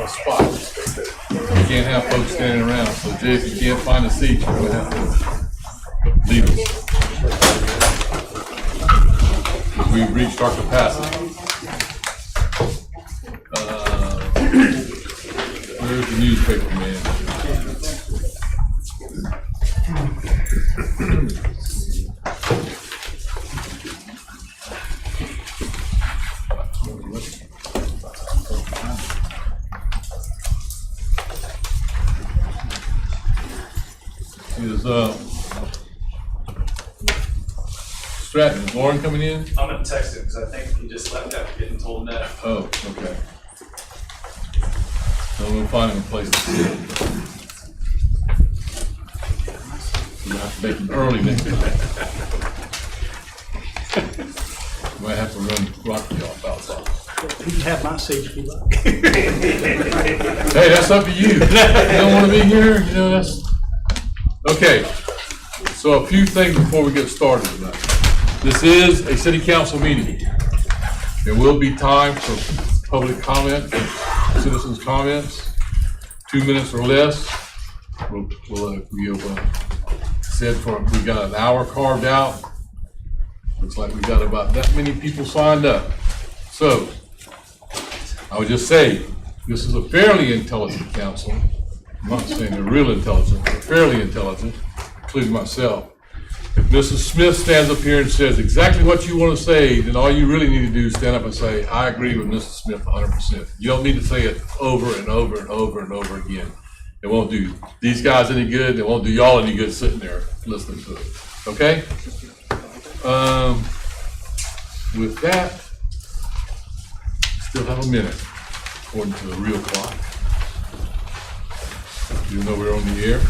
a spot. You can't have folks standing around. So Jay, if you can't find a seat, you're gonna have to leave us. We've reached our capacity. Where's the newspaper man? Is Stratton, is Lauren coming in? I'm gonna text him because I think he just left after getting told no. Oh, okay. So we'll find him a place to sit. We'll have to make him early next time. Might have to run Rocky off outside. You can have my seat if you like. Hey, that's up to you. You don't want to be here, you know, that's... Okay, so a few things before we get started tonight. This is a city council meeting. There will be time for public comment, citizens' comments, 2 minutes or less. We got an hour carved out. Looks like we got about that many people signed up. So, I would just say, this is a fairly intelligent council. I'm not saying they're real intelligent, but fairly intelligent, including myself. If Mrs. Smith stands up here and says exactly what you want to say, then all you really need to do is stand up and say, I agree with Mrs. Smith 100%. You don't need to say it over and over and over and over again. It won't do these guys any good. It won't do y'all any good sitting there listening to it. Okay? With that, still have a minute, according to the real clock. Even though we're on the air.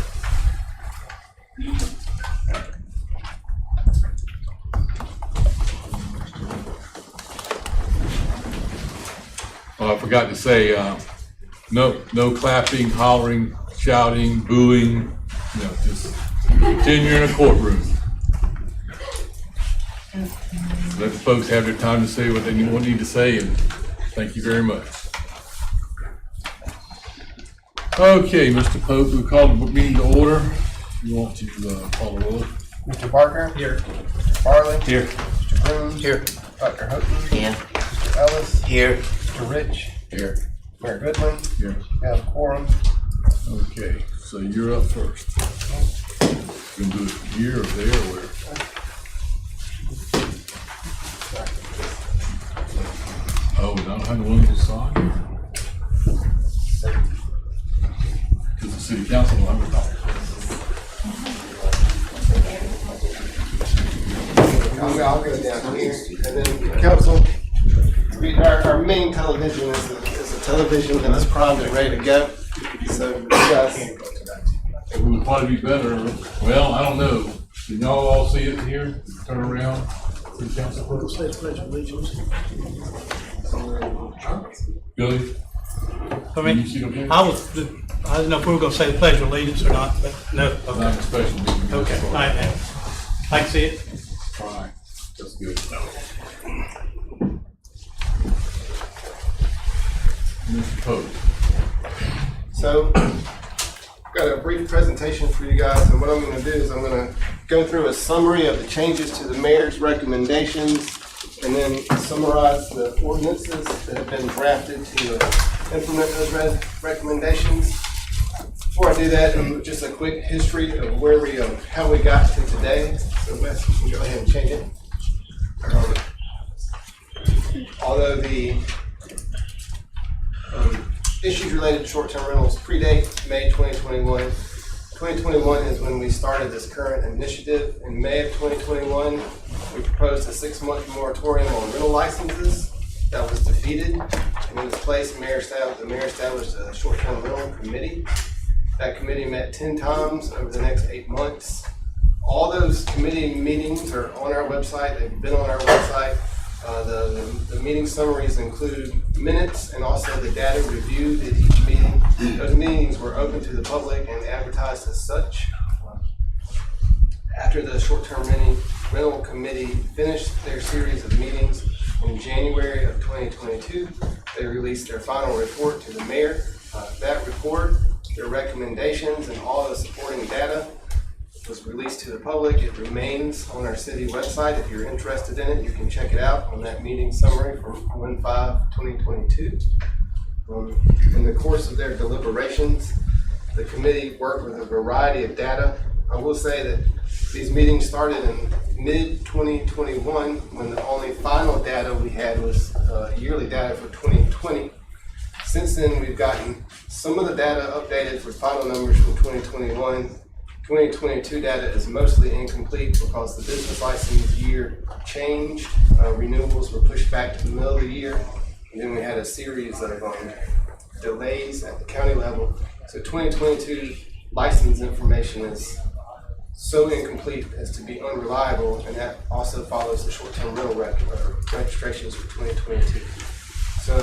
Oh, I forgot to say, no clapping, hollering, shouting, booing, just pretend you're in a courtroom. Let the folks have their time to say what they need to say, and thank you very much. Okay, Mr. Pope, we call the meeting to order. You want to call the roll? Mr. Barker? Here. Mr. Farley? Here. Mr. Green? Here. Dr. Houghton? Here. Mr. Ellis? Here. Mr. Rich? Here. Mayor Goodman? Here. We have a quorum. Okay, so you're up first. You can do it here or there or where? Oh, we don't have one on the side? Because the city council will have a talk. I'll go down here, and then council, our main television is a television that is primed and ready to go. So you guys, It would probably be better, well, I don't know. Can y'all all see it here? Turn around. City council We'll first. say the pledge of allegiance. Billy? I mean, You see it okay? I didn't know if we were gonna say the pledge of allegiance or not, but no, Not okay. a special meeting. Okay, all right, now. I can see it. All right, that's good. Mr. Pope. so I've got a brief presentation for you guys, and what I'm going to do is I'm going to go through a summary of the changes to the mayor's recommendations, and then summarize the ordinances that have been drafted to implement those recommendations. Before I do that, just a quick history of where how we got to today. So Wes, you can go ahead and change it. Although the issues related to short-term rentals predate May 2021. 2021 is when we started this current initiative. In May of 2021, we proposed a 6-month moratorium on rental licenses. That was defeated, and in its place, the mayor established a short-term rental committee. That committee met 10 times over the next 8 months. All those committee meetings are on our website. They've been on our website. The meeting summaries include minutes and also the data reviewed at each meeting. Those meetings were open to the public and advertised as such. After the short-term rental committee finished their series of meetings in January of 2022, they released their final report to the mayor. report, their recommendations, and all the supporting data was released to the public. It remains on our city website. If you're interested in it, you can check it out on that meeting summary from 1/5/2022. In the course of their deliberations, the committee worked with a variety of data. I will say that these meetings started in mid-2021 when the only final data we had was yearly data for 2020. Since then, we've gotten some of the data updated for final numbers from 2021. 2022 data is mostly incomplete because the business license year changed. Renewals were pushed back to the middle of the year. And then we had a series of delays at the county level. So 2022 license information is so incomplete as to be unreliable, and that also follows the short-term rental registrations for 2022. So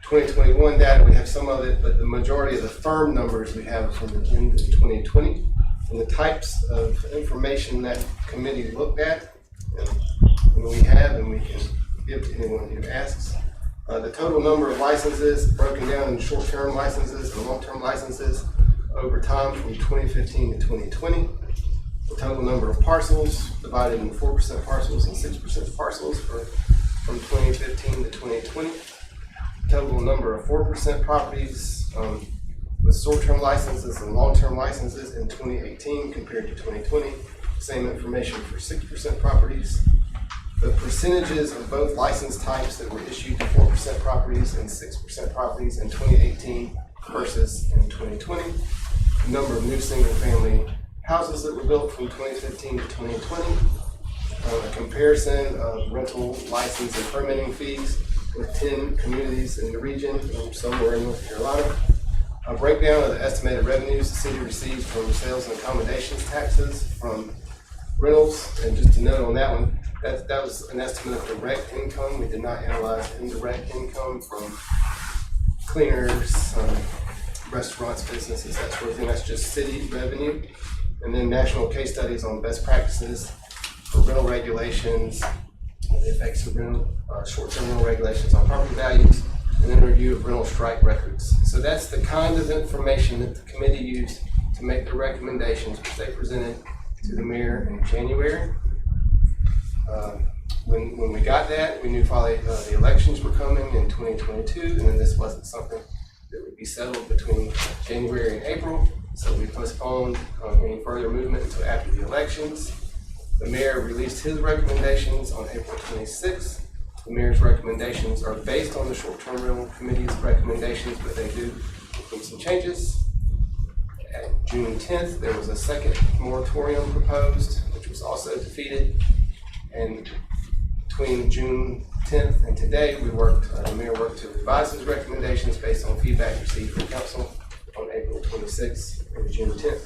2021 data, we have some of it, but the majority of the firm numbers we have from the end of 2020. And the types of information that committee looked at, and we have, and we can give to anyone who asks. The total number of licenses broken down in short-term licenses and long-term licenses over time from 2015 to 2020. The total number of parcels divided into 4% parcels and 6% parcels from 2015 to 2020. Total number of 4% properties with short-term licenses and long-term licenses in 2018 compared to 2020. Same information for 6% properties. The percentages of both license types that were issued to 4% properties and 6% properties in 2018 versus in 2020. The number of new single-family houses that were built from 2015 to 2020. A comparison of rental license and permitting fees with 10 communities in the region, somewhere in North Carolina. A breakdown of the estimated revenues the city receives from sales and accommodations taxes from rentals. And just to note on that one, that was an estimate of direct income. We did not analyze indirect income from cleaners, restaurants, businesses, that sort of thing. That's just city revenue. And then national case studies on best practices for rental regulations, the effects of short-term rental regulations on property values, and then review of rental strike records. So that's the kind of information that the committee used to make the recommendations, which they presented to the mayor in January. When we got that, we knew probably the elections were coming in 2022, and then this wasn't something that would be settled between January and April. So we postponed any further movement until after the elections. The mayor released his recommendations on April 26th. The mayor's recommendations are based on the short-term rental committee's recommendations, but they do include some changes. At June 10th, there was a second moratorium proposed, which was also defeated. And between June 10th and today, the mayor worked to revise his recommendations based on feedback received from council on April 26th and June 10th.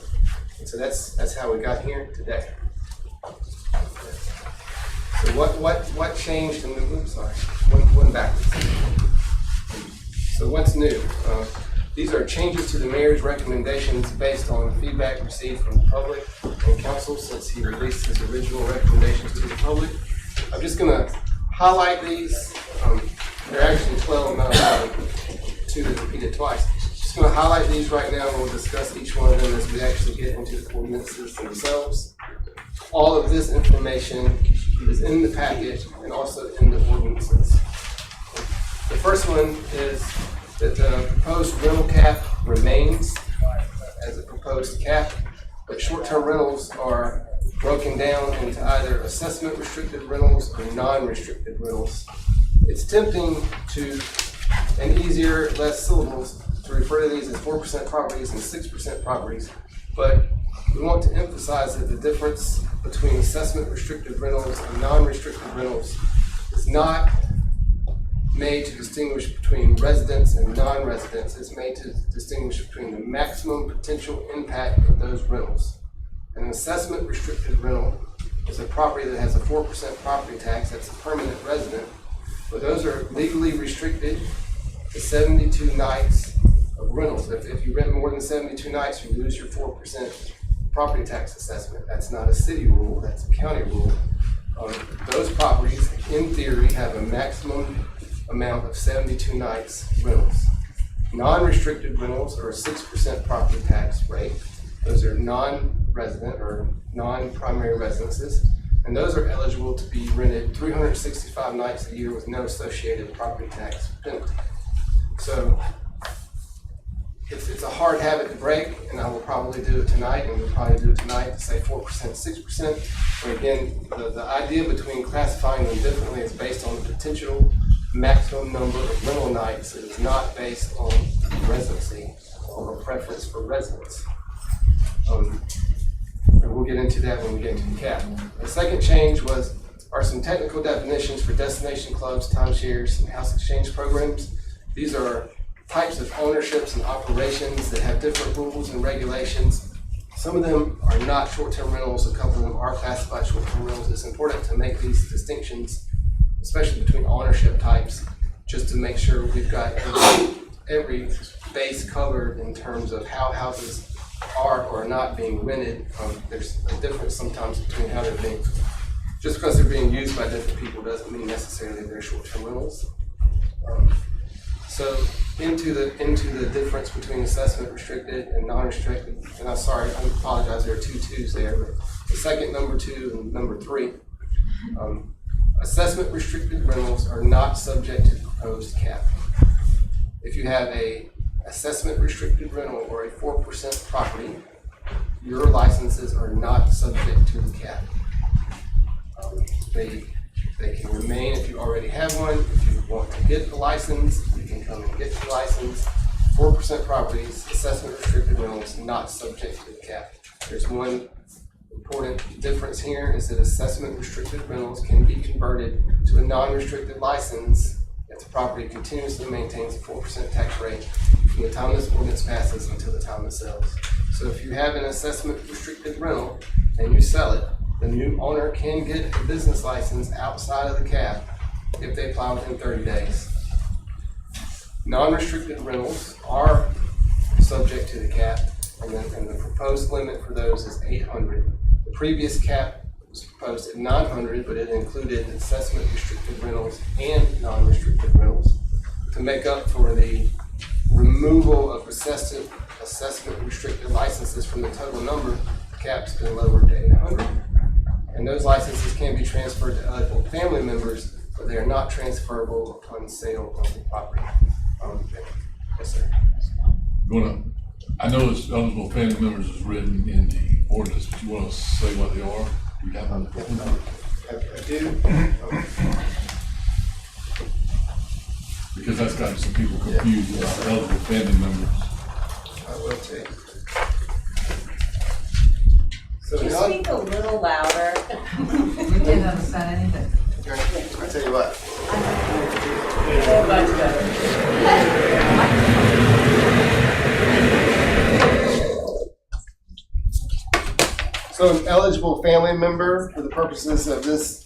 And so that's how we got here today. So what changed in the, one backwards. So what's new? These are changes to the mayor's recommendations based on feedback received from the public and council since he released his original recommendations to the public. I'm just gonna highlight these. There are actually 12, not 11, 2 that repeated twice. Just gonna highlight these right now, and we'll discuss each one of them as we actually get into the ordinances themselves. All of this information is in the package and also in the ordinances. The first one is that the proposed rental cap remains as a proposed cap, but short-term rentals are broken down into either assessment restricted rentals or non-restricted rentals. It's tempting to, and easier, less syllables, to refer to these as 4% properties and 6% properties, but we want to emphasize that the difference between assessment restricted rentals and non-restricted rentals is not made to distinguish between residents and non-residents. It's made to distinguish between the maximum potential impact of those rentals. An assessment restricted rental is a property that has a 4% property tax, that's a permanent resident, but those are legally restricted to 72 nights of rentals. If you rent more than 72 nights, you lose your 4% property tax assessment. That's not a city rule, that's a county rule. Those properties, in theory, have a maximum amount of 72 nights rentals. Non-restricted rentals are a 6% property tax rate. Those are non-resident or non-primary residences, and those are eligible to be rented 365 nights a year with no associated property tax penalty. So it's a hard habit to break, and I will probably do it tonight, and we'll probably do it tonight to say 4%, 6%. But again, the idea between classifying them differently is based on the potential maximum number of rental nights. It is not based on residency or a preference for residents. And we'll get into that when we get into the cap. The second change are some technical definitions for destination clubs, timeshares, and house exchange programs. These are types of ownerships and operations that have different rules and regulations. Some of them are not short-term rentals, a couple of them are classified short-term rentals. It's important to make these distinctions, especially between ownership types, just to make sure we've got every base covered in terms of how houses are or are not being rented. There's a difference sometimes between how they're being, just because they're being used by different people doesn't mean necessarily they're short-term rentals. So into the difference between assessment restricted and non-restricted, and I'm sorry, I apologize, there are two twos there, but the second number 2 and number 3. Assessment restricted rentals are not subject to the proposed cap. If you have a assessment restricted rental or a 4% property, your licenses are not subject to the cap. They can remain if you already have one. If you want to get the license, you can come and get the license. 4% properties, assessment restricted rentals, not subject to the cap. There's one important difference here is that assessment restricted rentals can be converted to a non-restricted license if the property continuously maintains a 4% tax rate from the time this ordinance passes until the time it sells. So if you have an assessment restricted rental and you sell it, the new owner can get a business license outside of the cap if they apply within 30 days. Non-restricted rentals are subject to the cap, and the proposed limit for those is 800. The previous cap was proposed at 900, but it included assessment restricted rentals and non-restricted rentals. To make up for the removal of assessment restricted licenses from the total number, the cap's been lowered to 800. And those licenses can be transferred to eligible family members, but they are not transferable upon sale of the property. Yes, sir. I know it's eligible family members is written in the ordinance, but you want to say what they are? You got them? I do. Because that's gotten some people confused about eligible family members. I will take. So Can you speak a little louder? We didn't understand anything. I tell you what. Much better. So an eligible family member for the purposes of this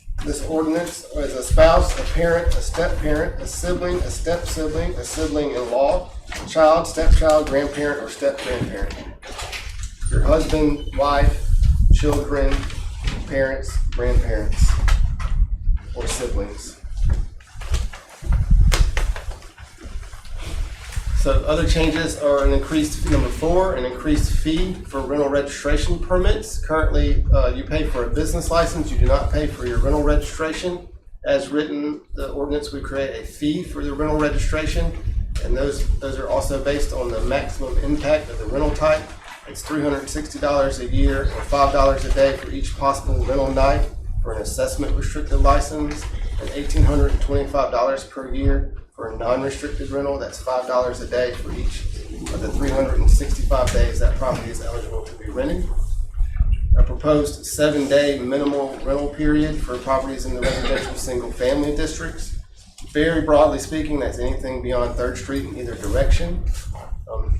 ordinance is a spouse, a parent, a step-parent, a sibling, a step-sibling, a sibling-in-law, a child, stepchild, grandparent, or step-grandparent. Your husband, wife, children, parents, grandparents, or siblings. So other changes are an increased, number 4, an increased fee for rental registration permits. Currently, you pay for a business license. You do not pay for your rental registration. As written, the ordinance would create a fee for the rental registration, and those are also based on the maximum impact of the rental type. It's $360 a year or $5 a day for each possible rental night for an assessment restricted license, and $1,825 per year for a non-restricted rental. That's $5 a day for each of the 365 days that property is eligible to be rented. A proposed 7-day minimal rental period for properties in the residential single-family districts. Very broadly speaking, that's anything beyond 3rd Street in either direction.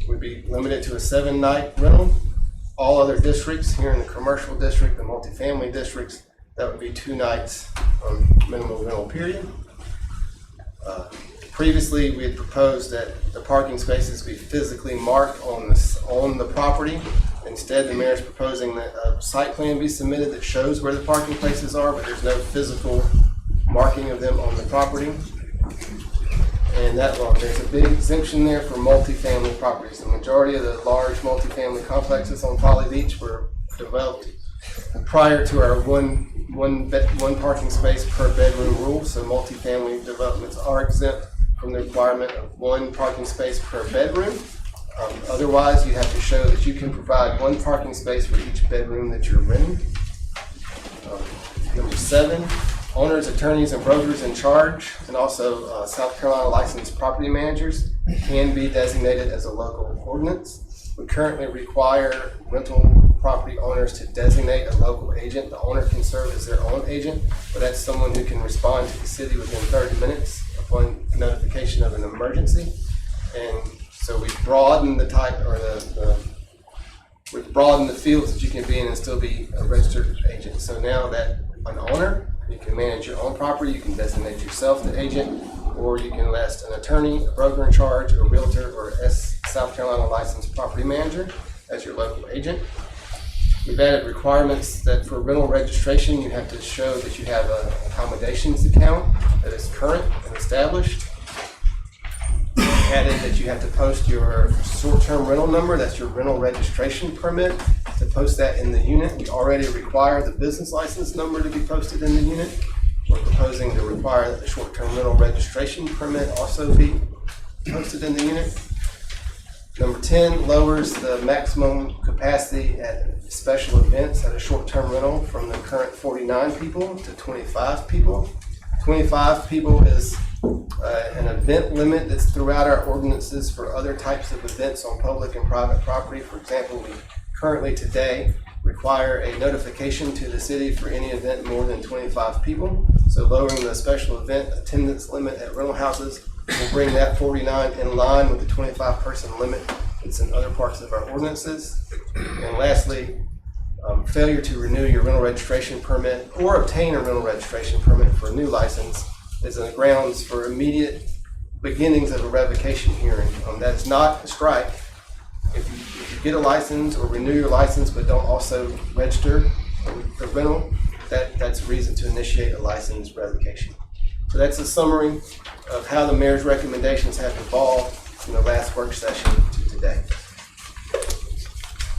Would be limited to a 7-night rental. All other districts here in the commercial district, the multifamily districts, that would be 2 nights minimum rental period. Previously, we had proposed that the parking spaces be physically marked on the property. Instead, the mayor is proposing that a site plan be submitted that shows where the parking places are, but there's no physical marking of them on the property. and that long. There's a big exemption there for multifamily properties. The majority of the large multifamily complexes on Folly Beach were developed prior to our one parking space per bedroom rule. So multifamily developments are exempt from the requirement of one parking space per bedroom. Otherwise, you have to show that you can provide one parking space for each bedroom that you're renting. Number 7, owners, attorneys, and brokers in charge, and also South Carolina licensed property managers can be designated as a local ordinance. We currently require rental property owners to designate a local agent. The owner can serve as their own agent, but that's someone who can respond to the city within 30 minutes upon notification of an emergency. And so we've broadened the type, or we've broadened the fields that you can be in and still be a registered agent. So now that an owner, you can manage your own property, you can designate yourself the agent, or you can list an attorney, a broker in charge, a realtor, or a South Carolina licensed property manager as your local agent. We've added requirements that for rental registration, you have to show that you have an accommodations account that is current and established. Added that you have to post your short-term rental number, that's your rental registration permit, to post that in the unit. We already require the business license number to be posted in the unit. We're proposing to require that the short-term rental registration permit also be posted in the unit. Number 10 lowers the maximum capacity at special events at a short-term rental from the current 49 people to 25 people. 25 people is an event limit that's throughout our ordinances for other types of events on public and private property. For example, we currently today require a notification to the city for any event more than 25 people. So lowering the special event attendance limit at rental houses will bring that 49 in line with the 25-person limit that's in other parts of our ordinances. And lastly, failure to renew your rental registration permit or obtain a rental registration permit for a new license is a grounds for immediate beginnings of a revocation hearing. That is not a strike. If you get a license or renew your license but don't also register a rental, that's a reason to initiate a license revocation. So that's a summary of how the mayor's recommendations have evolved from the last work session to today.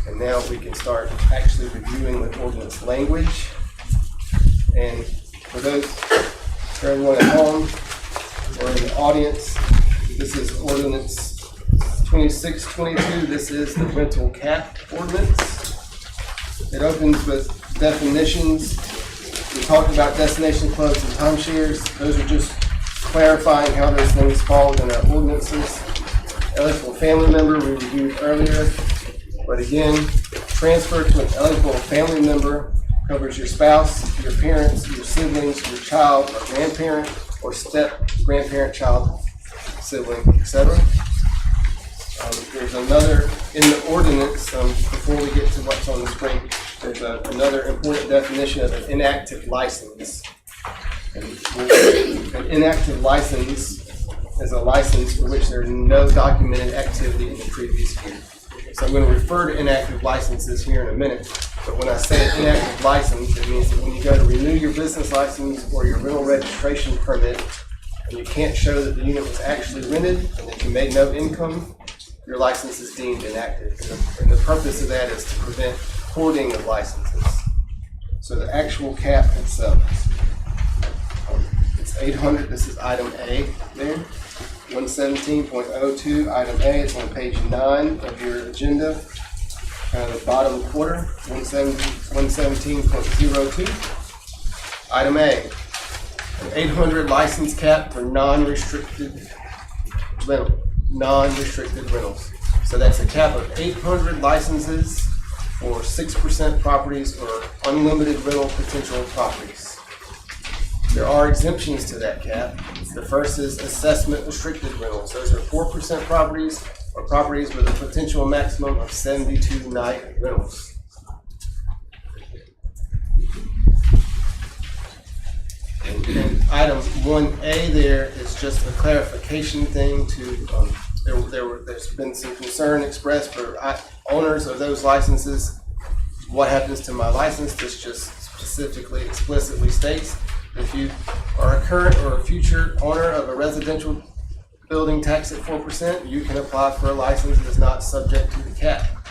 And now we can start actually reviewing the ordinance language. And for everyone at home or in the audience, this is Ordinance 2622. This is the rental cap ordinance. It opens with definitions. We talked about destination clubs and timeshares. Those are just clarifying how those things fall in our ordinances. Eligible family member we reviewed earlier. But again, transfer to an eligible family member covers your spouse, your parents, your siblings, your child or grandparent, or step grandparent, child, sibling, etc. There's another in the ordinance, before we get to what's on the screen, there's another important definition of an inactive license. An inactive license is a license for which there is no documented activity in the previous year. So I'm going to refer to inactive licenses here in a minute, but when I say an inactive license, it means that when you go to renew your business license or your rental registration permit, and you can't show that the unit was actually rented and that you made no income, your license is deemed inactive. And the purpose of that is to prevent hoarding of licenses. So the actual cap itself, it's 800, this is item A there. 117.02, item A, it's on page 9 of your agenda, the bottom quarter, 117.02. Item A, an 800 license cap for non-restricted rentals. So that's a cap of 800 licenses for 6% properties or unlimited rental potential properties. There are exemptions to that cap. The first is assessment restricted rentals. Those are 4% properties or properties with a potential maximum of 72 night rentals. And item 1A there is just a clarification thing to, there's been some concern expressed for owners of those licenses. What happens to my license? This just specifically, explicitly states if you are a current or a future owner of a residential building tax at 4%, you can apply for a license that is not subject to the cap.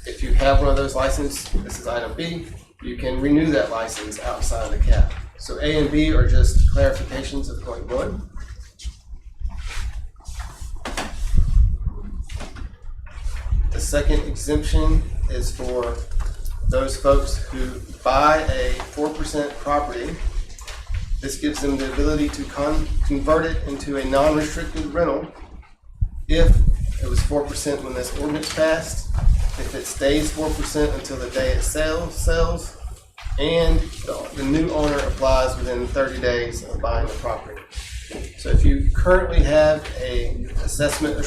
If you have one of those licenses, this is item B, you can renew that license outside of the cap. So A and B are just clarifications of point 1. The second exemption is for those folks who buy a 4% property. This gives them the ability to convert it into a non-restricted rental if it was 4% when this ordinance passed, if it stays 4% until the day it sells, and the new owner applies within 30 days of buying the property. So if you currently have a assessment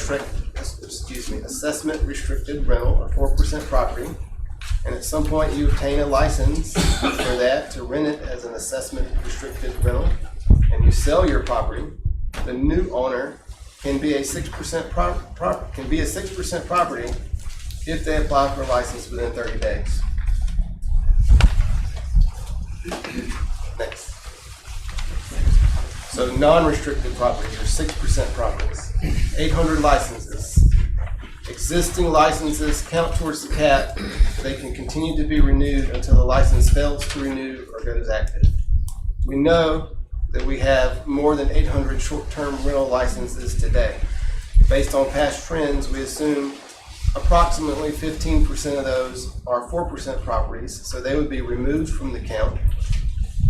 restricted rental or 4% property, and at some point you obtain a license for that to rent it as an assessment restricted rental, and you sell your property, the new owner can be a 6% property if they apply for a license within 30 days. Next. So non-restricted properties are 6% properties. 800 licenses. Existing licenses count towards the cap. They can continue to be renewed until the license fails to renew or goes active. We know that we have more than 800 short-term rental licenses today. Based on past trends, we assume approximately 15% of those are 4% properties, so they would be removed from the count.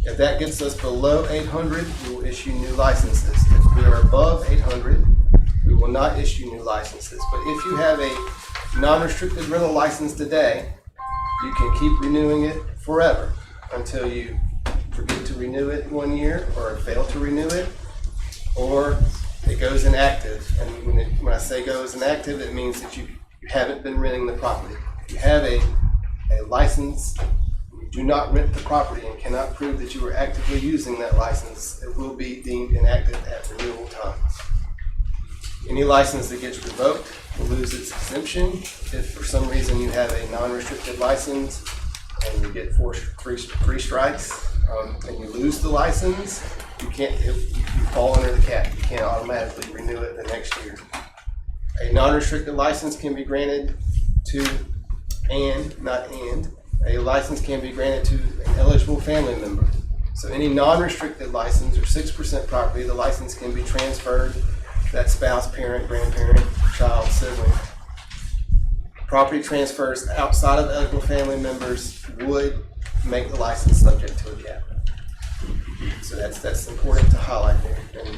If that gets us below 800, we will issue new licenses. If we are above 800, we will not issue new licenses. But if you have a non-restricted rental license today, you can keep renewing it forever until you forget to renew it 1 year or fail to renew it, or it goes inactive. And when I say goes inactive, it means that you haven't been renting the property. If you have a license, you do not rent the property and cannot prove that you are actively using that license, it will be deemed inactive at renewal time. Any license that gets revoked will lose its exemption. If for some reason you have a non-restricted license and you get three strikes and you lose the license, you fall under the cap. You can't automatically renew it the next year. A non-restricted license can be granted to, a license can be granted to an eligible family member. So any non-restricted license or 6% property, the license can be transferred to that spouse, parent, grandparent, child, sibling. Property transfers outside of eligible family members would make the license subject to a cap. So that's important to highlight there. And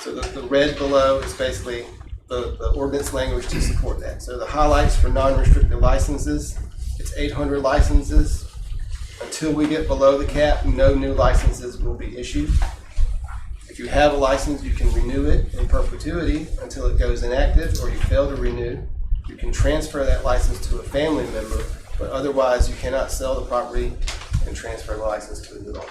so the red below is basically the ordinance language to support that. So the highlights for non-restricted licenses, it's 800 licenses. Until we get below the cap, no new licenses will be issued. If you have a license, you can renew it in perpetuity until it goes inactive or you fail to renew. You can transfer that license to a family member, but otherwise you cannot sell the property and transfer the license to a new owner.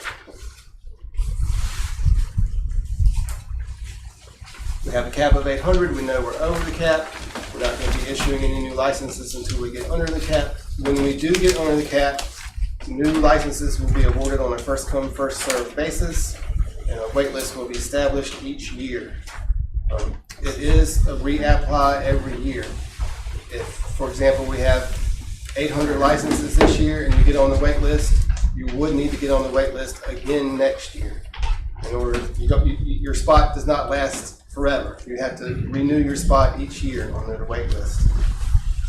We have a cap of 800. We know we're over the cap. We're not going to be issuing any new licenses until we get under the cap. When we do get under the cap, new licenses will be awarded on a first-come, first-served basis, and a wait list will be established each year. It is a reapply every year. If, for example, we have 800 licenses this year and you get on the wait list, you would need to get on the wait list again next year. In order, your spot does not last forever. You have to renew your spot each year on the wait list.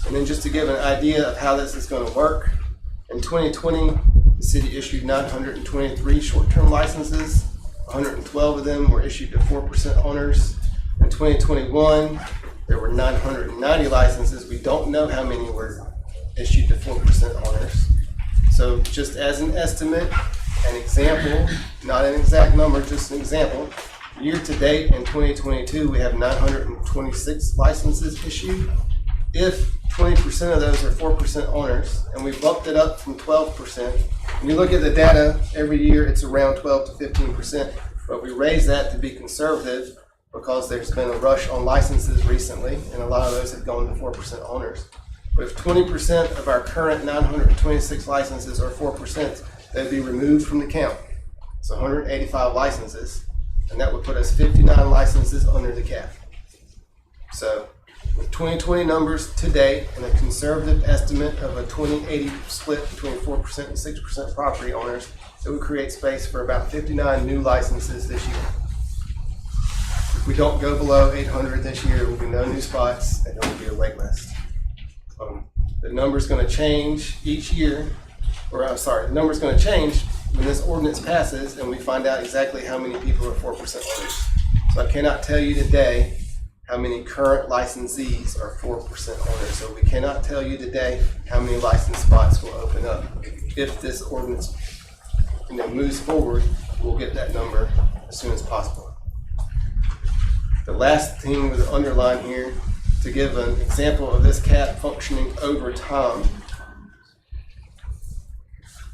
And then just to give an idea of how this is going to work, in 2020, the city issued 923 short-term licenses. 112 of them were issued to 4% owners. In 2021, there were 990 licenses. We don't know how many were issued to 4% owners. So just as an estimate, an example, not an exact number, just an example, year to date in 2022, we have 926 licenses issued. If 20% of those are 4% owners, and we bumped it up from 12%, when you look at the data, every year it's around 12 to 15%, but we raise that to be conservative because there's been a rush on licenses recently, and a lot of those have gone to 4% owners. But if 20% of our current 926 licenses are 4%, they'd be removed from the count. It's 185 licenses. and that would put us 59 licenses under the cap. So with 2020 numbers to date and a conservative estimate of a 20-80 split between 4% and 6% property owners, it would create space for about 59 new licenses this year. If we don't go below 800 this year, there will be no new spots and there will be a wait list. The number's going to change each year, the number's going to change when this ordinance passes and we find out exactly how many people are 4% owners. So I cannot tell you today how many current licensees are 4% owners. So we cannot tell you today how many license spots will open up. If this ordinance moves forward, we'll get that number as soon as possible. The last thing with the underline here, to give an example of this cap functioning over time,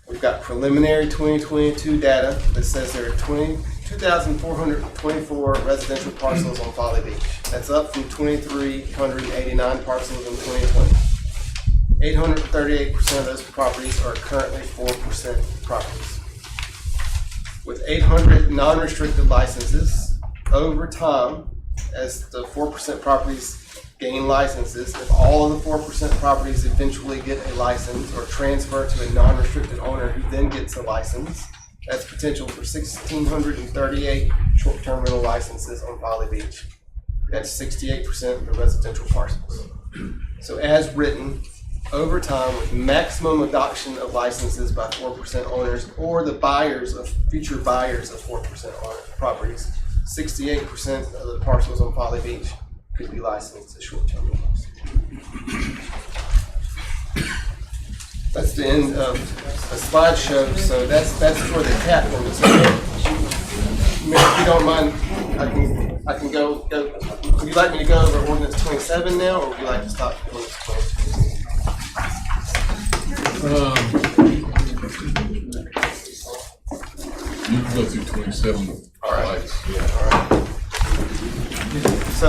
we've got preliminary 2022 data that says there are 2,424 residential parcels on Folly Beach. That's up from 2,389 parcels in 2020. 838% of those properties are currently 4% properties. With 800 non-restricted licenses, over time, as the 4% properties gain licenses, if all of the 4% properties eventually get a license or transfer to a non-restricted owner who then gets a license, that's potential for 1,638 short-term rental licenses on Folly Beach. That's 68% of the residential parcels. So as written, over time, with maximum adoption of licenses by 4% owners or the buyers of future buyers of 4% properties, 68% of the parcels on Folly Beach could be licensed as short-term rentals. That's the end of the slideshow. So that's for the cap ordinance. If you don't mind, I can go. Would you like me to go over ordinance 27 now, or would you like to stop at ordinance 22? You can go through 27. All right. Yeah. All right. So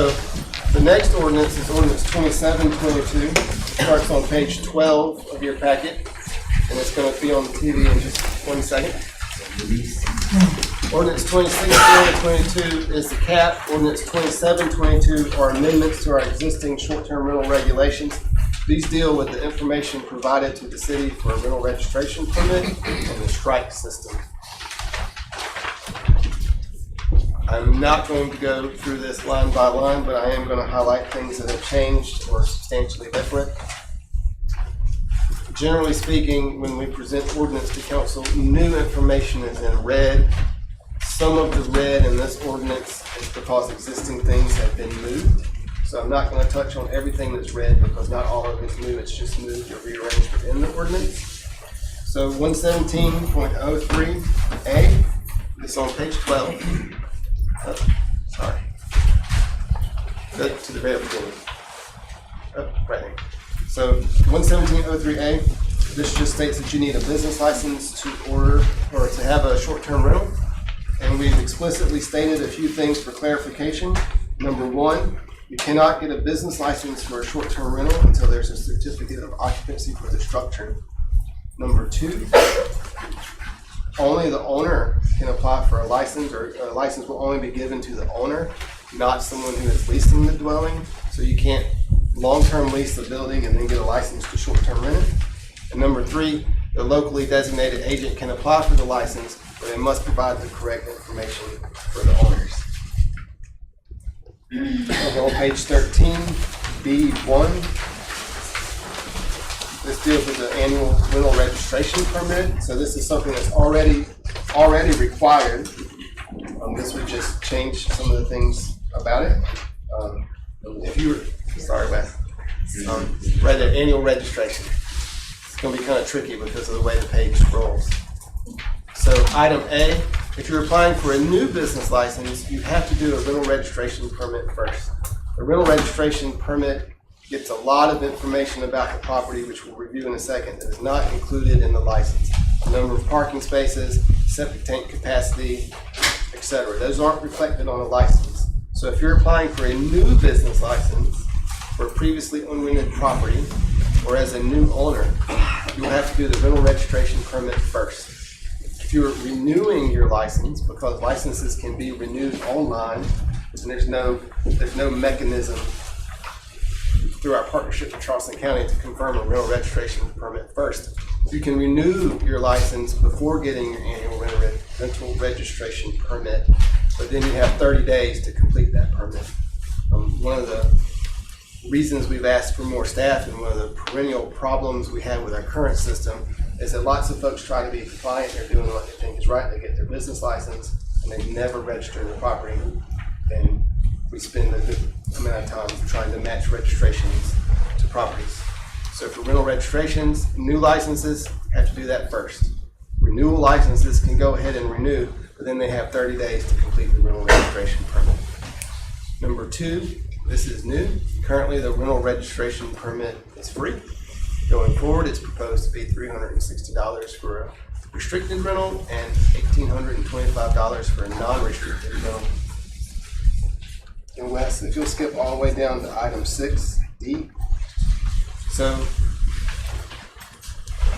the next ordinance is ordinance 2722. Starts on page 12 of your packet, and it's going to be on the TV in just 1 second. Ordinance 2622 is the cap. Ordinance 2722 are amendments to our existing short-term rental regulations. These deal with the information provided to the city for a rental registration permit and the strike system. I'm not going to go through this line by line, but I am going to highlight things that have changed or substantially different. Generally speaking, when we present ordinance to council, new information is in red. Some of the red in this ordinance is because existing things have been moved. So I'm not going to touch on everything that's red because not all of it's new. It's just moved or rearranged within the ordinance. So 117.03A is on page 12. Oh, sorry. Go to the very beginning. Oh, right there. So 117.03A, this just states that you need a business license to order or to have a short-term rental. And we've explicitly stated a few things for clarification. Number one, you cannot get a business license for a short-term rental until there's a certificate of occupancy for the structure. Number two, only the owner can apply for a license, or a license will only be given to the owner, not someone who is leasing the dwelling. So you can't long-term lease the building and then get a license to short-term rent it. And number three, the locally designated agent can apply for the license, but they must provide the correct information for the owners. Over on page 13, B1, this deals with the annual rental registration permit. So this is something that's already required. This would just change some of the things about it. If you were, sorry, Wes, right there, annual registration. It's going to be kind of tricky because of the way the page scrolls. So item A, if you're applying for a new business license, you have to do a rental registration permit first. The rental registration permit gets a lot of information about the property, which we'll review in a second, that is not included in the license. The number of parking spaces, septic tank capacity, etc. Those aren't reflected on a license. So if you're applying for a new business license for a previously unrented property, or as a new owner, you will have to do the rental registration permit first. If you're renewing your license, because licenses can be renewed online, and there's no mechanism through our partnership with Charleston County to confirm a rental registration permit first. You can renew your license before getting your annual rental registration permit, but then you have 30 days to complete that permit. One of the reasons we've asked for more staff, and one of the perennial problems we have with our current system, is that lots of folks try to be compliant, they're doing what they think is right, they get their business license, and they never register their property. And we spend a good amount of time trying to match registrations to properties. So for rental registrations, new licenses have to do that first. Renewal licenses can go ahead and renew, but then they have 30 days to complete the rental registration permit. Number 2, this is new. Currently, the rental registration permit is free. Going forward, it's proposed to be $360 for a restricted rental and $1,825 for a non-restricted rental. And Wes, if you'll skip all the way down to item 6D. So,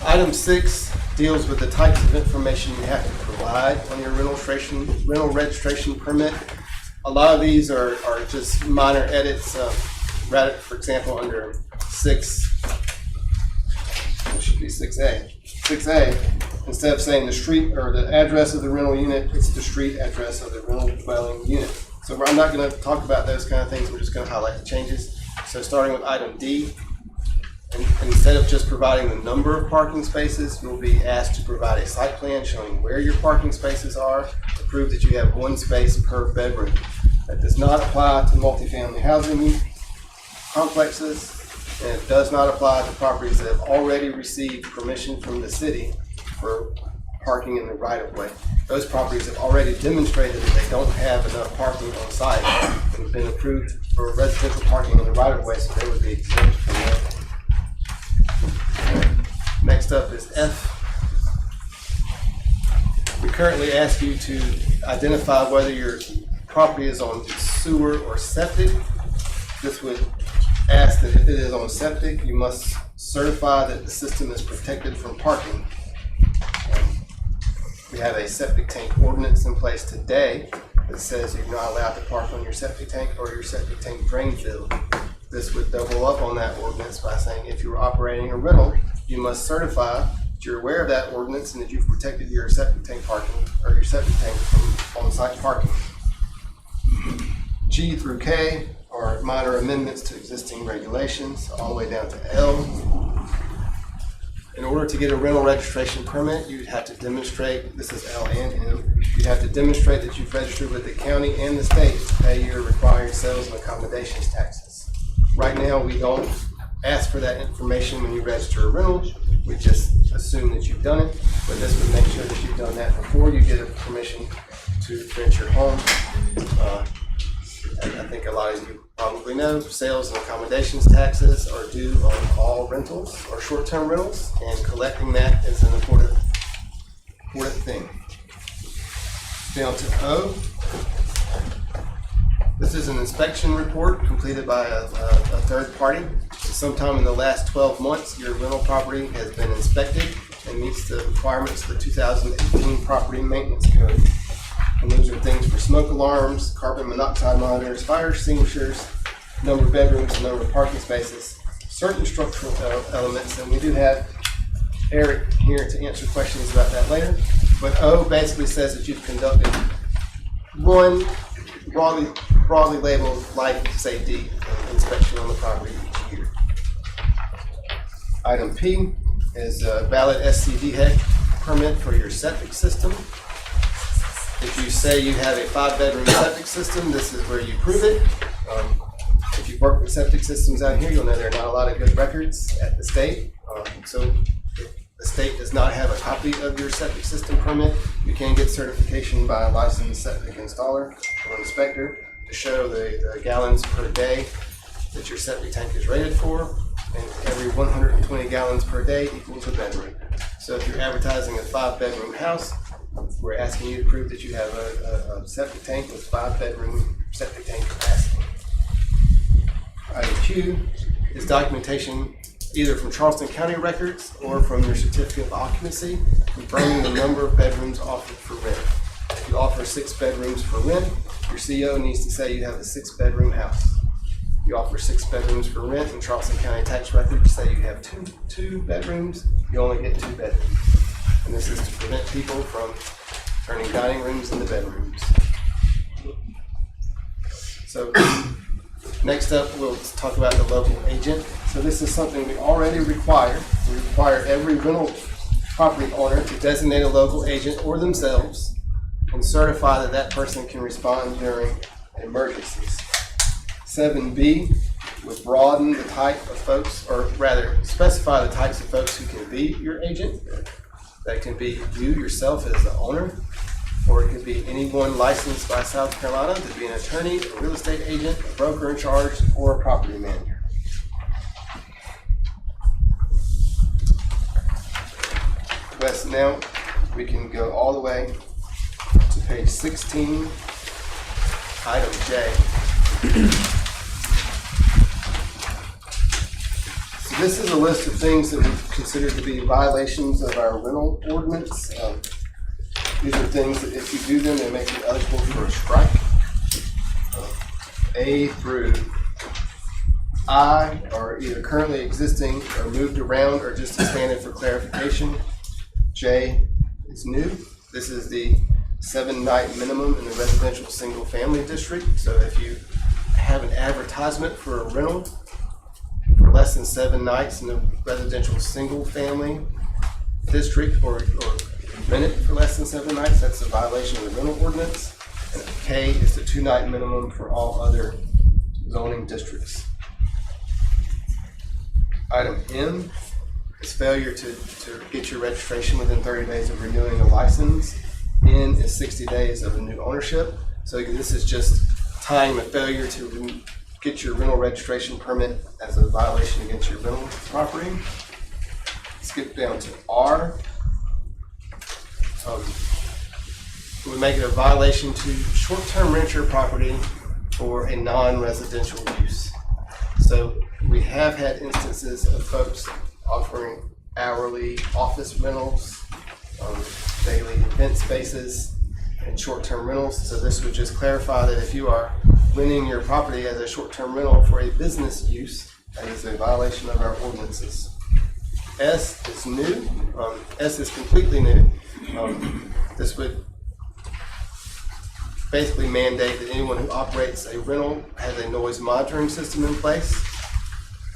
item 6 deals with the types of information you have to provide on your rental registration permit. A lot of these are just minor edits. For example, under 6, it should be 6A. 6A, instead of saying the street or the address of the rental unit, it's the street address of the rental dwelling unit. So I'm not going to talk about those kind of things. We're just going to highlight the changes. So starting with item D, and instead of just providing the number of parking spaces, you'll be asked to provide a site plan showing where your parking spaces are to prove that you have 1 space per bedroom. That does not apply to multifamily housing complexes, and it does not apply to properties that have already received permission from the city for parking in the right-of-way. Those properties have already demonstrated that they don't have enough parking on site and have been approved for residential parking in the right-of-way, so they would be exempt from that. Next up is F. We currently ask you to identify whether your property is on sewer or septic. This would ask that if it is on septic, you must certify that the system is protected from parking. We have a septic tank ordinance in place today that says you're not allowed to park on your septic tank or your septic tank drain field. This would double up on that ordinance by saying if you're operating a rental, you must certify that you're aware of that ordinance and that you've protected your septic tank parking or your septic tank from on-site parking. G through K are minor amendments to existing regulations, all the way down to L. In order to get a rental registration permit, you'd have to demonstrate, this is L and M, you'd have to demonstrate that you've registered with the county and the state to pay your required sales and accommodations taxes. Right now, we don't ask for that information when you register a rental. We just assume that you've done it, but this would make sure that you've done that before you get a permission to rent your home. I think a lot of you probably know sales and accommodations taxes are due on all rentals or short-term rentals, and collecting that is an important thing. Down to O. This is an inspection report completed by a third party. Sometime in the last 12 months, your rental property has been inspected and meets the requirements of the 2018 Property Maintenance Code. And those are things for smoke alarms, carbon monoxide monitors, fire extinguishers, number of bedrooms, and number of parking spaces, certain structural elements, and we do have Eric here to answer questions about that later. But O basically says that you've conducted one broadly labeled life safety inspection on the property each year. Item P is a valid SCDHEC permit for your septic system. If you say you have a 5-bedroom septic system, this is where you prove it. If you've worked with septic systems out here, you'll know there are not a lot of good records at the state. So if the state does not have a copy of your septic system permit, you can get certification by a licensed septic installer or inspector to show the gallons per day that your septic tank is rated for, and every 120 gallons per day equals a bedroom. So if you're advertising a 5-bedroom house, we're asking you to prove that you have a septic tank with 5-bedroom septic tank capacity. Item Q is documentation either from Charleston County records or from your certificate of occupancy, confirming the number of bedrooms offered for rent. If you offer 6 bedrooms for rent, your CO needs to say you have a 6-bedroom house. You offer 6 bedrooms for rent in Charleston County tax records, say you have two bedrooms, you only get 2 bedrooms. And this is to prevent people from turning dining rooms into bedrooms. So next up, we'll talk about the local agent. So this is something we already require. We require every rental property owner to designate a local agent or themselves and certify that that person can respond during emergencies. 7B would broaden the type of folks, or rather specify the types of folks who can be your agent. That can be you yourself as the owner, or it could be anyone licensed by South Carolina to be an attorney, a real estate agent, a broker in charge, or a property manager. But now we can go all the way to page 16, item J. So this is a list of things that we consider to be violations of our rental ordinance. These are things that if you do them, they make you eligible for a strike. A through I are either currently existing or moved around or just expanded for clarification. J is new. This is the 7-night minimum in the residential single-family district. So if you have an advertisement for a rental for less than 7 nights in the residential single-family district, or rent it for less than 7 nights, that's a violation of the rental ordinance. And K is the 2-night minimum for all other zoning districts. Item M is failure to get your registration within 30 days of renewing a license. N is 60 days of a new ownership. So this is just tying a failure to get your rental registration permit as a violation against your rental property. Skip down to R. We make it a violation to short-term rent your property for a non-residential use. So we have had instances of folks offering hourly office rentals, daily event spaces, and short-term rentals. So this would just clarify that if you are renting your property as a short-term rental for a business use, that is a violation of our ordinances. S is new. S is completely new. This would basically mandate that anyone who operates a rental has a noise monitoring system in place.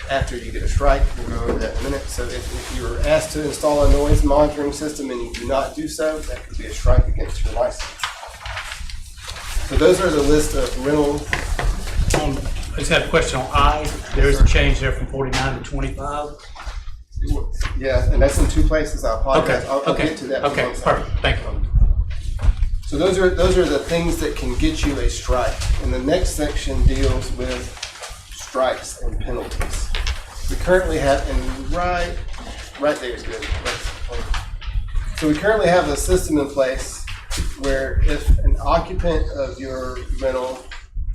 After you get a strike, we'll go over that in a minute. So if you were asked to install a noise monitoring system and you do not do so, that could be a strike against your license. So those are the list of rental. I just had a question on I. There's a change there from 49 to 25. Yeah, and that's in 2 places. I apologize. Okay. I'll get to that. Okay, perfect. Thank you. So those are the things that can get you a strike. And the next section deals with strikes and penalties. We currently have, and right there is good. So we currently have a system in place where if an occupant of your rental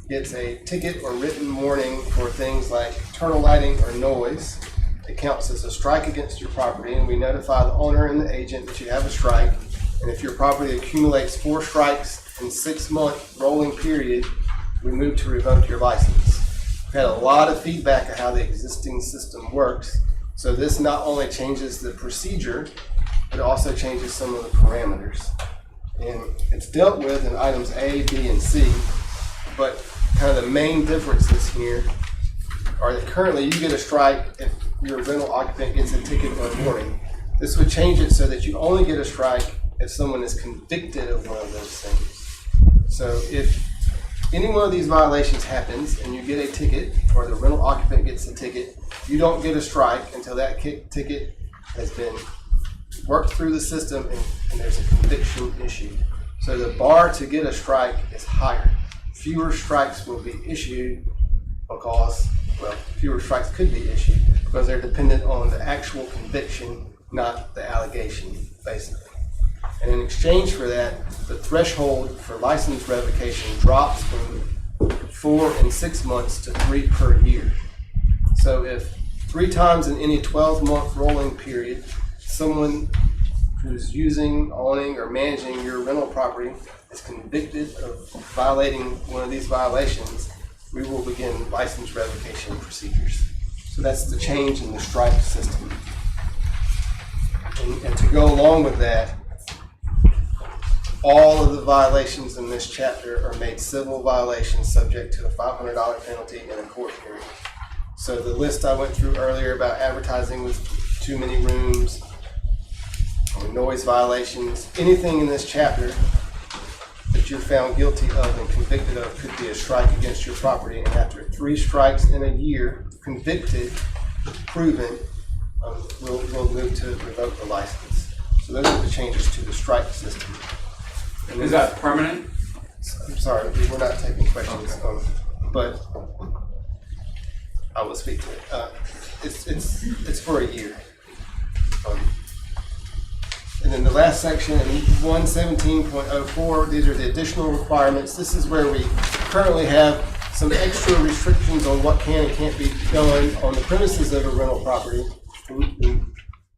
gets a ticket or written warning for things like turtle lighting or noise, it counts as a strike against your property, and we notify the owner and the agent that you have a strike. And if your property accumulates 4 strikes in 6-month rolling period, we move to revoke your license. We've had a lot of feedback on how the existing system works. So this not only changes the procedure, but it also changes some of the parameters. And it's dealt with in items A, B, and C, but kind of the main differences here are that currently you get a strike if your rental occupant gets a ticket or a warning. This would change it so that you only get a strike if someone is convicted of one of those things. So if any one of these violations happens and you get a ticket, or the rental occupant gets a ticket, you don't get a strike until that ticket has been worked through the system and there's a conviction issued. So the bar to get a strike is higher. Fewer strikes will be issued because, well, fewer strikes could be issued because they're dependent on the actual conviction, not the allegation, basically. And in exchange for that, the threshold for license revocation drops from 4 and 6 months to 3 per year. So if 3 times in any 12-month rolling period, someone who's using, owning, or managing your rental property is convicted of violating one of these violations, we will begin license revocation procedures. So that's the change in the strike system. And to go along with that, all of the violations in this chapter are made civil violations subject to a $500 penalty and a court hearing. So the list I went through earlier about advertising with too many rooms, or noise violations, anything in this chapter that you're found guilty of and convicted of could be a strike against your property. And after 3 strikes in a year, convicted, proven, we'll move to revoke the license. So those are the changes to the strike system. And Is that permanent? I'm sorry, we're not taking questions, but I will speak to it. It's for a year. And then the last section in 117.04, these are the additional requirements. This is where we currently have some extra restrictions on what can and can't be done on the premises of a rental property. And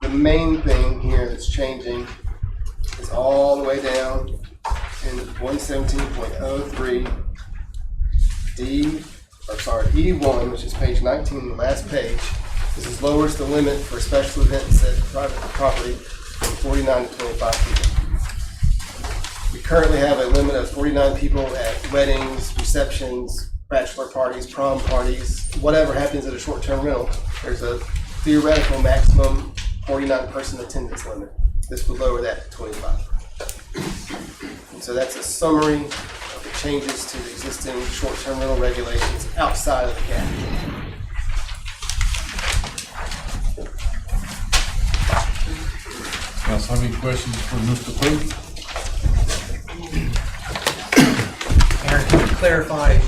the main thing here that's changing is all the way down in 117.03 E1, which is page 19, the last page. This is lowers the limit for special events at private property from 49 to 25 people. We currently have a limit of 49 people at weddings, receptions, bachelor parties, prom parties, whatever happens at a short-term rental. There's a theoretical maximum 49-person attendance limit. This would lower that to 25. And so that's a summary of the changes to the existing short-term rental regulations outside of the cap. Council, have any questions for Mr. Pope? Aaron, can you clarify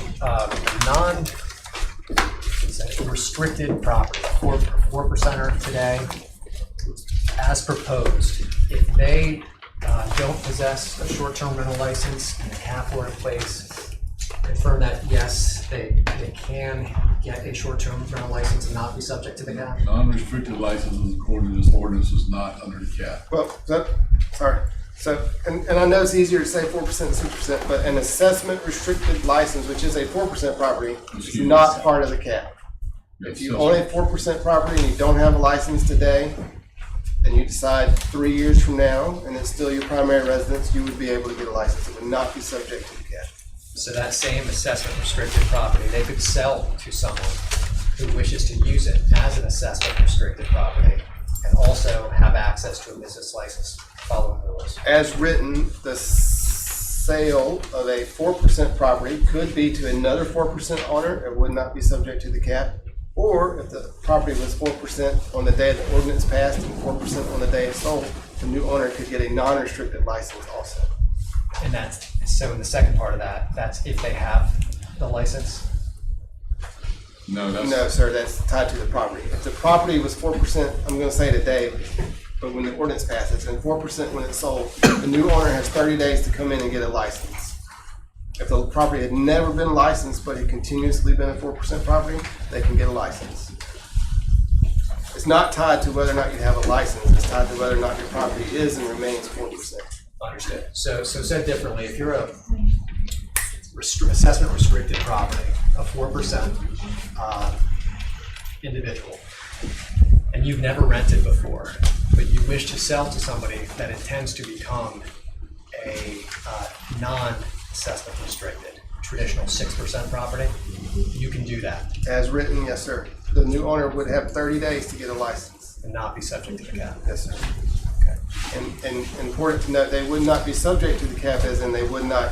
non-restricted property, 4%er today, as proposed, if they don't possess a short-term rental license and the cap were in place, confirm that yes, they can get a short-term rental license and not be subject to the cap? Non-restricted licenses according to this ordinance is not under the cap. Well, and I know it's easier to say 4% and 6%, but an assessment restricted license, which is a 4% property, is not part of the cap. If you own a 4% property and you don't have a license today, and you decide 3 years from now, and it's still your primary residence, you would be able to get a license. It would not be subject to the cap. So that same assessment restricted property, they could sell to someone who wishes to use it as an assessment restricted property and also have access to a business license following the rules. As written, the sale of a 4% property could be to another 4% owner. It would not be subject to the cap. Or if the property was 4% on the day the ordinance passed and 4% on the day it's sold, the new owner could get a non-restricted license also. And that's, so in the second part of that, that's if they have the license? No, No, sir, that's tied to the property. If the property was 4%, I'm gonna say today, but when the ordinance passes, and 4% when it's sold, the new owner has 30 days to come in and get a license. If the property had never been licensed, but had continuously been a 4% property, they can get a license. It's not tied to whether or not you have a license, it's tied to whether or not your property is and remains 4%. Understood. So said differently, if you're a assessment restricted property, a 4% individual, and you've never rented before, but you wish to sell to somebody that intends to become a non-assessment restricted, traditional 6% property, you can do that As written, yes, sir. The new owner would have 30 days to get a license. and not be subject to the cap. Yes, sir. Okay. And important to note, they would not be subject to the cap, as in they would not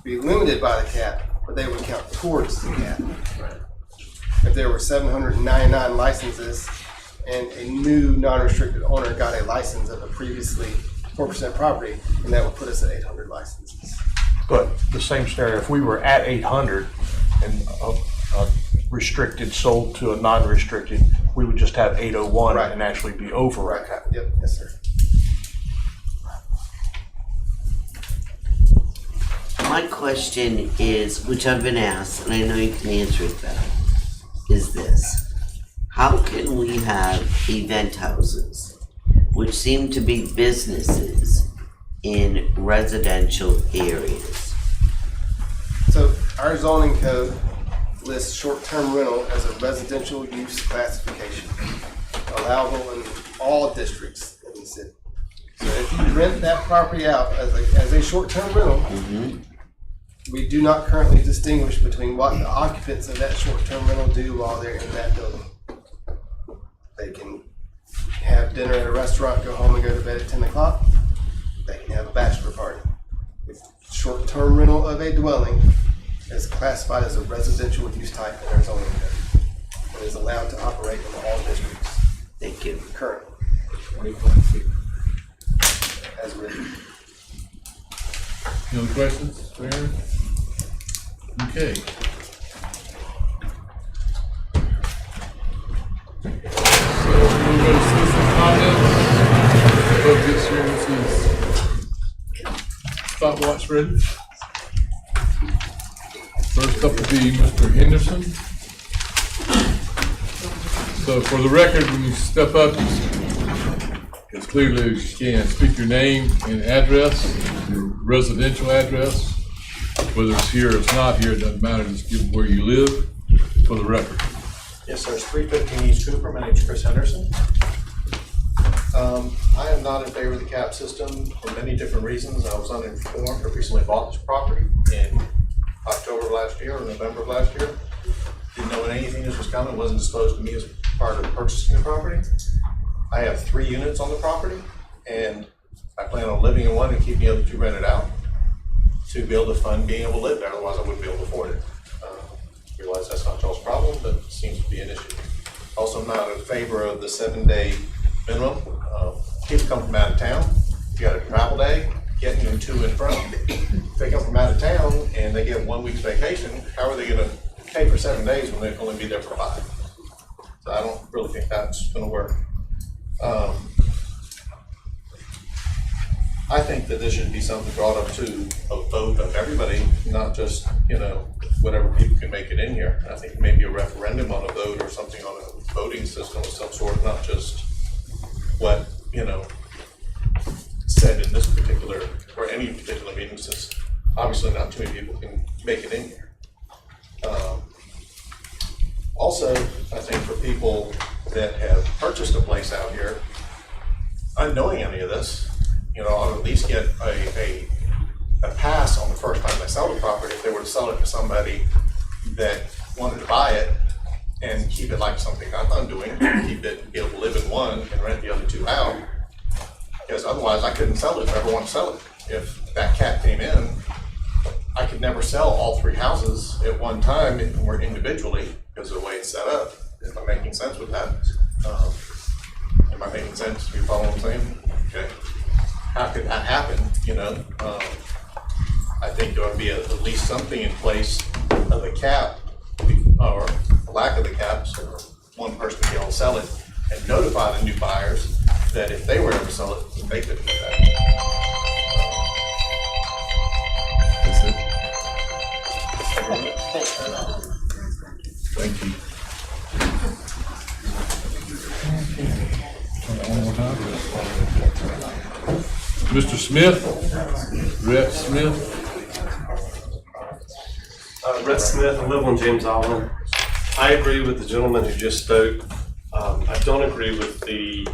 be limited by the cap, but they would count towards the cap. Right. If there were 799 licenses and a new non-restricted owner got a license of a previously 4% property, and that would put us at 800 licenses. But the same scenario, if we were at 800 and a restricted sold to a non-restricted, we would just have 801 Right. and actually be over Right, our cap. yep, yes, sir. My question is, which I've been asked, and I know you can answer it better, is this. how can we have event houses, which seem to be businesses, in residential areas? So our zoning code lists short-term rental as a residential use classification, allowable in all districts in the city. So if you rent that property out as a short-term rental, we do not currently distinguish between what the occupants of that short-term rental do while they're in that building. They can have dinner at a restaurant, go home and go to bed at 10 o'clock. They can have a bachelor party. If short-term rental of a dwelling is classified as a residential use type in our zoning code. It is allowed to operate in all districts Thank you. currently, as written. Any other questions, Aaron? Okay. So we'll go to citizen comments. Focus here, this is stopwatch ready. First up will be Mr. Henderson. So for the record, when you step up, as clearly as you can, speak your name and address, your residential address, whether it's here or it's not here, it doesn't matter, just give where you live for the record. Yes, sir, it's 315 East Cooper. My name's Chris Henderson. I am not in favor of the cap system for many different reasons. I was uninformed. I recently bought this property in October of last year or November of last year. Didn't know anything this was coming. It wasn't disclosed to me as part of purchasing the property. I have 3 units on the property, and I plan on living in one and keeping the other 2 rented out to be able to fund being able to live there. Otherwise, I wouldn't be able to afford it. Realize that's not y'all's problem, but it seems to be an issue. Also, I'm not in favor of the 7-day minimum. People come from out of town. You got a travel day, getting them to and from. If they come from out of town and they get 1 week's vacation, how are they going to pay for 7 days when they only be there for 5? So I don't really think that's going to work. I think that this should be something brought up to a vote of everybody, not just, whatever people can make it in here. I think maybe a referendum on a vote or something on a voting system of some sort, not just what, said in this particular, or any particular meeting, since obviously not too many people can make it in here. Also, I think for people that have purchased a place out here, unknowing any of this, I'll at least get a pass on the first time they sell the property if they were to sell it to somebody that wanted to buy it and keep it like something I'm doing, keep it, be able to live in one and rent the other 2 out. Because otherwise I couldn't sell it if I ever want to sell it. If that cap came in, I could never sell all 3 houses at one time or individually because of the way it's set up. Am I making sense with that? Am I making sense? Do you follow what I'm saying? Okay. How could that happen, I think there would be at least something in place of a cap, or lack of the cap, so one person could be able to sell it and notify the new buyers that if they were to ever sell it, they could do that. That's it. Thank you. One more time. Mr. Smith, Rhett Smith. Rhett Smith, I live on James Island. I agree with the gentleman who just spoke. I don't agree with the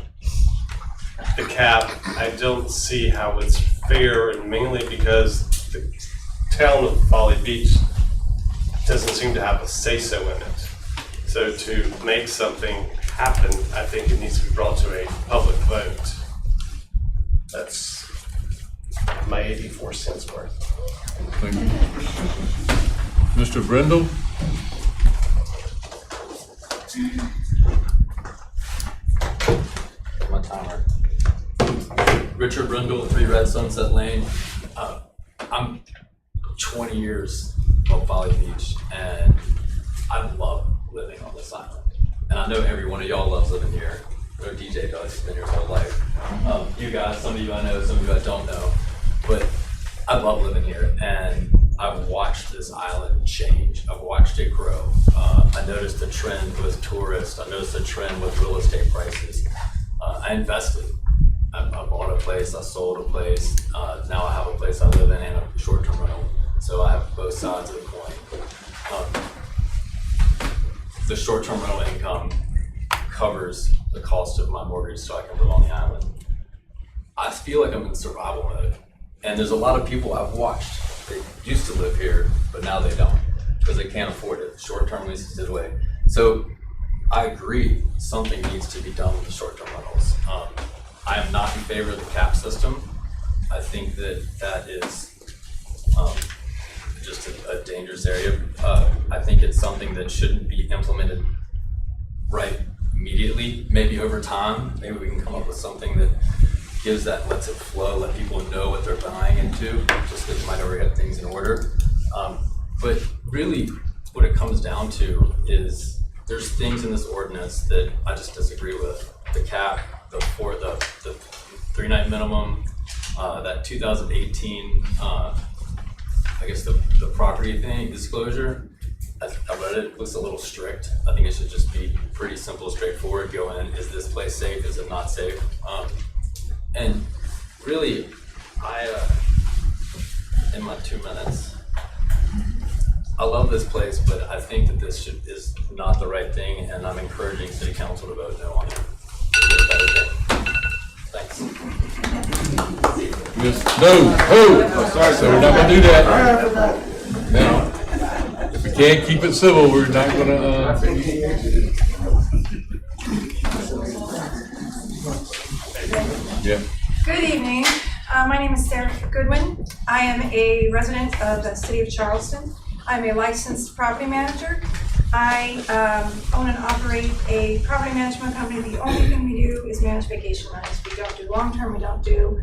cap. I don't see how it's fair, and mainly because the town of Folly Beach doesn't seem to have a say-so in it. So to make something happen, I think it needs to be brought to a public vote. That's my 84 cents worth. Thank you. Mr. Brindle? My timer. Richard Brindle, 3 Red Sunset Lane. I'm 20 years on Folly Beach, and I love living on this island. And I know every one of y'all loves living here. I know DJ does, he's been here his whole life. You guys, some of you I know, some of you I don't know. But I love living here, and I've watched this island change. I've watched it grow. I noticed a trend with tourists. I noticed a trend with real estate prices. I invested. I bought a place, I sold a place. Now I have a place I live in and a short-term rental. So I have both sides of the coin. The short-term rental income covers the cost of my mortgage so I can live on the island. I feel like I'm in survival mode. And there's a lot of people I've watched. They used to live here, but now they don't because they can't afford it. Short-term leases did away. So I agree, something needs to be done with the short-term rentals. I am not in favor of the cap system. I think that is just a dangerous area. I think it's something that shouldn't be implemented right immediately. Maybe over time, maybe we can come up with something that gives that, lets it flow, let people know what they're buying into, just because you might already have things in order. But really, what it comes down to is there's things in this ordinance that I just disagree with. The cap, the 3-night minimum, that 2018, I guess the property thing, disclosure, I read it, looks a little strict. I think it should just be pretty simple, straightforward. Go in, is this place safe, is it not safe? And really, in my 2 minutes, I love this place, but I think that this is not the right thing, and I'm encouraging City Council to vote no on it. Thanks. Oh, sorry, so we're not gonna do that. Now, if we can't keep it civil, we're not gonna, yeah. Good evening. My name is Sarah Goodwin. I am a resident of the city of Charleston. I'm a licensed property manager. I own and operate a property management company. The only thing we do is manage vacation rentals. We don't do long-term, we don't do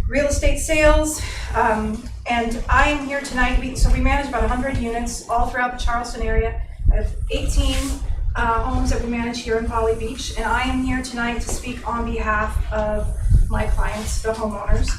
real estate sales. And I am here tonight, so we manage about 100 units all throughout the Charleston area. I have 18 homes that we manage here in Folly Beach, and I am here tonight to speak on behalf of my clients, the homeowners.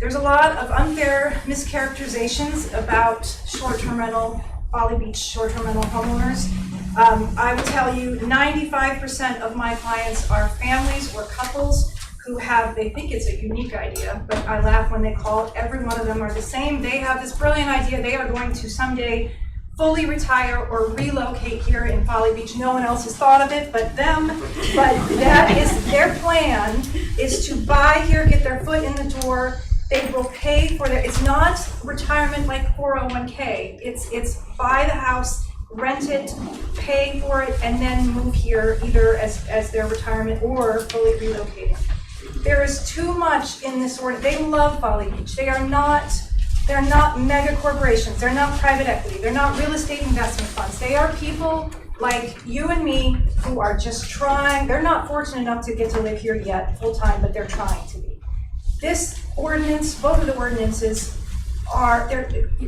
There's a lot of unfair mischaracterizations about short-term rental, Folly Beach short-term rental homeowners. I will tell you, 95% of my clients are families or couples who they think it's a unique idea, but I laugh when they call. Every one of them are the same. They have this brilliant idea. They are going to someday fully retire or relocate here in Folly Beach. No one else has thought of it but them. But that is their plan, is to buy here, get their foot in the door. They will pay for it's not retirement like 401k. It's buy the house, rent it, pay for it, and then move here either as their retirement or fully relocating. There is too much in this order. They love Folly Beach. They're not mega corporations. They're not private equity. They're not real estate investment funds. They are people like you and me who are just trying. They're not fortunate enough to get to live here yet full time, but they're trying to be. This ordinance, both of the ordinances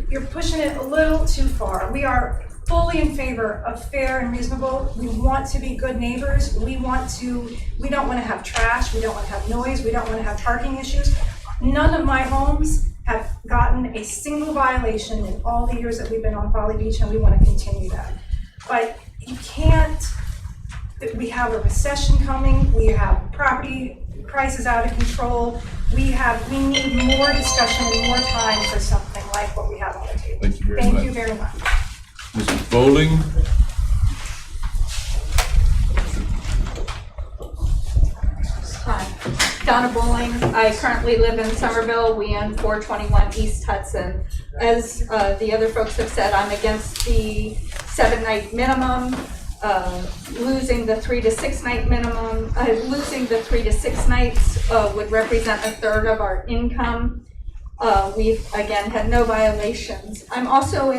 you're pushing it a little too far. We are fully in favor of fair and reasonable. We want to be good neighbors. We don't want to have trash. We don't want to have noise. We don't want to have parking issues. None of my homes have gotten a single violation in all the years that we've been on Folly Beach, and we want to continue that. But you can't, we have a recession coming. We have property prices out of control. We need more discussion and more time for something like what we have on the table. Thank you very much. Thank you very much. Mrs. Bowling? Hi, Donna Bowling. I currently live in Somerville. We own 421 East Hudson. As the other folks have said, I'm against the 7-night minimum. Losing the 3 to 6 night minimum, losing the 3 to 6 nights would represent 1/3 of our income. We've again had no violations. I'm also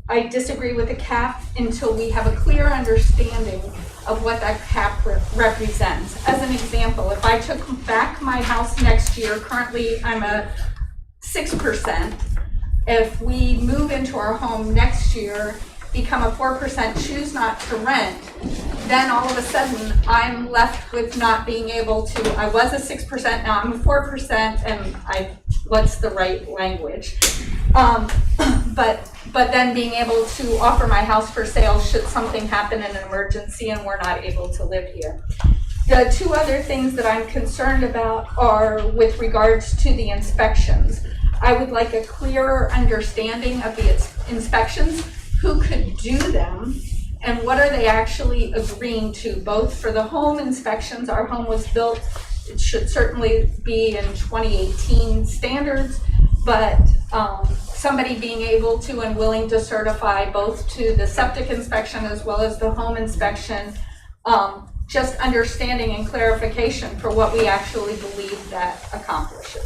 I disagree with the cap until we have a clear understanding of what that cap represents. As an example, if I took back my house next year, currently I'm a 6%. If we move into our home next year, become a 4%, choose not to rent, then all of a sudden I'm left with not being able to, I was a 6%, now I'm a 4%, and what's the right language? But then being able to offer my house for sale should something happen in an emergency and we're not able to live here. The two other things that I'm concerned about are with regards to the inspections. I would like a clearer understanding of the inspections, who could do them, and what are they actually agreeing to, both for the home inspections. Our home was built, it should certainly be in 2018 standards, but somebody being able to and willing to certify both to the septic inspection as well as the home inspection, just understanding and clarification for what we actually believe that accomplishes.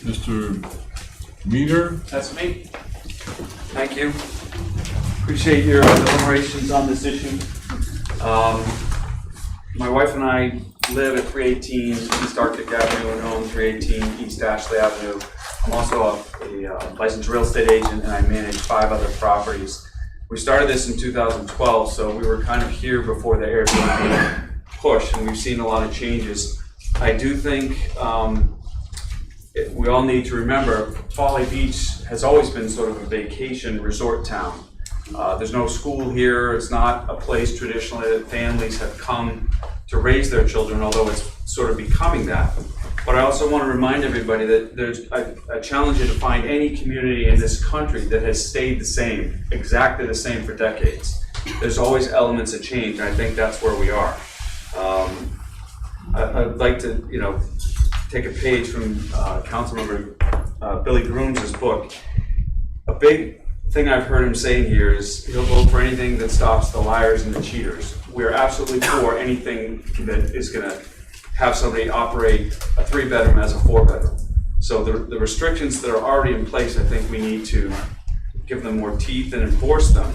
Mr. Meter? That's me. Thank you. Appreciate your deliberations on this issue. My wife and I live at 318 East Arctic Avenue and own 318 East Ashley Avenue. I'm also a licensed real estate agent, and I manage 5 other properties. We started this in 2012, so we were kind of here before the Airbnb push, and we've seen a lot of changes. I do think we all need to remember Folly Beach has always been sort of a vacation resort town. There's no school here. It's not a place traditionally that families have come to raise their children, although it's sort of becoming that. But I also want to remind everybody that I challenge you to find any community in this country that has stayed the same, exactly the same for decades. There's always elements of change, and I think that's where we are. I'd like to, take a page from Councilmember Billy Grooms' book. A big thing I've heard him saying here is he'll vote for anything that stops the liars and the cheaters. We're absolutely for anything that is going to have somebody operate a 3-bedroom as a 4-bedroom. So the restrictions that are already in place, I think we need to give them more teeth and enforce them.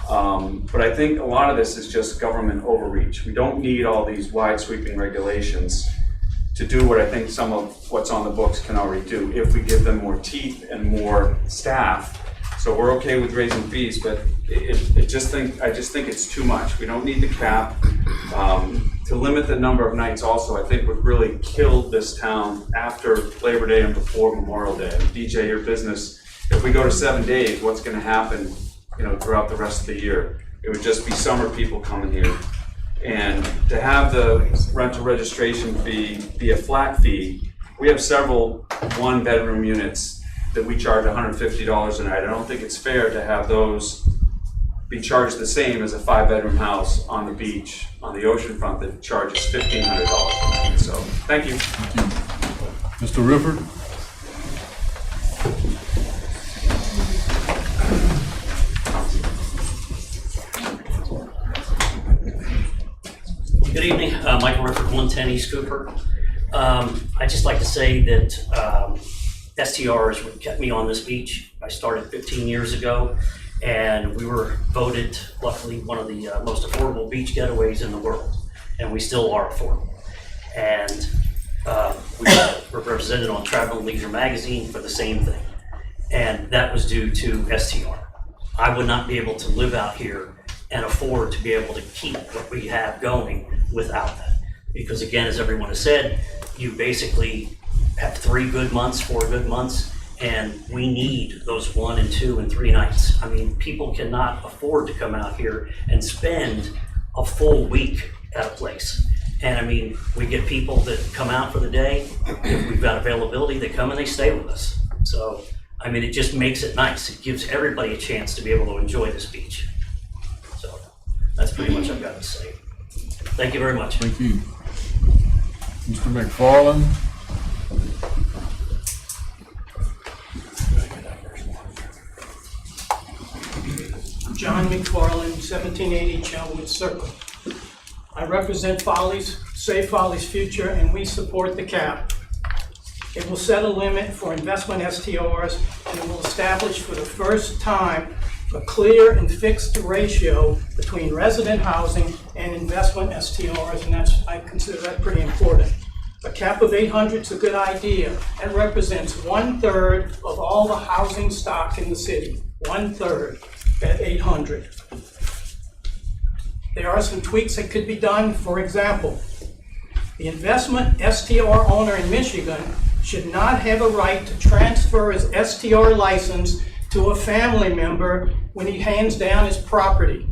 But I think a lot of this is just government overreach. We don't need all these wide sweeping regulations to do what I think some of what's on the books can already do if we give them more teeth and more staff. So we're okay with raising fees, but I just think it's too much. We don't need the cap. To limit the number of nights also, I think would really kill this town after Labor Day and before Memorial Day. And DJ, your business, if we go to 7 days, what's gonna happen, throughout the rest of the year? It would just be summer people coming here. And to have the rental registration fee be a flat fee, we have several 1-bedroom units that we charge $150 a night. I don't think it's fair to have those be charged the same as a 5-bedroom house on the beach, on the ocean front that charges $1,500 a night. So, thank you. Mr. Rifford? Good evening, Michael Rifford, 110 East Cooper. I'd just like to say that STR is what kept me on this beach. I started 15 years ago, and we were voted, luckily, one of the most affordable beach getaways in the world, and we still are affordable. And we were represented on Travel and Leisure magazine for the same thing, and that was due to STR. I would not be able to live out here and afford to be able to keep what we have going without that. Because again, as everyone has said, you basically have 3 good months, 4 good months, and we need those 1 and 2 and 3 nights. I mean, people cannot afford to come out here and spend a full week at a place. And I mean, we get people that come out for the day. If we've got availability, they come and they stay with us. So, I mean, it just makes it nice. It gives everybody a chance to be able to enjoy this beach. So, that's pretty much I've got to say. Thank you very much. Thank you. Mr. McFarland? John McFarland, 1780 Chelwood Circle. I represent Folly's, Save Folly's Future, and we support the cap. It will set a limit for investment STRs, and it will establish for the first time a clear and fixed ratio between resident housing and investment STRs, and I consider that pretty important. A cap of 800 is a good idea. It represents 1/3 of all the housing stock in the city, 1/3 at 800. There are some tweaks that could be done. For example, the investment STR owner in Michigan should not have a right to transfer his STR license to a family member when he hands down his property.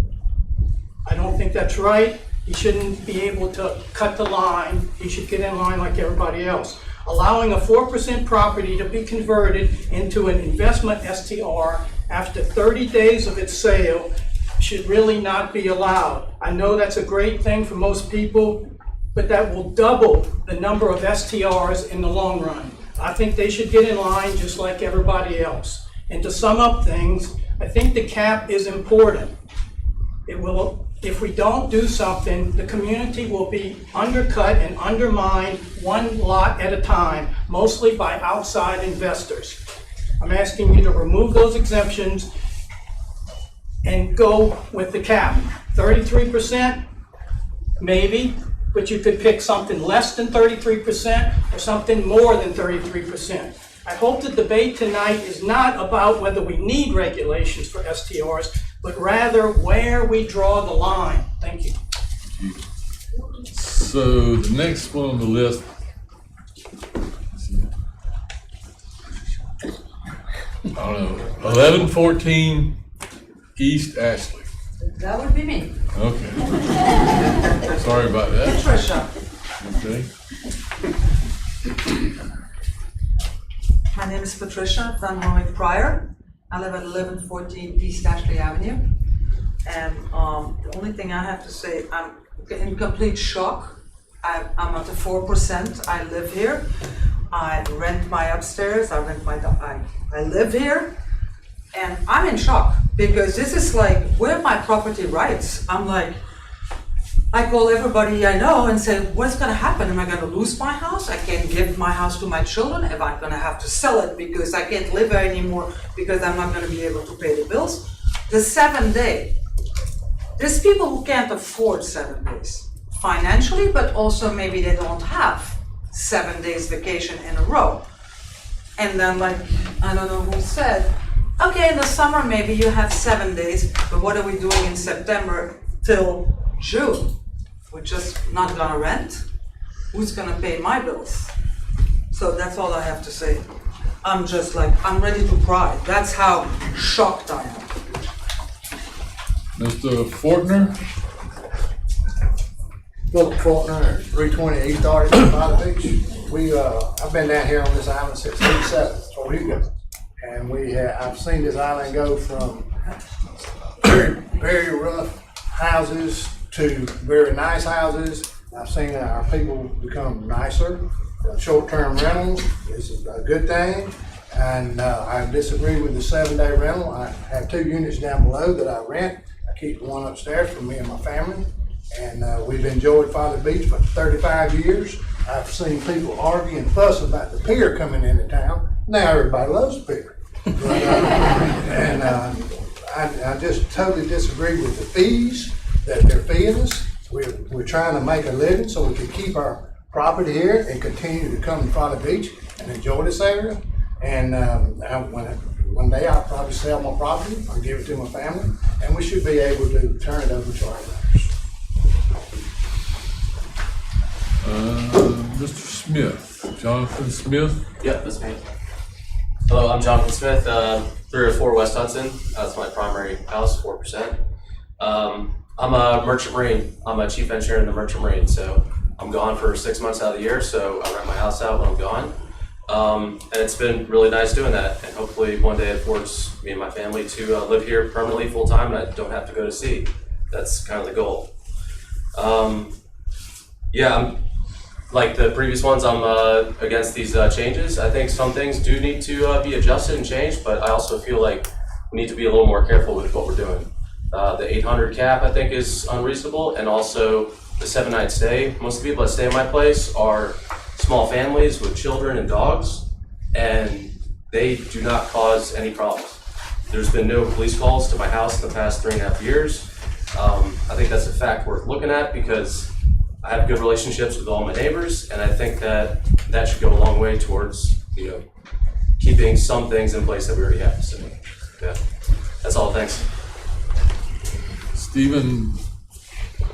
I don't think that's right. He shouldn't be able to cut the line. He should get in line like everybody else. Allowing a 4% property to be converted into an investment STR after 30 days of its sale should really not be allowed. I know that's a great thing for most people, but that will double the number of STRs in the long run. I think they should get in line just like everybody else. And to sum up things, I think the cap is important. It will, if we don't do something, the community will be undercut and undermined one lot at a time, mostly by outside investors. I'm asking you to remove those exemptions and go with the cap. 33%, maybe, but you could pick something less than 33% or something more than 33%. I hope the debate tonight is not about whether we need regulations for STRs, but rather where we draw the line. Thank you. So the next one on the list. I don't know, 1114 East Ashley. That would be me. Okay. Sorry about that. Patricia. Okay. My name is Patricia Van Hoek Pryor. I live at 1114 East Ashley Avenue. And the only thing I have to say, I'm in complete shock. I'm at the 4%. I live here. I rent my upstairs. I live here. And I'm in shock because this is like, where are my property rights? I'm like, I call everybody I know and say, what's gonna happen? Am I gonna lose my house? I can't give my house to my children. Am I gonna have to sell it because I can't live there anymore because I'm not gonna be able to pay the bills? The 7 day. There's people who can't afford 7 days financially, but also maybe they don't have 7 days vacation in a row. And then like, I don't know who said, okay, in the summer maybe you have 7 days, but what are we doing in September till June? We're just not gonna rent? Who's gonna pay my bills? So that's all I have to say. I'm just like, I'm ready to cry. That's how shocked I am. Mr. Fortner? Philip Faulkner, 320 East Arlington by the beach. I've been down here on this island since '87, or Hugo. And I've seen this island go from very, very rough houses to very nice houses. I've seen our people become nicer. Short-term rentals is a good thing. And I disagree with the 7-day rental. I have 2 units down below that I rent. I keep one upstairs for me and my family. And we've enjoyed Folly Beach for 35 years. I've seen people argue and fuss about the pier coming into town. Now everybody loves the pier. But, I just totally disagree with the fees that they're feeing us. We're trying to make a living so we can keep our property here and continue to come to Folly Beach and enjoy this area. And one day I'll probably sell my property or give it to my family, and we should be able to turn it over to our owners. Mr. Smith, Jonathan Smith. Yep, that's me. Hello, I'm Jonathan Smith, 304 West Hudson. That's my primary house, 4%. I'm a merchant marine. I'm a chief engineer in the merchant marine, so I'm gone for 6 months out of the year, so I rent my house out when I'm gone. And it's been really nice doing that, and hopefully one day it affords me and my family to live here permanently, full-time, and I don't have to go to sea. That's kind of the goal. I'm like the previous ones, I'm against these changes. I think some things do need to be adjusted and changed, but I also feel like we need to be a little more careful with what we're doing. The 800 cap, I think, is unreasonable, and also the 7-night stay. Most of the people that stay in my place are small families with children and dogs, and they do not cause any problems. There's been no police calls to my house in the past 3.5 years. I think that's a fact worth looking at because I have good relationships with all my neighbors, and I think that that should go a long way towards, keeping some things in place that we already have. So, yeah, that's all. Thanks. Stephen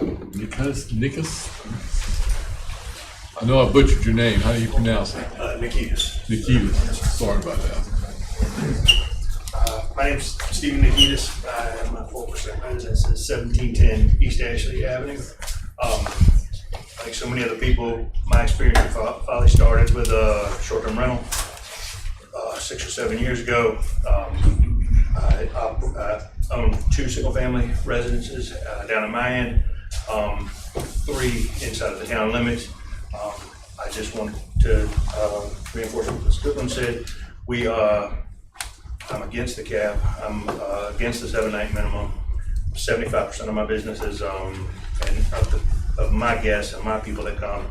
Nickus. I know I butchered your name. How do you pronounce it? Nikitas. Nikitas. Sorry about that. My name's Stephen Nikitas. I have my 4% residence at 1710 East Ashley Avenue. Like so many other people, my experience with Folly started with a short-term rental 6 or 7 years ago. I own 2 single-family residences down in my end, 3 inside of the town limits. I just wanted to reinforce what Ms. Goodwin said. I'm against the cap. I'm against the 7-night minimum. 75% of my business is, and of my guests and my people that come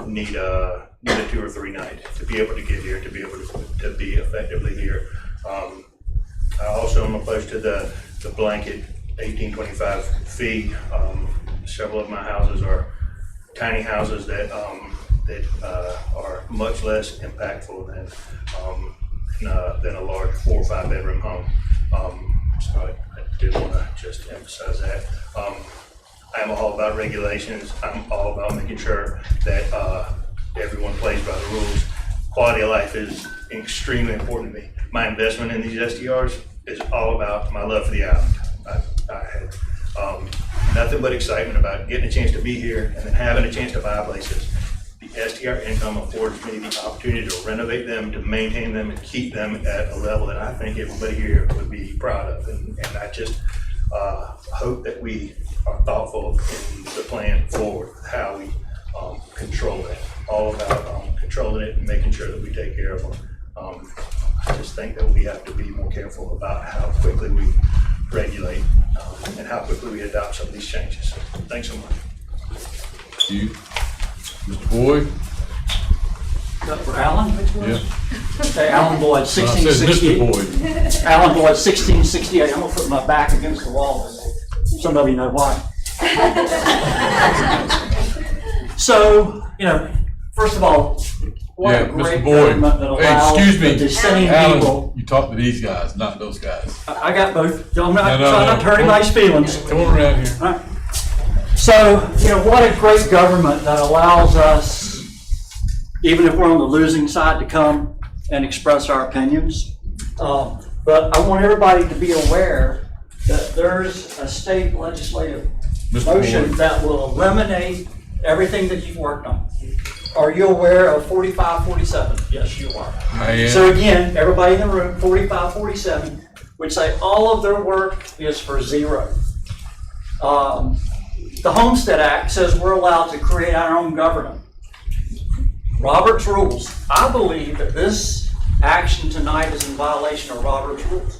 need a 2 or 3 night to be able to get here, to be able to be effectively here. I also am opposed to the blanket 1825 fee. Several of my houses are tiny houses that are much less impactful than a large 4 or 5 bedroom home. So I did want to just emphasize that. I'm all about regulations. I'm all about making sure that everyone plays by the rules. Quality of life is extremely important to me. My investment in these STRs is all about my love for the island. I had nothing but excitement about getting a chance to be here and then having a chance to buy places. The STR income affords me the opportunity to renovate them, to maintain them, and keep them at a level that I think everybody here would be proud of. And I just hope that we are thoughtful in the plan forward, how we control it. All about controlling it and making sure that we take care of them. I just think that we have to be more careful about how quickly we regulate and how quickly we adopt some of these changes. Thanks so much. Thank you. Mr. Boyd? For Alan? Yeah. Okay, Alan Boyd, No, I said 1668. Mr. Boyd. Alan Boyd, 1668. I'm gonna put my back against the wall. Some of you know why. So, first of all, what Yeah, a great Mr. Boyd. government that Hey, allows excuse the me. dissenting Alan, people. you talk to these guys, not those guys. I got both. I'm not No, trying not to hurt anybody's feelings. Come on around here. All right. So, what a great government that allows us, even if we're on the losing side, to come and express our opinions. But I want everybody to be aware that there's a state legislative motion that will eliminate everything that you've worked on. Are you aware of 4547? Yes, you are. I am. So again, everybody in the room, 4547, would say all of their work is for zero. The Homestead Act says we're allowed to create our own government. Robert's rules. I believe that this action tonight is in violation of Robert's rules.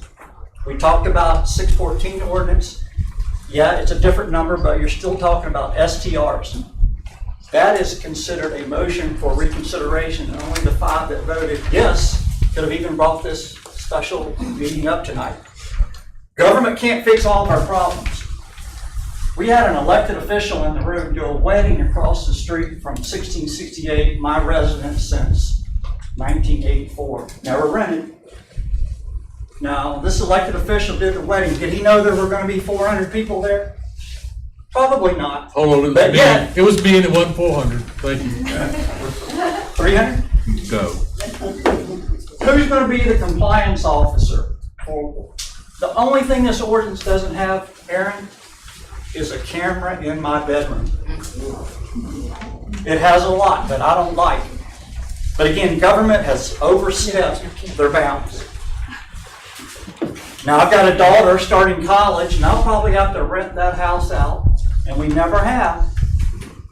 We talked about 614 ordinance. Yeah, it's a different number, but you're still talking about STRs. That is considered a motion for reconsideration, and only the 5 that voted yes could have even brought this special meeting up tonight. Government can't fix all of our problems. We had an elected official in the room do a wedding across the street from 1668, my residence since 1984. Never rented. Now, this elected official did the wedding. Did he know there were going to be 400 people there? Probably not. Hold on, But yet, it was being at 1,400. Thank you. 300? No. Who's going to be the compliance officer? The only thing this ordinance doesn't have, Aaron, is a camera in my bedroom. It has a lot that I don't like. But again, government has overstepped their bounds. Now I've got a daughter starting college, and I'll probably have to rent that house out, and we never have.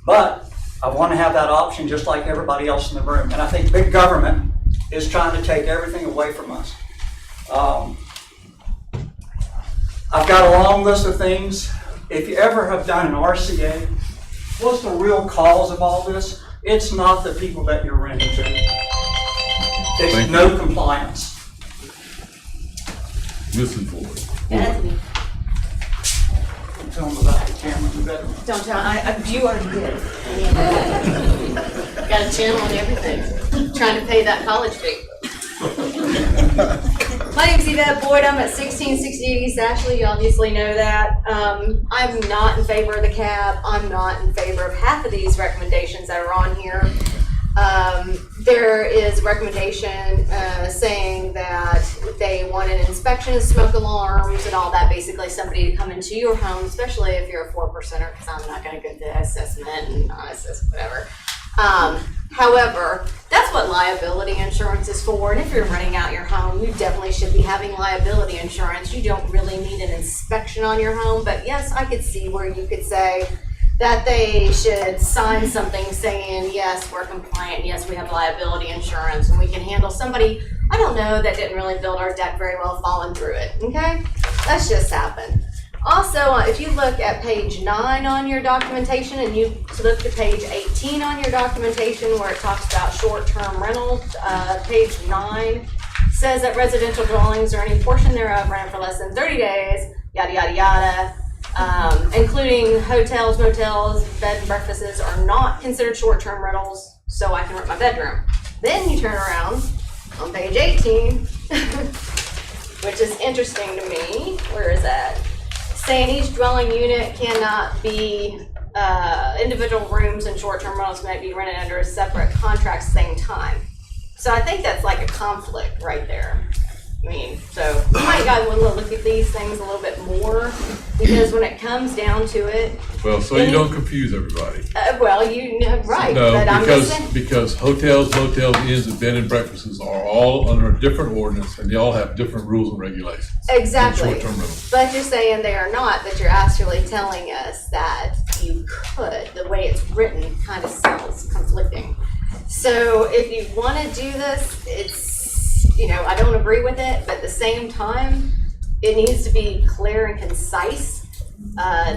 But I want to have that option just like everybody else in the room. And I think big government is trying to take everything away from us. I've got a long list of things. If you ever have done an RCA, what's the real cause of all this? It's not the people that you're renting to. It's no compliance. Listen for it. Anthony. Tell them about the camera in the bedroom. Don't tell, you already did. Got a channel on everything, trying to pay that college fee. My name's Yvette Boyd. I'm at 1668 East Ashley. You obviously know that. I'm not in favor of the cap. I'm not in favor of half of these recommendations that are on here. There is a recommendation saying that they want an inspection, smoke alarms, and all that. Basically, somebody to come into your home, especially if you're a 4%er, because I'm not going to get the assessment and non-assess whatever. However, that's what liability insurance is for. And if you're renting out your home, you definitely should be having liability insurance. You don't really need an inspection on your home. But yes, I could see where you could say that they should sign something saying, yes, we're compliant, yes, we have liability insurance, and we can handle somebody, I don't know, that didn't really build our deck very well falling through it, okay? That's just happened. Also, if you look at page 9 on your documentation and you look to page 18 on your documentation where it talks about short-term rentals, page 9 says that residential dwellings or any portion thereof rented for less than 30 days, yada, yada, yada, including hotels, motels, bed and breakfasts are not considered short-term rentals, so I can rent my bedroom. Then you turn around on page 18, which is interesting to me. Where is that? Saying each dwelling unit cannot be, individual rooms and short-term rentals might be rented under a separate contract same time. So I think that's like a conflict right there. I mean, so you might guys want to look at these things a little bit more, because when it comes down to it. Well, so you don't confuse everybody. Well, you know, right, No, but I'm just saying. because hotels, motels, inns, and bed and breakfasts are all under a different ordinance, and they all have different rules and regulations. Exactly. Short-term rentals. But you're saying they are not, but you're actually telling us that you could. The way it's written kind of sounds conflicting. So if you want to do this, it's, you know, I don't agree with it, but at the same time, it needs to be clear and concise.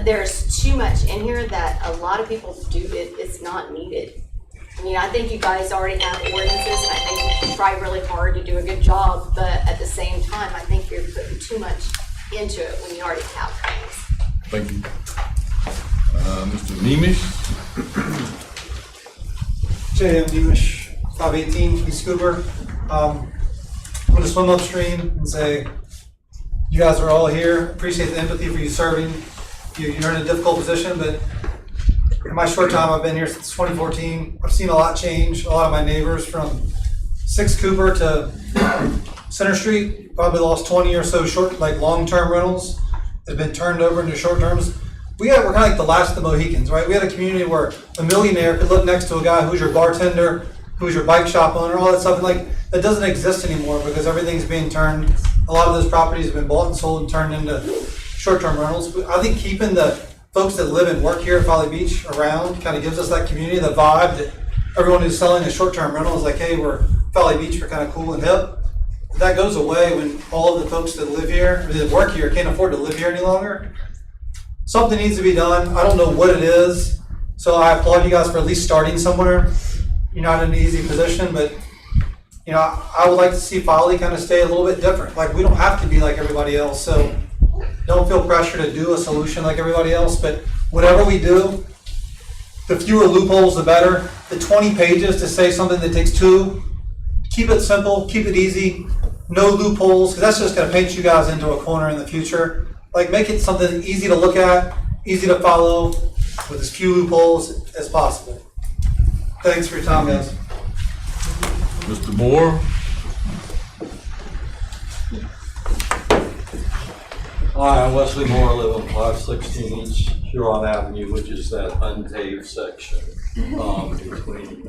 There's too much in here that a lot of people do it's not needed. I mean, I think you guys already have ordinances, and I think you try really hard to do a good job, but at the same time, I think you're putting too much into it when you already have things. Thank you. Mr. Nemish? J.M. Nemish, 518 East Cooper. I'm gonna swim upstream and say, you guys are all here. Appreciate the empathy for you serving. You're in a difficult position, but in my short time, I've been here since 2014. I've seen a lot change. A lot of my neighbors from 6 Cooper to Center Street probably lost 20 or so short, like long-term rentals that have been turned over into short terms. We're kind of like the last of the Mohicans, right? We had a community where a millionaire could live next to a guy who's your bartender, who's your bike shop owner, all that stuff. Like, that doesn't exist anymore because everything's being turned. A lot of those properties have been bought and sold and turned into short-term rentals. I think keeping the folks that live and work here at Folly Beach around kind of gives us that community, the vibe that everyone who's selling a short-term rental is like, hey, we're Folly Beach, we're kind of cool and hip. But that goes away when all of the folks that live here, that work here, can't afford to live here any longer. Something needs to be done. I don't know what it is, so I applaud you guys for at least starting somewhere. You're not in an easy position, but you know, I would like to see Folly kind of stay a little bit different. Like, we don't have to be like everybody else, so don't feel pressure to do a solution like everybody else, but whatever we do, the fewer loopholes, the better. The 20 pages to say something that takes 2, keep it simple, keep it easy, no loopholes, because that's just going to paint you guys into a corner in the future. Like, make it something easy to look at, easy to follow, with as few loopholes as possible. Thanks for your time, guys. Mr. Moore? Hi, I'm Wesley Moore, I live on 516 East Huron Avenue, which is that unpaved section between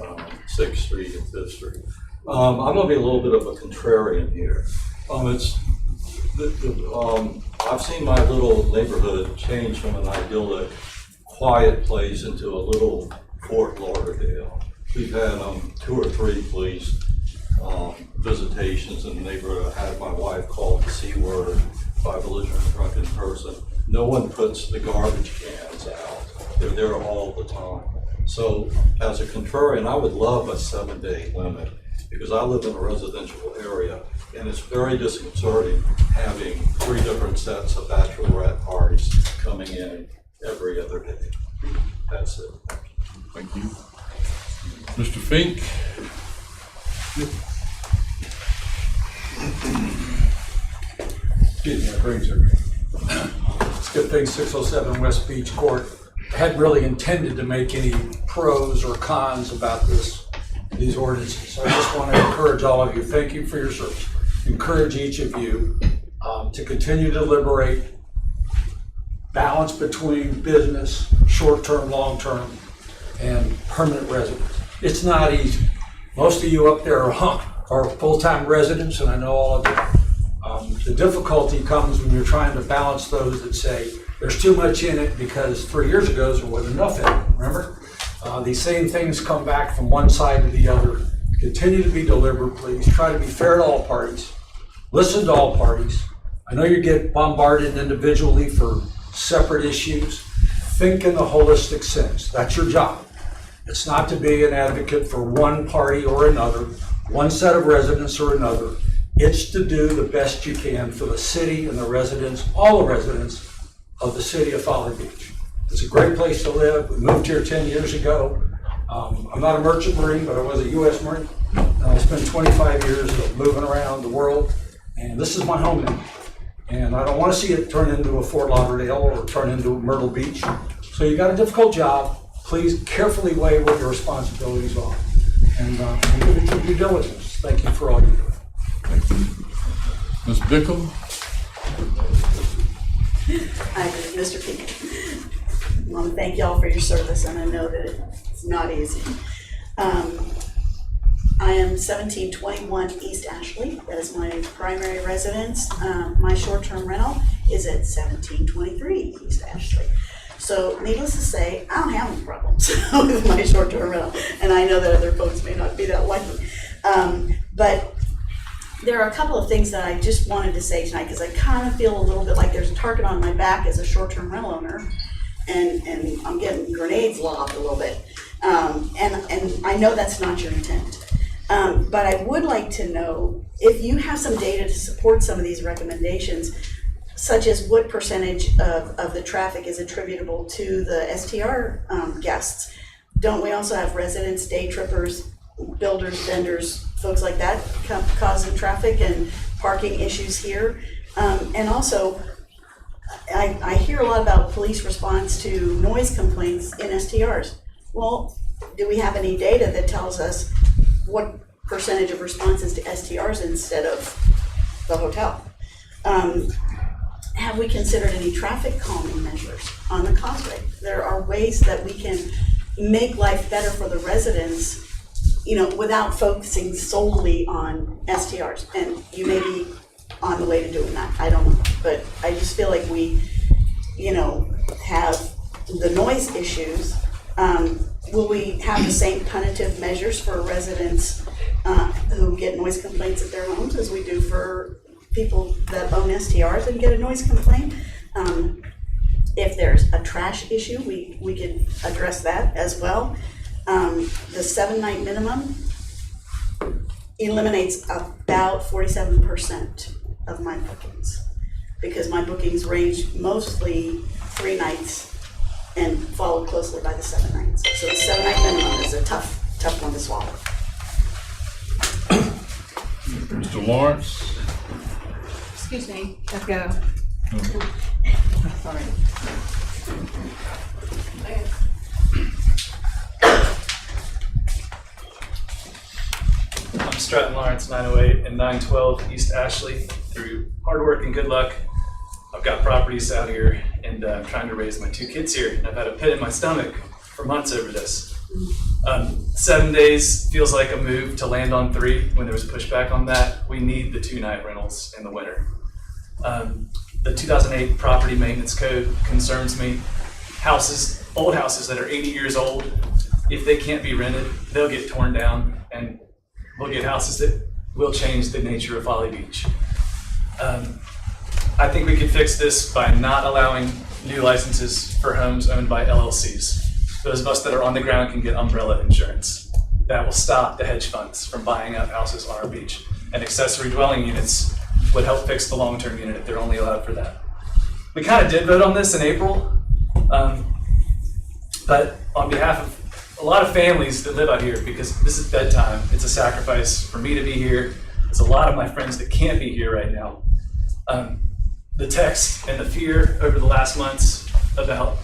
6th Street and 5th Street. I'm going to be a little bit of a contrarian here. I've seen my little neighborhood change from an idyllic, quiet place into a little Fort Lauderdale. We've had 2 or 3 police visitations in the neighborhood. I had my wife called the C word by a belligerent drunken person. No one puts the garbage cans out. They're there all the time. So as a contrarian, I would love a 7-day limit because I live in a residential area and it's very disconcerting having 3 different sets of bachelorette parties coming in every other day. That's it. Thank you. Mr. Fink? Excuse me, I brings her. Skip thing 607 West Beach Court. I hadn't really intended to make any pros or cons about this these ordinances. So I just want to encourage all of you, thank you for your service. Encourage each of you to continue to deliberate, balance between business, short-term, long-term, and permanent residence. It's not easy. Most of you up there are full-time residents, and I know all of you. The difficulty comes when you're trying to balance those that say, there's too much in it because 3 years ago there wasn't enough in it, remember? These same things come back from one side to the other. Continue to be deliberate, please. Try to be fair to all parties. Listen to all parties. I know you get bombarded individually for separate issues. Think in the holistic sense. That's your job. It's not to be an advocate for one party or another, one set of residents or another. It's to do the best you can for the city and the residents, all the residents of the city of Folly Beach. It's a great place to live. We moved here 10 years ago. I'm not a merchant marine, but I was a U.S. Marine. And I spent 25 years of moving around the world, and this is my home now. And I don't want to see it turn into a Fort Lauderdale or turn into Myrtle Beach. So you got a difficult job. Please carefully weigh what your responsibilities are. And give it your due diligence. Thank you for all you do. Ms. Bickham? Hi, Mr. Peake. I want to thank y'all for your service, and I know that it's not easy. I am 1721 East Ashley. That is my primary residence. My short-term rental is at 1723 East Ashley. So needless to say, I don't have any problems with my short-term rental, and I know that other folks may not be that lucky. But there are a couple of things that I just wanted to say tonight, because I kind of feel a little bit like there's a target on my back as a short-term rental owner, and I'm getting grenades lobbed a little bit. And I know that's not your intent. But I would like to know if you have some data to support some of these recommendations, such as what percentage of the traffic is attributable to the STR guests. Don't we also have residents, day trippers, builders, vendors, folks like that causing traffic and parking issues here? And also, I hear a lot about police response to noise complaints in STRs. Well, do we have any data that tells us what percentage of responses to STRs instead of the hotel? Have we considered any traffic calming measures on the causeway? There are ways that we can make life better for the residents, without focusing solely on STRs. And you may be on the way to doing that, I don't know. But I just feel like we, have the noise issues. Will we have the same punitive measures for residents who get noise complaints at their homes as we do for people that own STRs and get a noise complaint? If there's a trash issue, we can address that as well. The 7-night minimum eliminates about 47% of my bookings, because my bookings range mostly 3 nights and followed closely by the 7 nights. So the 7-night minimum is a tough one to swallow. Mr. Lawrence? Excuse me, I've got to. Sorry. I'm Stratton Lawrence, 908 and 912 East Ashley. Through hard work and good luck, I've got properties out here, and I'm trying to raise my 2 kids here. And I've had a pit in my stomach for months over this. 7 days feels like a move to land on 3 when there was a pushback on that. We need the 2-night rentals in the winter. The 2008 property maintenance code concerns me. Old houses that are 80 years old, if they can't be rented, they'll get torn down, and we'll get houses that will change the nature of Folly Beach. I think we could fix this by not allowing new licenses for homes owned by LLCs. Those of us that are on the ground can get umbrella insurance. That will stop the hedge funds from buying up houses on our beach. And accessory dwelling units would help fix the long-term unit if they're only allowed for that. We kind of did vote on this in April, but on behalf of a lot of families that live out here, because this is bedtime, it's a sacrifice for me to be here. There's a lot of my friends that can't be here right now. The text and the fear over the last months about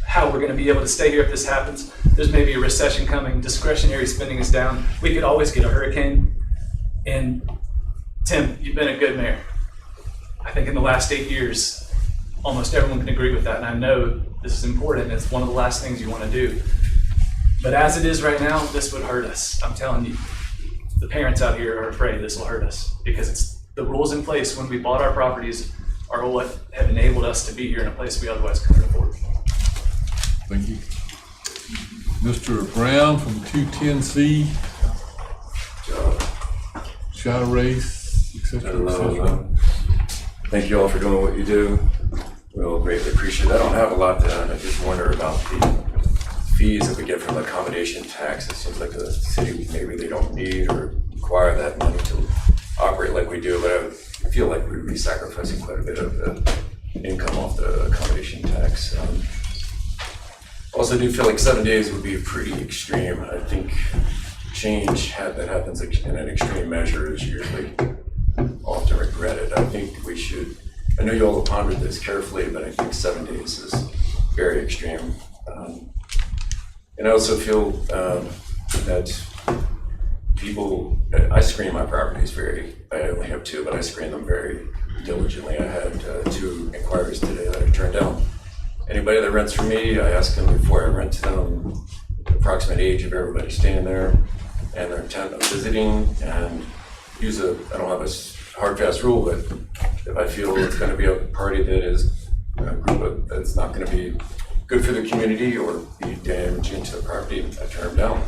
how we're gonna be able to stay here if this happens. There's maybe a recession coming, discretionary spending is down. We could always get a hurricane. And Tim, you've been a good mayor. I think in the last 8 years, almost everyone can agree with that. And I know this is important. It's one of the last things you wanna do. But as it is right now, this would hurt us. I'm telling you, the parents out here are afraid this will hurt us because it's the rules in place when we bought our properties are what have enabled us to be here in a place we otherwise couldn't afford. Thank you. Mr. Brown from 210C, shot race, et cetera, et cetera. Thank you all for doing what you do. We'll greatly appreciate it. I don't have a lot to add. I just wonder about the fees that we get from the accommodation tax. It seems like the city, maybe they don't need or require that money to operate like we do, but I feel like we'd be sacrificing quite a bit of the income off the accommodation tax. Also do feel like 7 days would be pretty extreme. I think change that happens in an extreme measure is usually often regretted. I think we should, I know you all have pondered this carefully, but I think 7 days is very extreme. And I also feel that people, I screen my properties I only have 2, but I screen them very diligently. I had 2 inquiries today that I turned down. Anybody that rents from me, I ask them before I rent to them the approximate age of everybody staying there and their intent of visiting, and I don't have a hard fast rule, but if I feel it's gonna be a party that is a group that's not gonna be good for the community or be damaging to the property, I turn them down.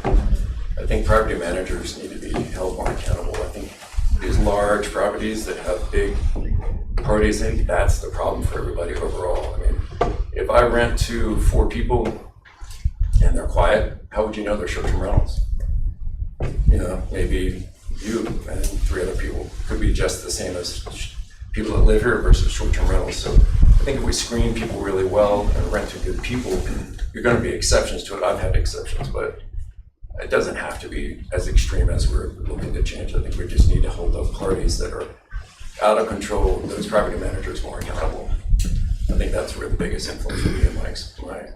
I think property managers need to be held more accountable. I think these large properties that have big parties, I think that's the problem for everybody overall. I mean, if I rent to 4 people and they're quiet, how would you know they're short-term rentals? You know, maybe you and 3 other people could be just the same as people that live here versus short-term rentals. So I think if we screen people really well and rent to good people, you're going to be exceptions to it. I've had exceptions, but it doesn't have to be as extreme as we're looking to change. I think we just need to hold those parties that are out of control, those property managers more accountable. I think that's where the biggest influence will be in my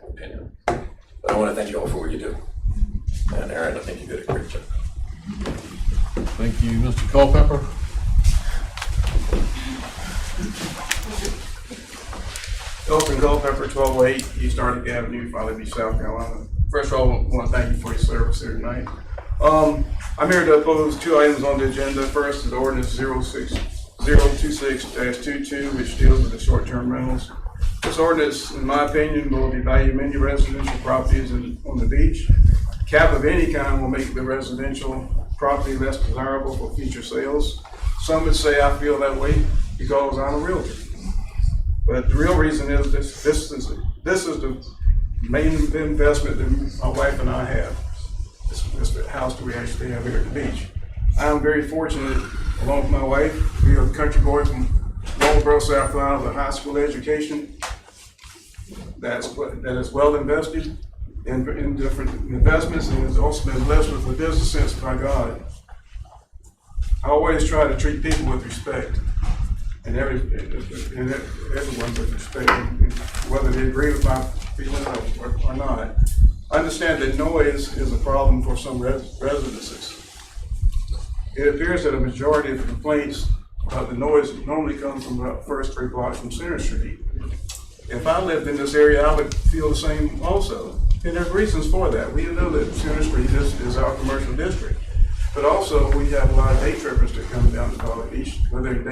opinion. But I want to thank you all for what you do. And Aaron, I think you did a great job. Thank you, Mr. Culpepper. Elton Culpepper, 1208 East Arctic Avenue, Folly Beach, South Carolina. First of all, I want to thank you for your service here tonight. I'm here to oppose 2 items on the agenda. First is Ordinance 026-22, which deals with the short-term rentals. This ordinance, in my opinion, will devalue many residential properties on the beach. Cap of any kind will make the residential property less desirable for future sales. Some would say I feel that way because I'm a realtor. But the real reason is this is the main investment that my wife and I have. This house that we actually have here at the beach. I'm very fortunate, along with my wife. We are a country boy from Walboro, South Carolina, with a high school education that is well invested in different investments, and has also been blessed with a business sense by God. I always try to treat people with respect, and everyone with respect, whether they agree with my feeling or not. I understand that noise is a problem for some residences. It appears that a majority of complaints about the noise normally come from the first 3 blocks from Center Street. If I lived in this area, I would feel the same also. And there's reasons for that. We know that Center Street is our commercial district. But also, we have a lot of day trippers that come down to Folly Beach. Whether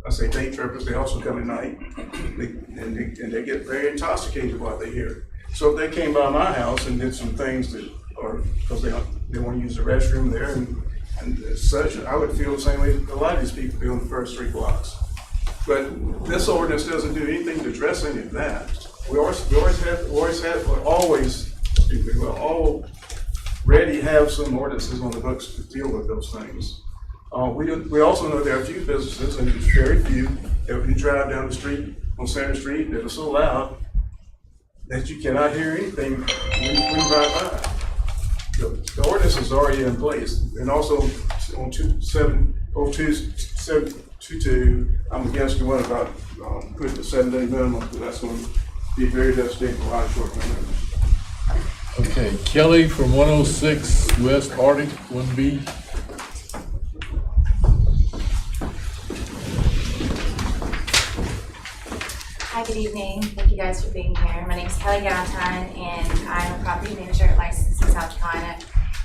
I say day trippers, they also come at night. And they get very intoxicated while they're here. So if they came by my house and did some things because they want to use the restroom there and such, I would feel the same way a lot of these people do on the first 3 blocks. But this ordinance doesn't do anything to address any of that. We already have some ordinances on the books to deal with those things. We also know there are a few businesses, and it's very few, that if you drive down the street on Center Street that are so loud that you cannot hear anything when you ride by. The ordinance is already in place, and also on 2702, I'm against the one about putting the 7-day minimum, because that's going to these very does state for a lot of short-term rentals. Okay, Kelly from 106 West Arctic, 1B. Hi, good evening. Thank you guys for being here. My name is Kelly Gallatin, and I'm a property manager licensed in South Carolina.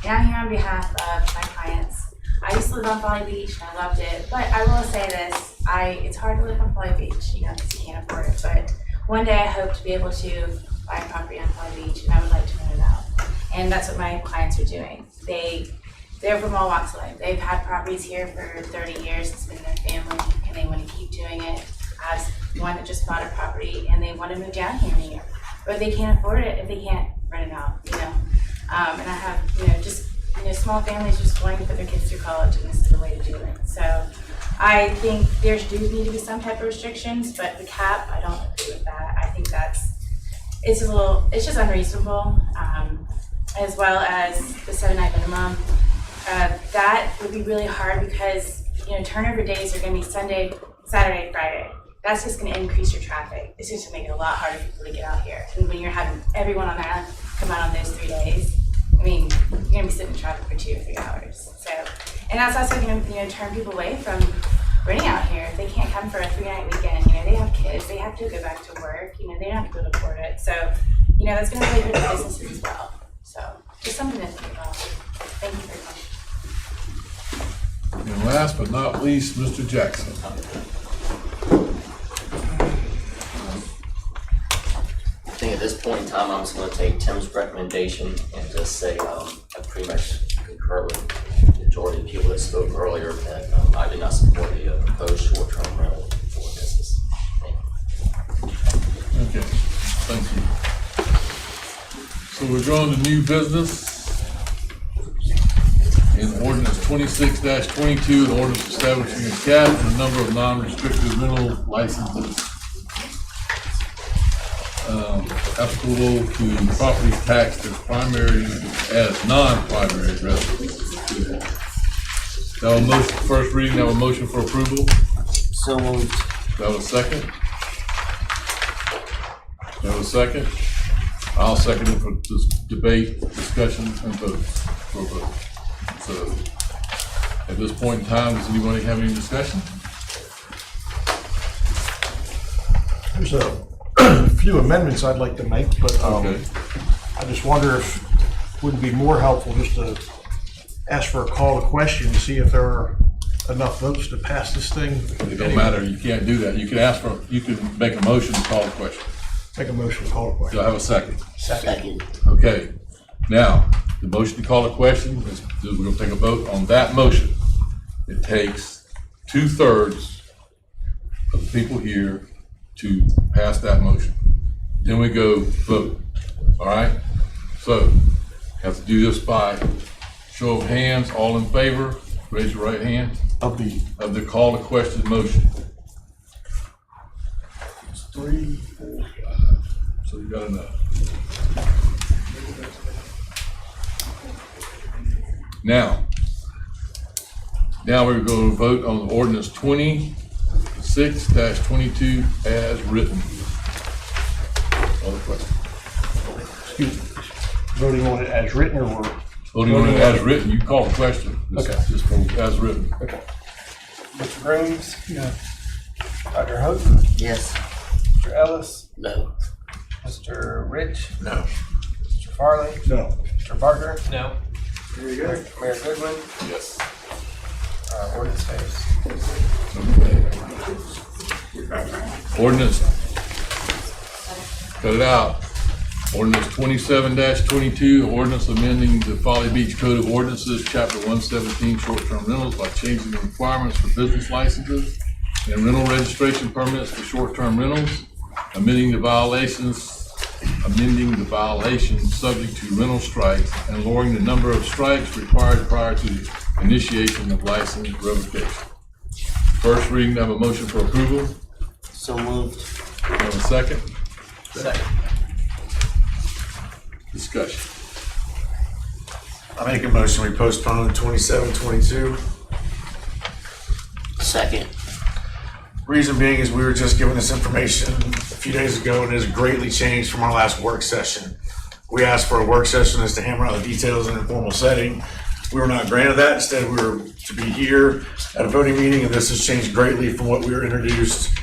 And I'm here on behalf of my clients. I used to live on Folly Beach, and I loved it. But I will say this, it's hard to live on Folly Beach, because you can't afford it. But one day I hope to be able to buy a property on Folly Beach, and I would like to rent it out. And that's what my clients are doing. They're from all walks of life. They've had properties here for 30 years. It's been their family, and they want to keep doing it. As one that just bought a property and they want to move down here in a year, but they can't afford it if they can't rent it out, And I have, small families just wanting to put their kids through college, and this is the way to do it. So I think there do need to be some type of restrictions, but the cap, I don't agree with that. I think it's just unreasonable, as well as the 7-night minimum. That would be really hard because, turnover days are going to be Sunday, Saturday, Friday. That's just going to increase your traffic. It's just going to make it a lot harder for people to get out here. And when you're having everyone on the island come out on those 3 days, you're going to be sitting in traffic for 2 or 3 hours. So, and that's also going to, turn people away from renting out here. If they can't come for a 3-night weekend, they have kids, they have to go back to work, they don't have to be able to afford it. So, that's going to really hurt the businesses as well. So, just something to think about. Thank you very much. And last but not least, Mr. Jackson. I think at this point in time, I'm just going to take Tim's recommendation and just say I pretty much concur with the majority of people that spoke earlier that I do not support the proposed short-term rental ordinances. Okay, thank you. So we're going to new business. In ordinance 26-22, the ordinance establishing a cap and a number of non-restricted rental licenses applicable to property taxed as non-primary residents. Now, first reading, have a motion for approval. So moved. Do I have a second? Do I have a second? I'll second it for this debate, discussion, and vote. So, at this point in time, does anybody have any discussion? There's a few amendments I'd like to make, but Okay. I just wonder if it wouldn't be more helpful just to ask for a call to question to see if there are enough votes to pass this thing. It don't matter, you can't do that. You can make a motion to call the question. Make a motion to call the question. Do I have a second? Second. Okay, now, the motion to call the question is, we're gonna take a vote on that motion. It takes 2/3 of the people here to pass that motion. Then we go vote, all right? So, have to do this by show of hands, all in favor, raise your right hand. Of the call to question motion. It's 3, 4, 5, so you got enough. Now we're going to vote on ordinance 26-22 as written. Other question? Excuse me, voting on it as written or we're? Voting on it as written, you call the question. Okay. Just vote as written. Okay. Mr. Grooms? Yeah. Dr. Hope? Yes. Mr. Ellis? No. Mr. Rich? No. Mr. Farley? No. Mr. Barker? No. Very good. Mayor Goodwin? Yes. Ordinance fails. Ordinance. Cut it out. Ordinance 27-22, ordinance amending the Folly Beach Code of Ordinances, Chapter 117, short-term rentals by changing the requirements for business licenses and rental registration permits for short-term rentals, amending the violations subject to rental strikes, and lowering the number of strikes required prior to the initiation of license revocation. First reading, have a motion for approval. So moved. Have a second? Second. Discussion. I make a motion, we postpone 27-22. Second. Reason being is we were just given this information a few days ago, and it has greatly changed from our last work session. We asked for a work session as to hammer out the details in an informal setting. We were not granted that. Instead, we were to be here at a voting meeting, and this has changed greatly from what we were introduced.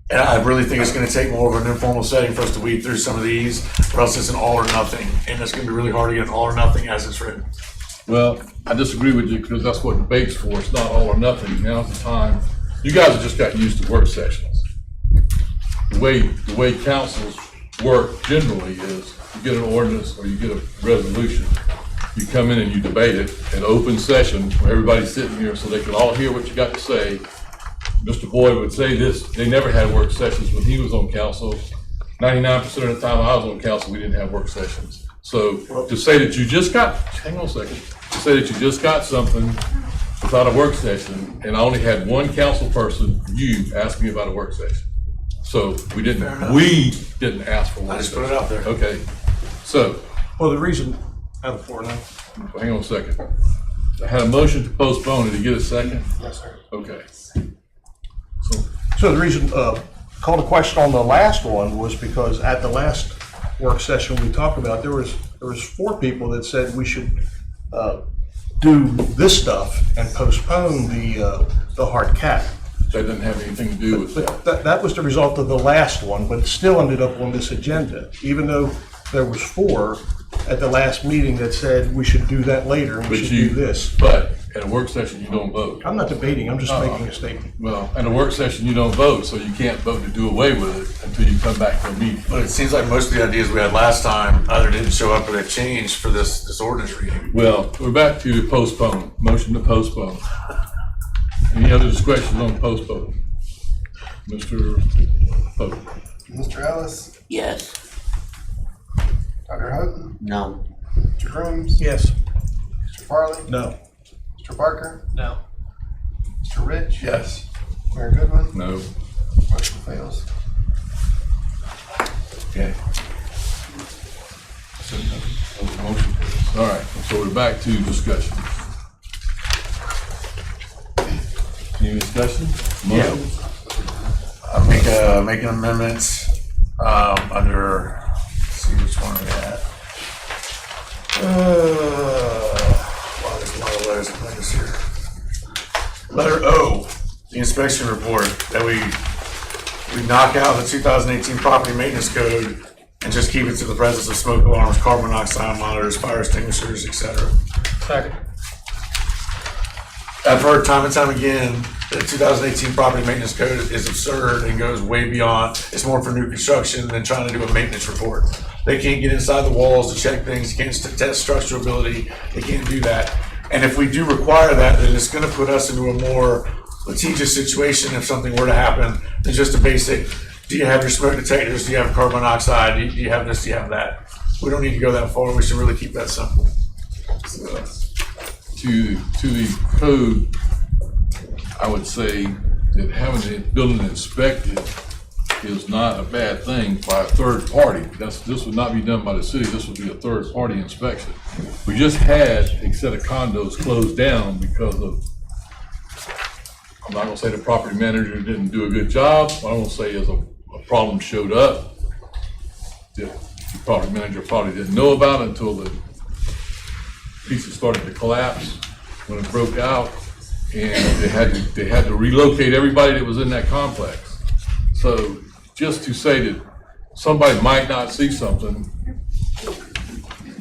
And I really think it's going to take more of an informal setting for us to weed through some of these, or else it's an all or nothing. And it's going to be really hard to get an all or nothing as it's written. Well, I disagree with you because that's what debate's for. It's not all or nothing. Now's the time. You guys have just gotten used to work sessions. The way councils work generally is you get an ordinance or you get a resolution. You come in and you debate it in open session where everybody's sitting here so they can all hear what you got to say. Mr. Boyd would say this, they never had work sessions when he was on council. 99% of the time I was on council, we didn't have work sessions. So to say that you just got, hang on a second, to say that you just got something without a work session, and I only had one council person, you, ask me about a work session. So we didn't ask for one. I just put it out there. Okay, so. Well, the reason, I have the floor now. Hang on a second. I had a motion to postpone. Did you get a second? Yes, sir. Okay. So the reason, called a question on the last one was because at the last work session we talked about, there was 4 people that said we should do this stuff and postpone the hard cap. That didn't have anything to do with that. That was the result of the last one, but it still ended up on this agenda, even though there was 4 at the last meeting that said we should do that later and we should do this. But at a work session, you don't vote. I'm not debating, I'm just making a statement. Well, at a work session, you don't vote, so you can't vote to do away with it until you come back to a meeting. But it seems like most of the ideas we had last time either didn't show up or they changed for this ordinance reading. Well, we're back to postpone, motion to postpone. Any other discussions on postpone? Mr. Pope? Mr. Ellis? Yes. Dr. Houghton? No. Mr. Grooms? Yes. Mr. Farley? No. Mr. Parker? No. Mr. Rich? Yes. Mayor Goodwin? No. Motion fails. Okay. Motion. All right, so we're back to discussion. Any discussion? Yeah. I make an amendment under, let's see which one we at. Wow, there's a lot of letters and letters here. Letter O, the inspection report, that we knock out the 2018 property maintenance code and just keep it to the presence of smoke alarms, carbon monoxide monitors, fire extinguishers, etc. Second. I've heard time and time again that 2018 property maintenance code is absurd and goes way beyond. It's more for new construction than trying to do a maintenance report. They can't get inside the walls to check things. You can't test structural ability. They can't do that. And if we do require that, then it's going to put us into a more litigious situation if something were to happen than just a basic, do you have your smoke detectors? Do you have carbon monoxide? Do you have this? Do you have that? We don't need to go that far. We should really keep that simple. So, to the code, I would say that having the building inspected is not a bad thing by a third party. This would not be done by the city. This would be a third party inspection. We just had a set of condos closed down because of, I'm not gonna say the property manager didn't do a good job. I don't say as a problem showed up. The property manager probably didn't know about it until the pieces started to collapse when it broke out, and they had to relocate everybody that was in that complex. So just to say that somebody might not see something,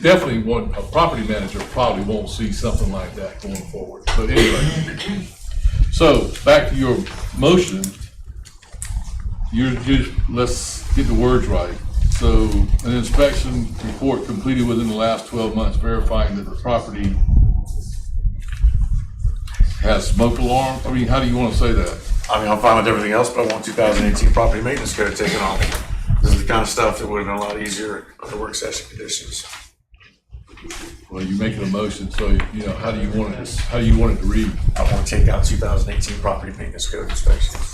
definitely a property manager probably won't see something like that going forward. But anyway, so back to your motion. Let's get the words right. So an inspection report completed within the last 12 months verifying that the property has smoke alarm. I mean, how do you want to say that? I mean, I'm fine with everything else, but I want 2018 property maintenance code taken off. This is the kind of stuff that would have been a lot easier under work session conditions. Well, you're making a motion, so you know, how do you want it to read? I want to take out 2018 property maintenance code inspections.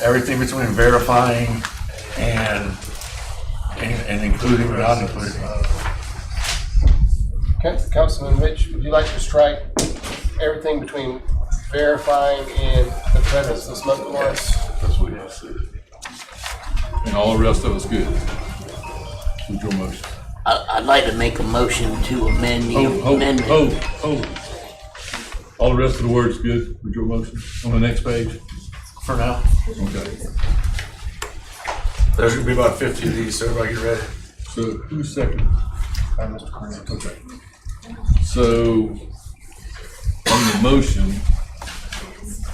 Everything between verifying and including or not including. Okay, Councilman Rich, would you like to strike everything between verifying in the presence of smoke alarms. That's what he said. And all the rest of it's good. What's your motion? I'd like to make a motion to amend the amendment. Hold. All the rest of the words good with your motion on the next page? For now. Okay. There's gonna be about 50 of these, so everybody get ready. So who's second? Mr. Cornell. Okay. So on the motion,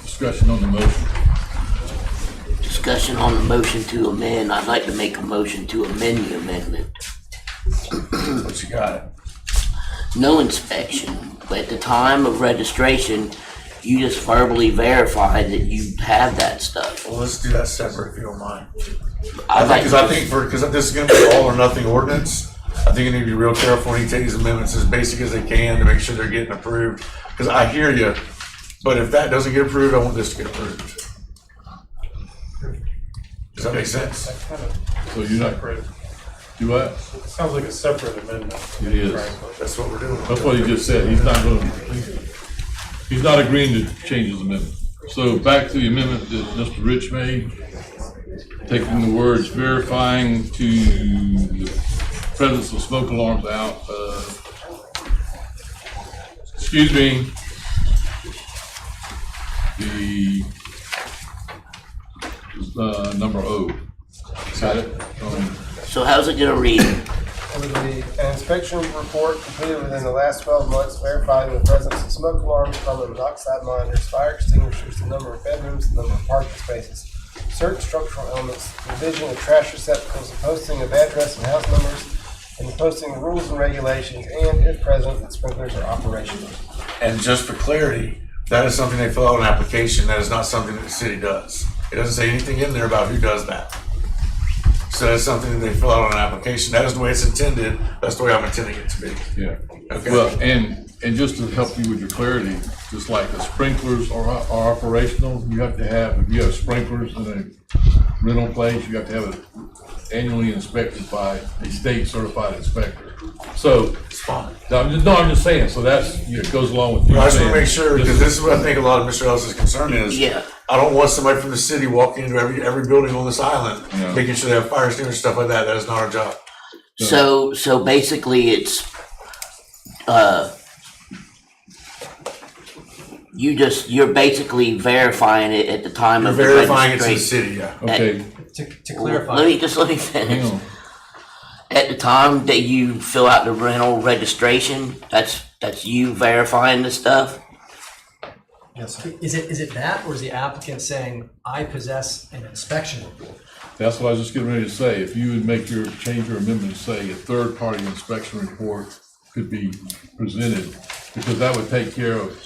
discussion on the motion. Discussion on the motion to amend. I'd like to make a motion to amend the amendment. What you got? No inspection, but at the time of registration, you just verbally verify that you have that stuff. Well, let's do that separate if you don't mind. Because this is gonna be all or nothing ordinance, I think you need to be real careful when you take these amendments as basic as they can to make sure they're getting approved. Because I hear you, but if that doesn't get approved, I want this to get approved. Does that make sense? So you're not, do what? Sounds like a separate amendment. It is. That's what we're doing. That's what he just said. He's not agreeing to change his amendment. So back to the amendment that Mr. Rich made, taking the words verifying to the presence of smoke alarms out, excuse me, the number O. Got it? So how's it gonna read? It would be an inspection report completed within the last 12 months verifying the presence of smoke alarms, carbon monoxide monitors, fire extinguishers, the number of bedrooms, the number of parking spaces, certain structural elements, the division of trash receptacles, the posting of address and house numbers, and the posting of rules and regulations, and if present, the sprinklers are operational. And just for clarity, that is something they fill out on an application. That is not something that the city does. It doesn't say anything in there about who does that. So that's something that they fill out on an application. That is the way it's intended. That's the way I'm intending it to be. Yeah. Okay. Well, and just to help you with your clarity, just like the sprinklers are operational, you have to have, if you have sprinklers in a rental place, you have to have it annually inspected by a state certified inspector. So, I'm just saying, so that's, it goes along with you I just saying. want to make sure, because this is what I think a lot of Mr. Ellis's concern is. Yeah. I don't want somebody from the city walking into every building on this island, Yeah. making sure they have fire extinguishers, stuff like that. That is not our job. So basically it's, you're basically verifying it at the time You're of the verifying it to the registration. city, yeah. Okay. To clarify. Let me finish. Hang on. At the time that you fill out the rental registration, that's you verifying the stuff? Yes. Is it that, or is the applicant saying, I possess an inspection report? That's what I was just getting ready to say. If you would change your amendment to say a third-party inspection report could be presented, because that would take care of,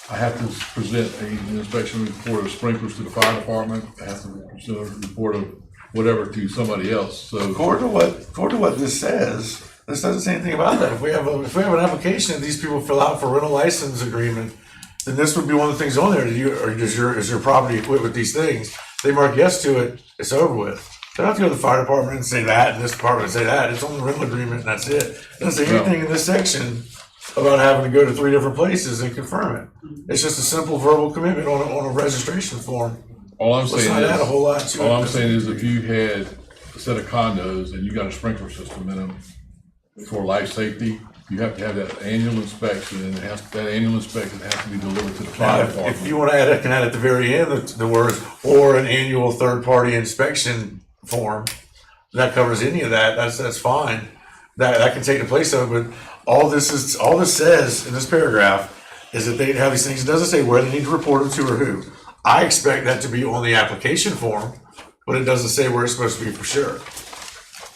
I have to present an inspection report of sprinklers to the fire department, I have to present a report of whatever to somebody else, so. According to what this says, this doesn't say anything about that. If we have an application that these people fill out for rental license agreement, then this would be one of the things on there. Is your property equipped with these things? They mark yes to it, it's over with. They don't have to go to the fire department and say that, and this department and say that. It's on the rental agreement, and that's it. It doesn't say anything in this section about having to go to 3 different places and confirm it. It's just a simple verbal commitment on a registration form. All I'm saying Let's not add a whole lot to it. all I'm saying is if you had a set of condos and you got a sprinkler system in them for life safety, you have to have that annual inspection, and that annual inspection has to be delivered to the fire Now, department. if you want to add, I can add at the very end the words, or an annual third-party inspection form, that covers any of that, that's fine. That can take the place of it, but all this says in this paragraph is that they have these things. It doesn't say where they need to report them to or who. I expect that to be on the application form, but it doesn't say where it's supposed to be for sure.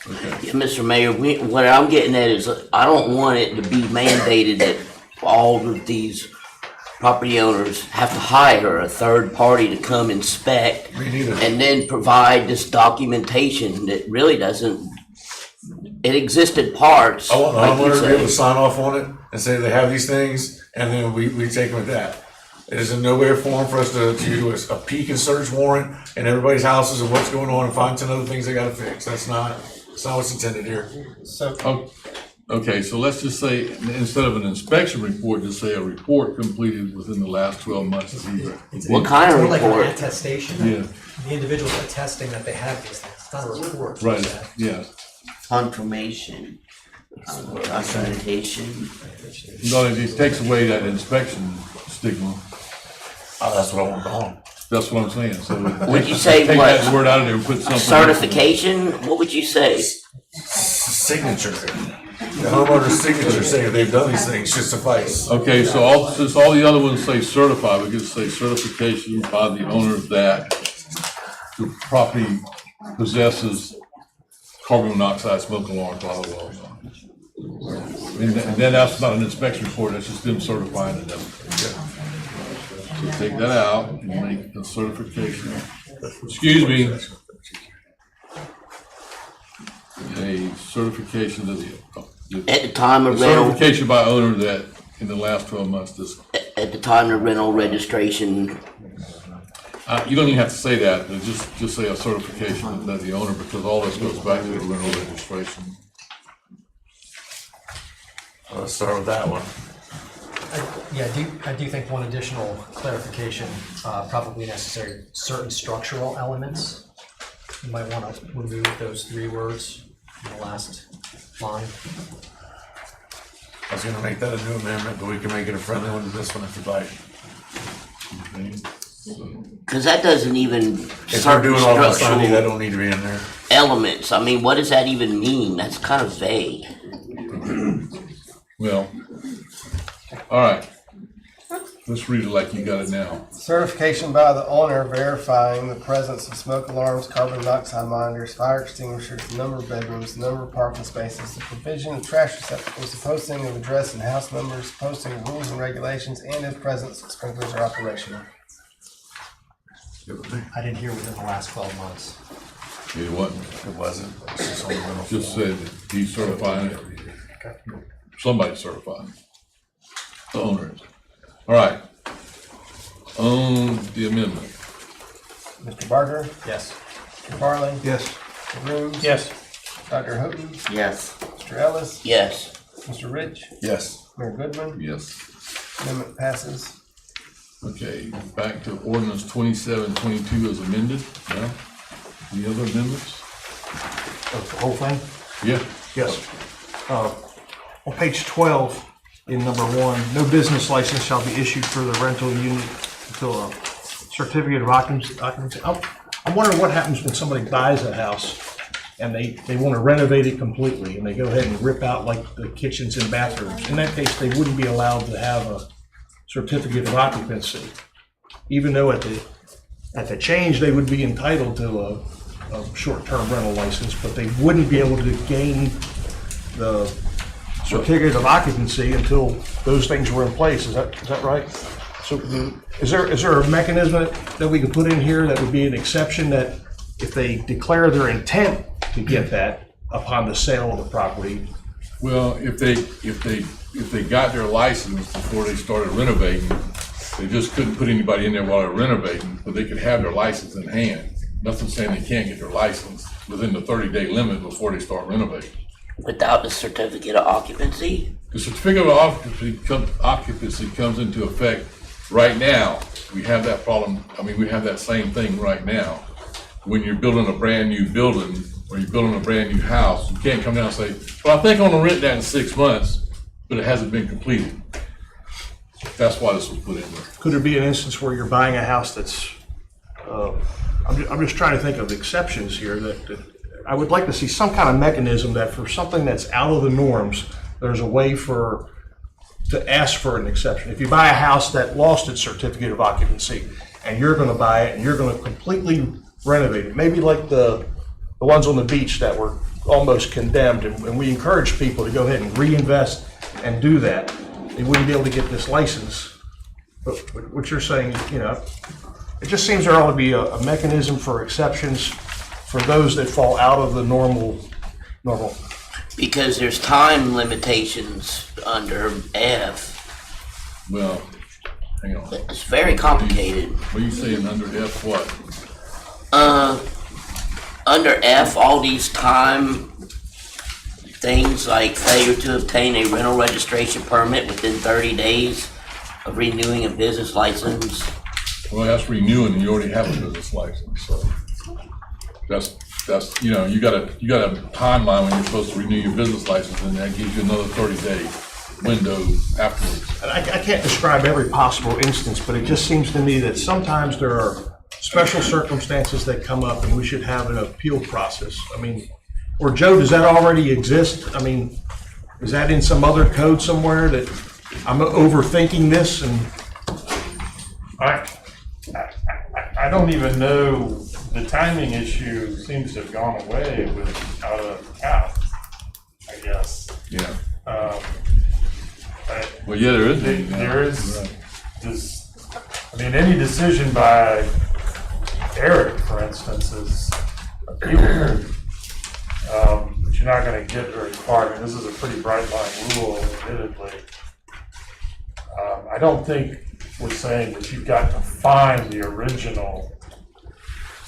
Yeah, Mr. Mayor, what I'm getting at is I don't want it to be mandated that all of these property owners have to hire a third party to come inspect and then provide this documentation that really doesn't, it existed parts. I want like the you homeowner to be able to say. sign off on it and say they have these things, and then we take them with that. It is in no way or form for us to do a peek and search warrant in everybody's houses and what's going on and find 10 other things they gotta fix. That's not what's intended here. So, Okay, so let's just say, instead of an inspection report, just say a report completed within the last 12 months. What kind of More like an report? attestation. Yeah. The individual's attesting that they have these things. It's not a report. per Right, se. yeah. Confirmation, documentation. No, it takes away that inspection stigma. Oh, that's what I want to call them. That's what I'm saying, so. Would you say take what? that word out of there and put something. Certification? What would you say? Signature. The homeowner's signature saying they've done these things should suffice. Okay, so since all the other ones say certified, we could say certification by the owner that the property possesses carbon monoxide smoke alarm, blah, blah, blah. And then that's not an inspection report, that's just them certifying it. So take that out and make a certification. Excuse me. A certification of At the time of a rental, certification by owner that in the last 12 months, this. at the time of rental registration, You don't even have to say that, but just say a certification that the owner, because all this goes back to the rental registration. Let's start with that one. I do think one additional clarification, probably necessary, certain structural elements. You might want to remove those 3 words in the last line. I was gonna make that a new amendment, but we can make it a friendly one to this one if you'd like. because that doesn't even. If we're doing all this Sunday, that structural don't need to be in there. elements, I mean, what does that even mean? That's kind of vague. Well, all right. Let's read it like you got it now. Certification by the owner verifying the presence of smoke alarms, carbon monoxide monitors, fire extinguishers, the number of bedrooms, the number of parking spaces, the provision of trash receptacles, the posting of address and house numbers, posting of rules and regulations, and if present, sprinklers are operational. I didn't hear within the last 12 months. It wasn't. It wasn't. It's just on the rental. Just said that he's certifying it. Somebody's certifying. The owner is. All right. On the amendment. Mr. Barker? Yes. Mr. Farley? Yes. Mr. Grooms? Yes. Dr. Houghton? Yes. Mr. Ellis? Yes. Mr. Rich? Yes. Mayor Goodman? Yes. Amendment passes. Okay, back to ordinance 2722 as amended. Yeah. Any other amendments? The whole thing? Yeah. Yes. On page 12, in number 1, no business license shall be issued for the rental unit until a certificate of occupancy. I'm wondering what happens when somebody buys a house and they want to renovate it completely and they go ahead and rip out like the kitchens and bathrooms. In that case, they wouldn't be allowed to have a certificate of occupancy, even though at the change, they would be entitled to a short-term rental license, but they wouldn't be able to gain the certificate of occupancy until those things were in place. Is that right? So is there a mechanism that we can put in here that would be an exception that if they declare their intent to get that upon the sale of the property? Well, if they got their license before they started renovating, they just couldn't put anybody in there while they're renovating, but they could have their license in hand. Nothing saying they can't get their license within the 30-day limit before they start renovating. Without the certificate of occupancy? The certificate of occupancy comes into effect right now. We have that problem, we have that same thing right now. When you're building a brand new building, or you're building a brand new house, you can't come down and say, well, I think I'm gonna rent that in 6 months, but it hasn't been completed. That's why this was put in there. Could there be an instance where you're buying a house that's, I'm just trying to think of exceptions here that I would like to see some kind of mechanism that for something that's out of the norms, there's a way to ask for an exception. If you buy a house that lost its certificate of occupancy and you're gonna buy it and you're gonna completely renovate it, maybe like the ones on the beach that were almost condemned, and we encourage people to go ahead and reinvest and do that, they wouldn't be able to get this license. But what you're saying, it just seems there ought to be a mechanism for exceptions for those that fall out of the normal. Because there's time limitations under F. Well, hang on. It's very complicated. What are you saying under F what? Under F, all these time things like failure to obtain a rental registration permit within 30 days of renewing a business license. Well, that's renewing, and you already have a business license, so that's, you know, you got a timeline when you're supposed to renew your business license, and that gives you another 30-day window afterwards. And I can't describe every possible instance, but it just seems to me that sometimes there are special circumstances that come up, and we should have an appeal process. I mean, or Joe, does that already exist? I mean, is that in some other code somewhere that I'm overthinking this? And I don't even know, the timing issue seems to have gone away with out of cap, I guess. Yeah. Well, yeah, there is. There is this, I mean, any decision by Eric, for instance, is appealable. But you're not gonna get very far. I mean, this is a pretty bright line rule, admittedly. I don't think we're saying that you've got to find the original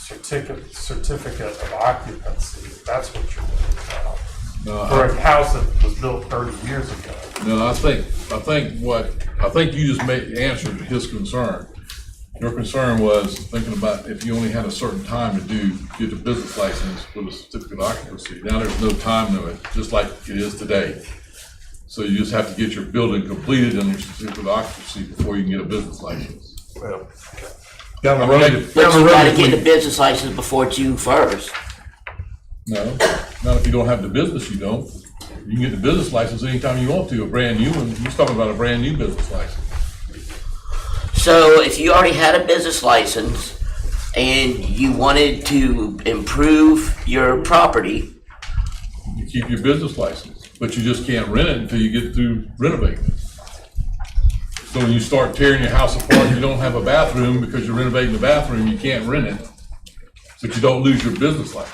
certificate of occupancy. That's what you're doing now. For a house that was built 30 years ago. No, I think you just answered his concern. Your concern was thinking about if you only had a certain time to get a business license with a certificate of occupancy. Now there's no time limit, just like it is today. So you just have to get your building completed and your certificate of occupancy before you can get a business license. Well, But you gotta get the business license before June 1st. No, not if you don't have the business, you don't. You can get the business license anytime you want to, a brand new one. He's talking about a brand new business license. So if you already had a business license and you wanted to improve your property, You keep your business license, but you just can't rent it until you get through renovating it. So when you start tearing your house apart, you don't have a bathroom because you're renovating the bathroom, you can't rent it, but you don't lose your business license.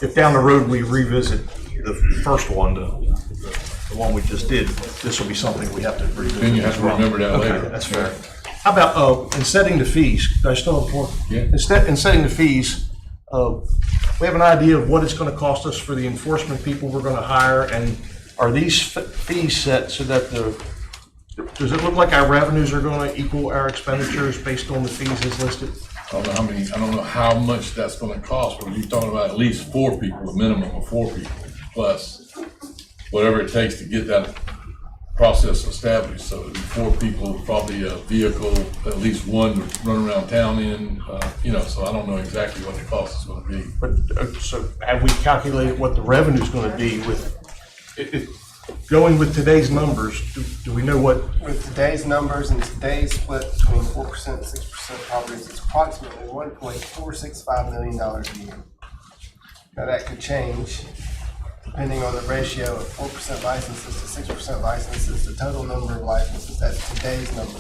if down the road we revisit the first one, the one we just did, this will be something we have to revisit. Then you have to remember that later. Okay, that's fair. How about, in setting the fees, do I still have more? Yeah. In setting the fees, we have an idea of what it's gonna cost us for the enforcement people we're gonna hire, and are these fees set so that does it look like our revenues are gonna equal our expenditures based on the fees as listed? I don't know how much that's gonna cost, but you're talking about at least 4 people, a minimum of 4 people, plus whatever it takes to get that process established. So it'd be 4 people, probably a vehicle, at least one to run around town in, so I don't know exactly what the cost is gonna be. But, so have we calculated what the revenue's gonna be with, going with today's numbers, do we know what? With today's numbers and today's split between 4% and 6% properties, it's approximately $1.465 million a year. Now that could change depending on the ratio of 4% licenses to 6% licenses, the total number of licenses, that's today's number.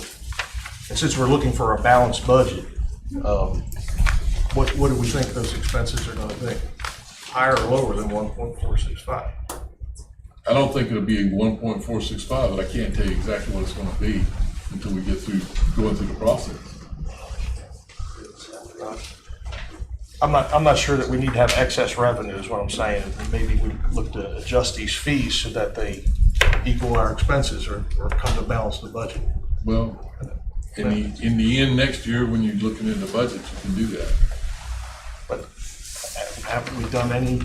And since we're looking for a balanced budget, what do we think those expenses are gonna be? Higher or lower than 1.465? I don't think it'll be 1.465, but I can't tell you exactly what it's gonna be until we get through going through the process. I'm not sure that we need to have excess revenue is what I'm saying. Maybe we look to adjust these fees so that they equal our expenses or come to balance the budget. Well, in the end, next year, when you're looking at the budget, you can do that. But haven't we done any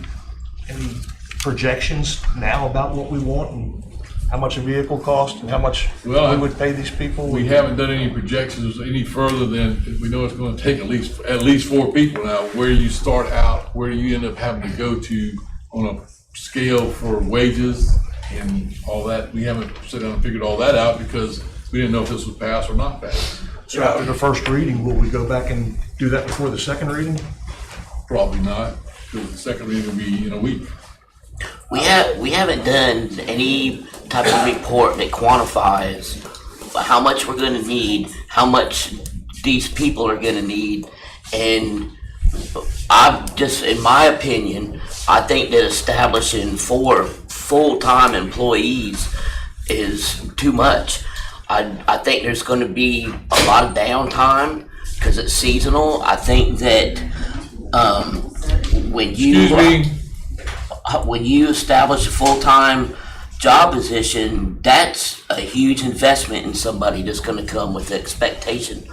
projections now about what we want and how much a vehicle costs and how much we would pay these people? We haven't done any projections any further than we know it's going to take at least 4 people. Now, where you start out, where you end up having to go to on a scale for wages and all that, we haven't sat down and figured all that out because we didn't know if this would pass or not pass. So after the first reading, will we go back and do that before the second reading? Probably not, because the second reading will be in a week. We haven't done any type of report that quantifies how much we're gonna need, how much these people are gonna need, and in my opinion, I think that establishing 4 full-time employees is too much. I think there's gonna be a lot of downtime because it's seasonal. I think that when you when you establish a full-time job position, that's a huge investment in somebody that's gonna come with the expectation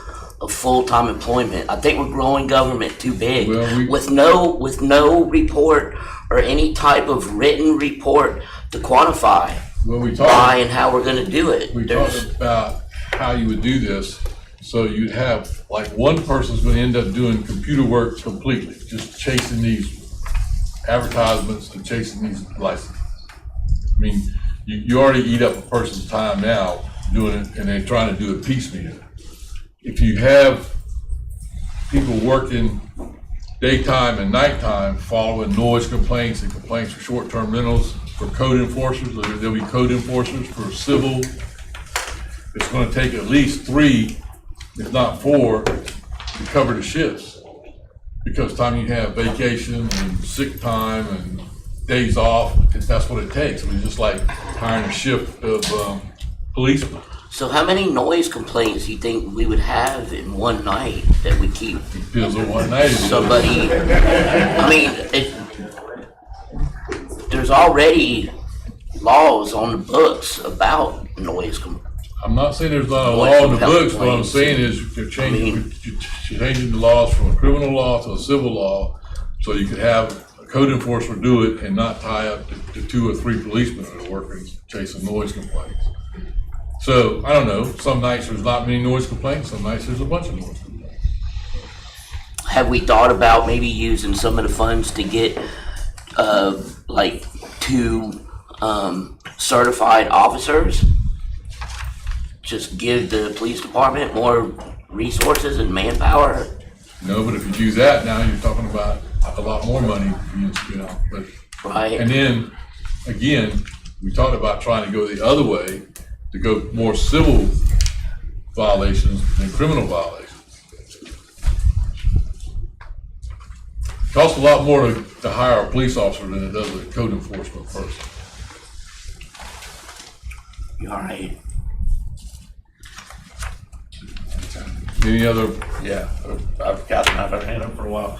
of full-time employment. I think we're growing government too big, with no report or any type of written report to quantify why and how we're gonna do it. We talked about how you would do this, so you'd have, like, one person's gonna end up doing computer work completely, just chasing these advertisements and chasing these licenses. I mean, you already eat up a person's time now doing it, and they're trying to do it piecemeal. If you have people working daytime and nighttime, following noise complaints and complaints for short-term rentals, for code enforcers, there'll be code enforcers for civil. It's gonna take at least 3, if not 4, to cover the shifts. Because time you have vacation and sick time and days off, that's what it takes. I mean, just like hiring a shift of policemen. So how many noise complaints do you think we would have in one night that we keep? Depends on what night it is. Somebody, I mean, there's already laws on the books about noise complaints. I'm not saying there's not a law in the books, what I'm saying is you're changing the laws from a criminal law to a civil law, so you could have a code enforcer do it and not tie up to 2 or 3 policemen that are working chasing noise complaints. So, I don't know, some nights there's not many noise complaints, some nights there's a bunch of noise complaints. Have we thought about maybe using some of the funds to get, like 2 certified officers? Just give the police department more resources and manpower? No, but if you do that, now you're talking about a lot more money, but. Right. And then, again, we talked about trying to go the other way, to go more civil violations than criminal violations. It costs a lot more to hire a police officer than it does a code enforcement person. You're right. Any other? Yeah, I've got my hand up for a while.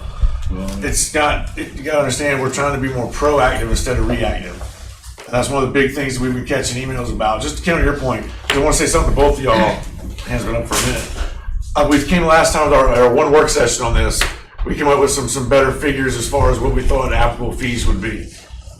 It's not, you gotta understand, we're trying to be more proactive instead of reactive. And that's one of the big things that we've been catching emails about. Just to counter your point, I want to say something to both of y'all. Hands been up for a minute. We came last time with our one work session on this. We came up with some better figures as far as what we thought applicable fees would be.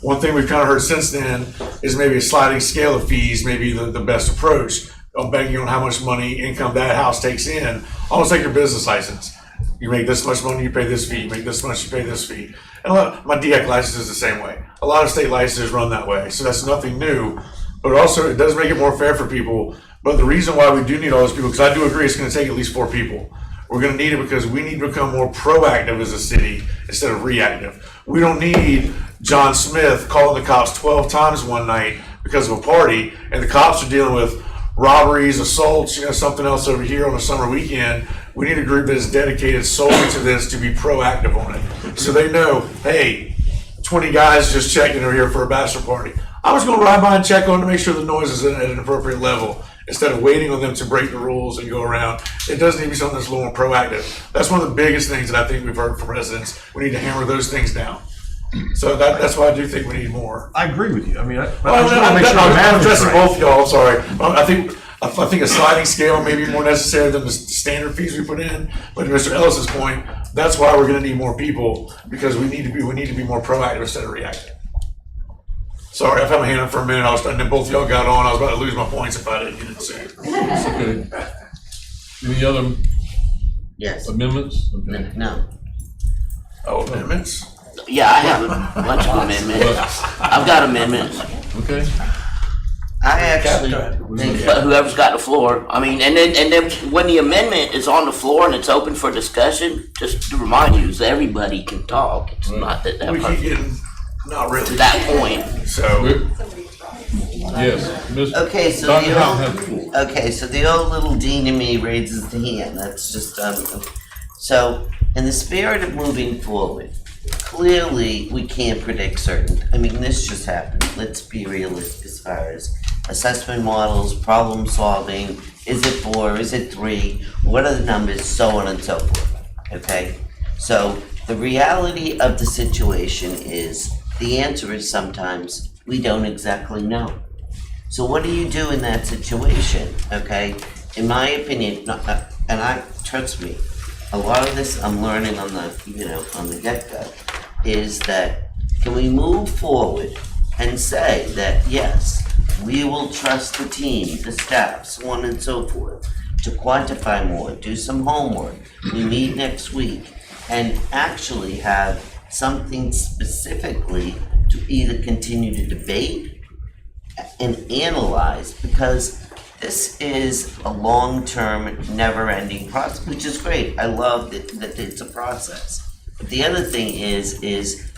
One thing we've kind of heard since then is maybe a sliding scale of fees, maybe the best approach. Banking on how much money, income that house takes in, almost like your business license. You make this much money, you pay this fee. You make this much, you pay this fee. And my DEC license is the same way. A lot of state licenses run that way, so that's nothing new. But also, it does make it more fair for people. But the reason why we do need all those people, because I do agree it's going to take at least 4 people. We're going to need it because we need to become more proactive as a city instead of reactive. We don't need John Smith calling the cops 12 times one night because of a party, and the cops are dealing with robberies, assaults, something else over here on a summer weekend. We need a group that is dedicated solely to this to be proactive on it. So they know, hey, 20 guys just checked in over here for a bachelor party. I was going to ride by and check on to make sure the noise is at an appropriate level instead of waiting on them to break the rules and go around. It does need to be something that's a little more proactive. That's one of the biggest things that I think we've heard from residents. We need to hammer those things down. So that's why I do think we need more. I agree with you. I mean, I'm addressing both y'all. I'm sorry. I think a sliding scale may be more necessary than the standard fees we put in. But to Mr. Ellis's point, that's why we're going to need more people, because we need to be more proactive instead of reactive. Sorry, I've had my hand up for a minute. And then both y'all got on. I was about to lose my points if I didn't say it. It's okay. Any other? Yes. Amendments? Okay. No. Oh, amendments? Yeah, I have a bunch of amendments. I've got amendments. Okay. I actually think whoever's got the floor. I mean, and then when the amendment is on the floor and it's open for discussion, just to remind you, is everybody can talk. It's not that We person, keep getting, not really. to that point. So. Yes. Okay, so the old little dean in me raises the hand. That's just so in the spirit of moving forward, clearly we can't predict certain. I mean, this just happened. Let's be realistic as far as assessment models, problem solving. Is it 4? Is it 3? What are the numbers? So on and so forth. Okay, so the reality of the situation is The answer is sometimes we don't exactly know. So what do you do in that situation, okay? In my opinion, and trust me, a lot of this I'm learning on the get-go, is that can we move forward and say that, yes, we will trust the team, the staff, so on and so forth, to quantify more, do some homework. We meet next week and actually have something specifically to either continue to debate and analyze, because this is a long-term, never-ending process, which is great. I love that it's a process. But the other thing is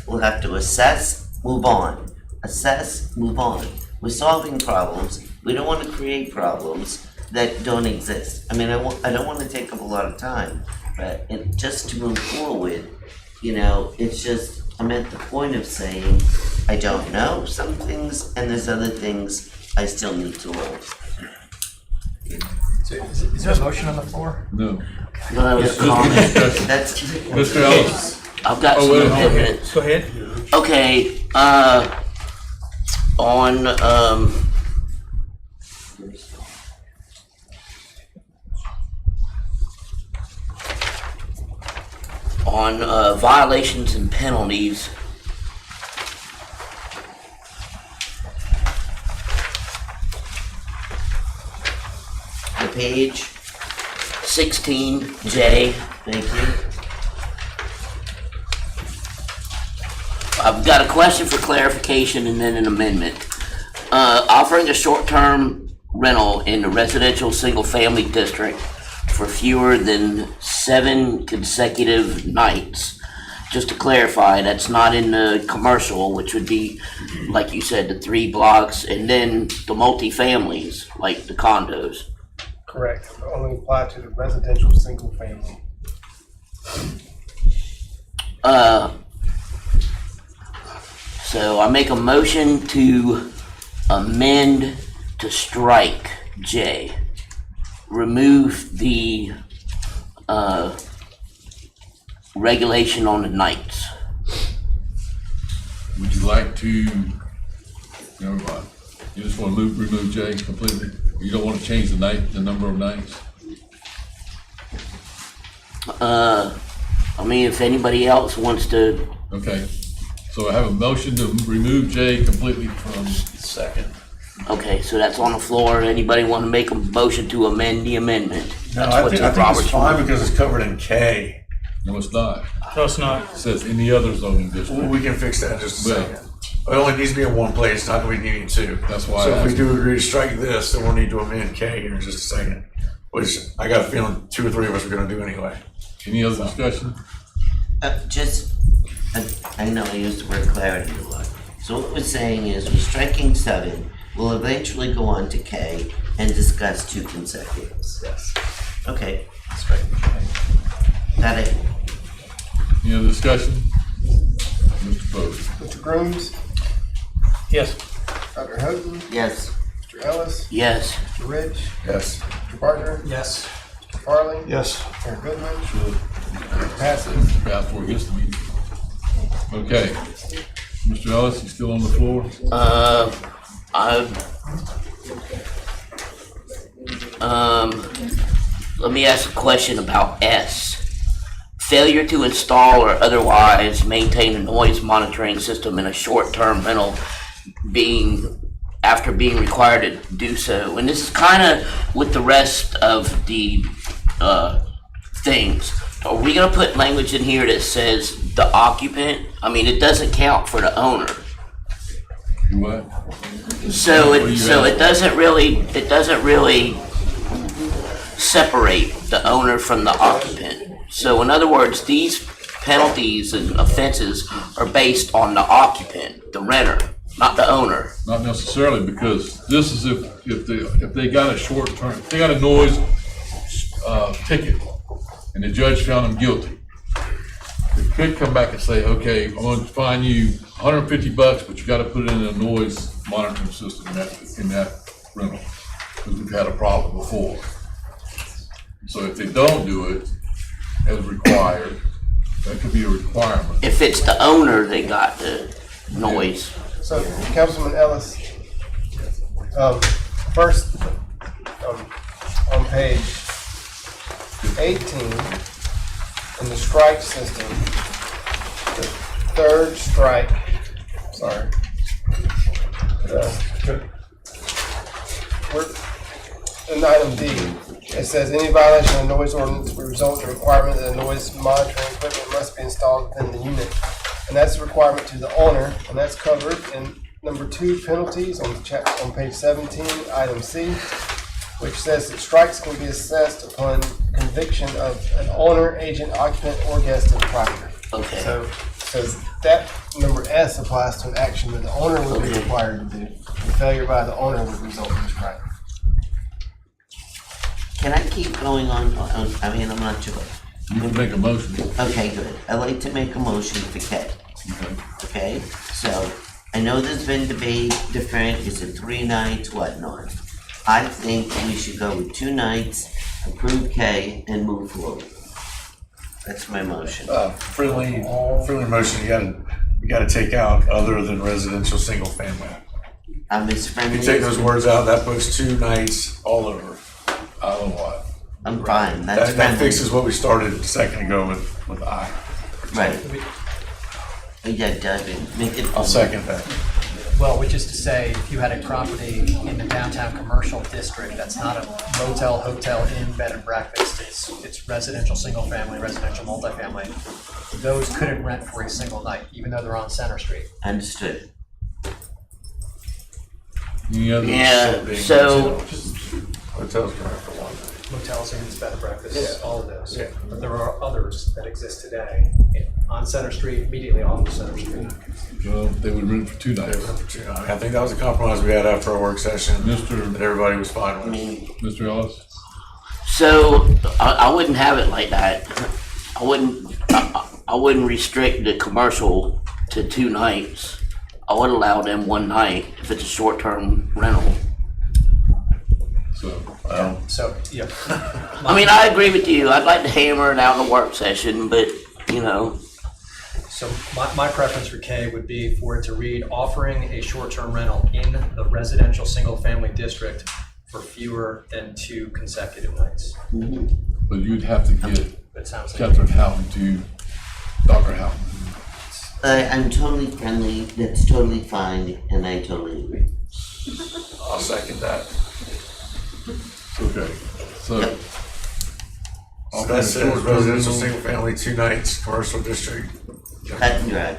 we'll have to assess, move on. Assess, move on. We're solving problems. We don't want to create problems that don't exist. I mean, I don't want to take up a lot of time, but just to move forward, it's just, I'm at the point of saying, I don't know some things, and there's other things I still need to learn. Is there a motion on the floor? No. No, that was a comment. That's. Mr. Ellis? I've got some amendments. Go ahead. Okay, on violations and penalties. The page 16J. Thank you. I've got a question for clarification and then an amendment. Offering a short-term rental in the residential single-family district for fewer than 7 consecutive nights. Just to clarify, that's not in the commercial, which would be, like you said, the 3 blocks, and then the multifamilies, like the condos. Correct, only apply to the residential single family. So I make a motion to amend to strike J. Remove the regulation on the nights. Would you like to, never mind. You just want to remove J completely? You don't want to change the number of nights? I mean, if anybody else wants to. Okay, so I have a motion to remove J completely from. Second. Okay, so that's on the floor. Anybody want to make a motion to amend the amendment? No, That's I what think the it's Robert's fine rule- because it's covered in K. No, it's not. No, it's not. It says any other zoning district. We can fix that in just a Well, second. It only needs to be in one place, not that we need two. That's why So I if we asked. do agree to strike this, then we'll need to amend K here in just a second, which I got a feeling 2 or 3 of us are gonna do anyway. Any other discussion? I know I used the word clarity a lot. So what we're saying is we're striking 7, we'll eventually go on to K and discuss 2 consecutives. Yes. Okay. Got it. Any other discussion? Mr. Bowes? Mr. Grooms, Yes. Dr. Houghton, Yes. Mr. Ellis, Yes. Mr. Rich, Yes. Mr. Partner, Yes. Mr. Farley, Yes. Mayor Goodman, Sure. passes. Pass before it gets to me. Okay. Mr. Ellis, you still on the floor? Let me ask a question about S. Failure to install or otherwise maintain a noise monitoring system in a short-term rental after being required to do so. And this is kind of with the rest of the things. Are we gonna put language in here that says the occupant? I mean, it doesn't count for the owner. What? So it doesn't really separate the owner from the occupant. So in other words, these penalties and offenses are based on the occupant, the renter, not the owner. Not necessarily, because this is if they got a short term, if they got a noise ticket and the judge found them guilty, they could come back and say, okay, I'm going to fine you $150, but you got to put it in a noise monitoring system in that rental, because we've had a problem before. So if they don't do it as required, that could be a requirement. If it's the owner, they got to. noise. So, Councilman Ellis, first, on page 18, in the strike system, the third strike, sorry. We're, in item D, it says any violation of noise ordinance would result in the requirement that a noise monitoring equipment must be installed within the unit. And that's a requirement to the owner, and that's covered in number 2, penalties on page 17, item C, which says that strikes can be assessed upon conviction of an owner, agent, occupant, or guest of the property. Okay. So that number S applies to an action that the owner would be required to do. The failure by the owner would result in a strike. Can I keep going on, I mean, I'm not sure. You can make a motion. Okay, good. I'd like to make a motion for K. Okay, so I know there's been debate, different, is it 3 nights, whatnot. I think we should go with 2 nights, approve K, and move forward. That's my motion. Friendly motion, you gotta take out other than residential single family. I'm as friendly. You take those words out, that puts 2 nights all over. I don't know why. I'm fine, that's That friendly. fixes what we started a second ago with I. Right. Yeah, David, make it. I'll second that. Well, which is to say, if you had a property in the downtown commercial district, that's not a motel, hotel, inn, bed and breakfast, it's residential, single family, residential, multifamily. Those couldn't rent for a single night, even though they're on Center Street. Understood. Yeah, so. Hotels can rent for 1 night. Motels, inns, bed and breakfast, Yeah. all of those. Yeah. But there are others that exist today on Center Street, immediately off of Center Street. Well, they would rent for 2 nights. I think that was a compromise we had after our work session, Mr. that everybody was fine with. Mr. Ellis? So, I wouldn't have it like that. I wouldn't restrict the commercial to 2 nights. I would allow them 1 night if it's a short-term rental. So, yeah. I mean, I agree with you. I'd like to hammer it out in a work session, but, you know. So my preference for K would be for it to read, offering a short-term rental in the residential single-family district for fewer than 2 consecutive nights. But you'd have to get That sounds like. Catherine Houghton to Dr. Houghton. I'm totally friendly, that's totally fine, and I totally agree. I'll second that. Okay, so. So that says residential single family, 2 nights, commercial district. Cut and dry.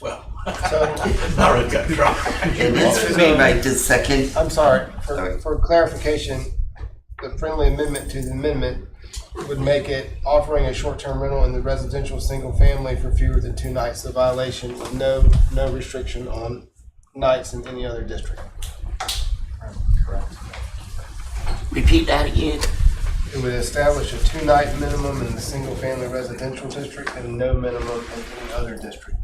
Well, So, not really cut and dry. And that's for me right this second. I'm sorry, for clarification, the friendly amendment to the amendment would make it offering a short-term rental in the residential single family for fewer than 2 nights, the violation with no restriction on nights in any other district. Correct. Repeat that again. It would establish a 2-night minimum in the single-family residential district and no minimum in any other district.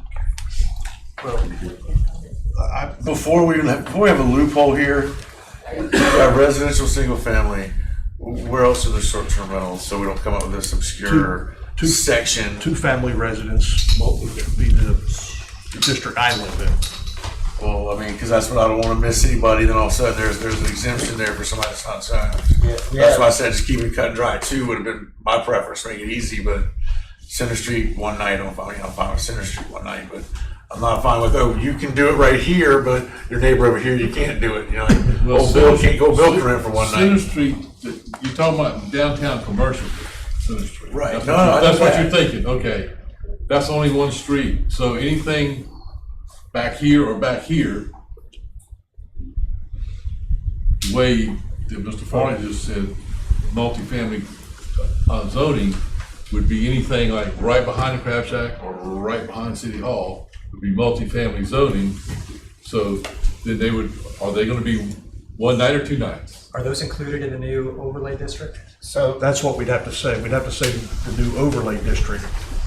Before we have a loophole here, we got residential single family, where else are there short-term rentals, so we don't come up with this obscure section? 2-family residence, what would be the district I live in? Well, I mean, because that's what I don't want to miss anybody, then all of a sudden there's an exemption there for somebody that's not signed. That's why I said just keep it cut and dry. 2 would have been my preference, make it easy, but Center Street 1 night, I'm fine with Center Street 1 night, but I'm not fine with, oh, you can do it right here, but your neighbor over here, you can't do it, you know? Like, Bill can't go Bill can rent for 1 night. Center Street, you're talking about downtown commercial, Center Street. Right. That's what you're thinking, okay. That's only 1 street, so anything back here or back here, the way that Mr. Folly just said, multifamily zoning would be anything like right behind the Crab Shack or right behind City Hall would be multifamily zoning. So then are they gonna be 1 night or 2 nights? Are those included in the new overlay district? So that's what we'd have to say. We'd have to say the new overlay district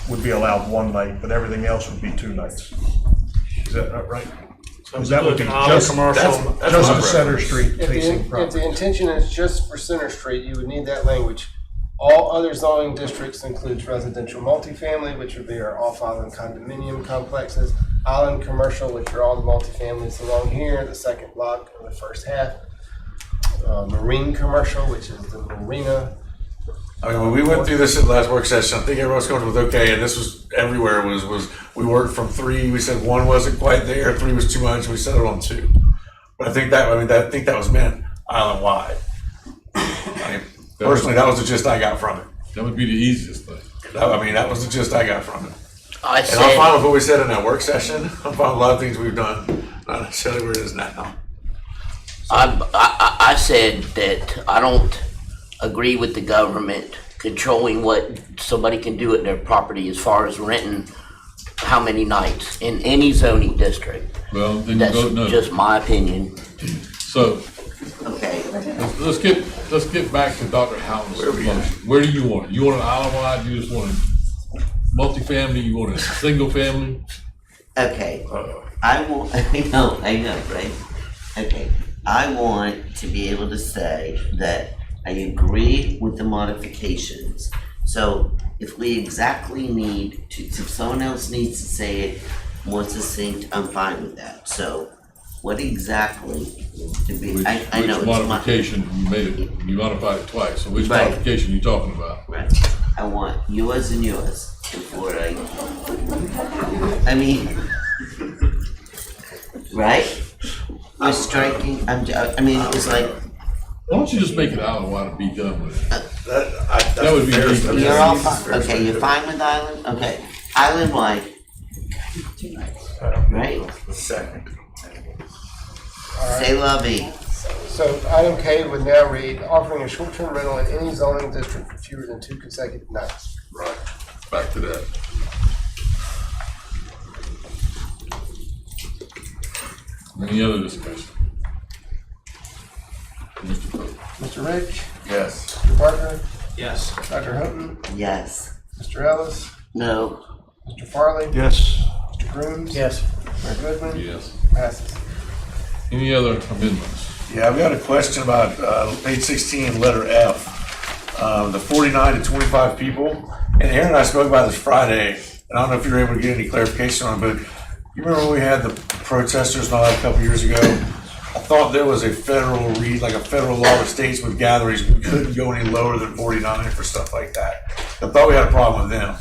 would be allowed 1 night, but everything else would be 2 nights. Is that not right? Because that would be just the Center Street facing If property. the intention is just for Center Street, you would need that language. All other zoning districts includes residential multifamily, which would be our off-island condominium complexes, Island Commercial, which are all the multifamilies along here, the second block of the first half. Marine Commercial, which is the marina. I mean, when we went through this at the last work session, I think everyone's going with okay, and this was everywhere, was we worked from 3, we said 1 wasn't quite there, 3 was too much, we settled on 2. But I think that was meant island-wide. I mean, personally, that was the gist I got from it. That would be the easiest thing. That was the gist I got from it. I And I'm fine with what we said in that work session. I'm fine with a lot of things we've done, not necessarily where it is now. I said that I don't agree with the government controlling what somebody can do at their property as far as renting how many nights in any zoning district. Well, then That's you vote no. just my opinion. So, okay. Let's get back to Dr. Houghton's motion. Where do you want it? You want an island-wide, you just want a multifamily, you want a single family? Okay, I know, right? Okay, I want to be able to say that I agree with the modifications. So if we exactly need to, if someone else needs to say it more succinct, I'm fine with that. So what exactly to be, I know. Which modification, you made it, you modified it twice, so which Right. modification you talking about? Right, I want yours and yours before I mean, right? We're striking, I mean, it's like. Why don't you just make it island-wide and be done with it? That would be easy. You're all fine, okay, you're fine with island, okay, island-wide. Right? Second. Say lovey. So item K would now read, offering a short-term rental in any zoning district for fewer than 2 consecutive nights. Right, back to that. Any other discussion? Mr. Pope? Mr. Rich? Yes. Mr. Parker? Yes. Dr. Houghton? Yes. Mr. Ellis? No. Mr. Farley? Yes. Mr. Grooms? Yes. Mayor Goodman? Yes. Passes. Any other amendments? Yeah, I've got a question about page 16, letter F. The 49 to 25 people. And Aaron and I spoke about this Friday, and I don't know if you were able to get any clarification on it, but you remember when we had the protesters and all that a couple years ago? I thought there was a federal law that states with gatherings, we couldn't go any lower than 49 for stuff like that. I thought we had a problem with them.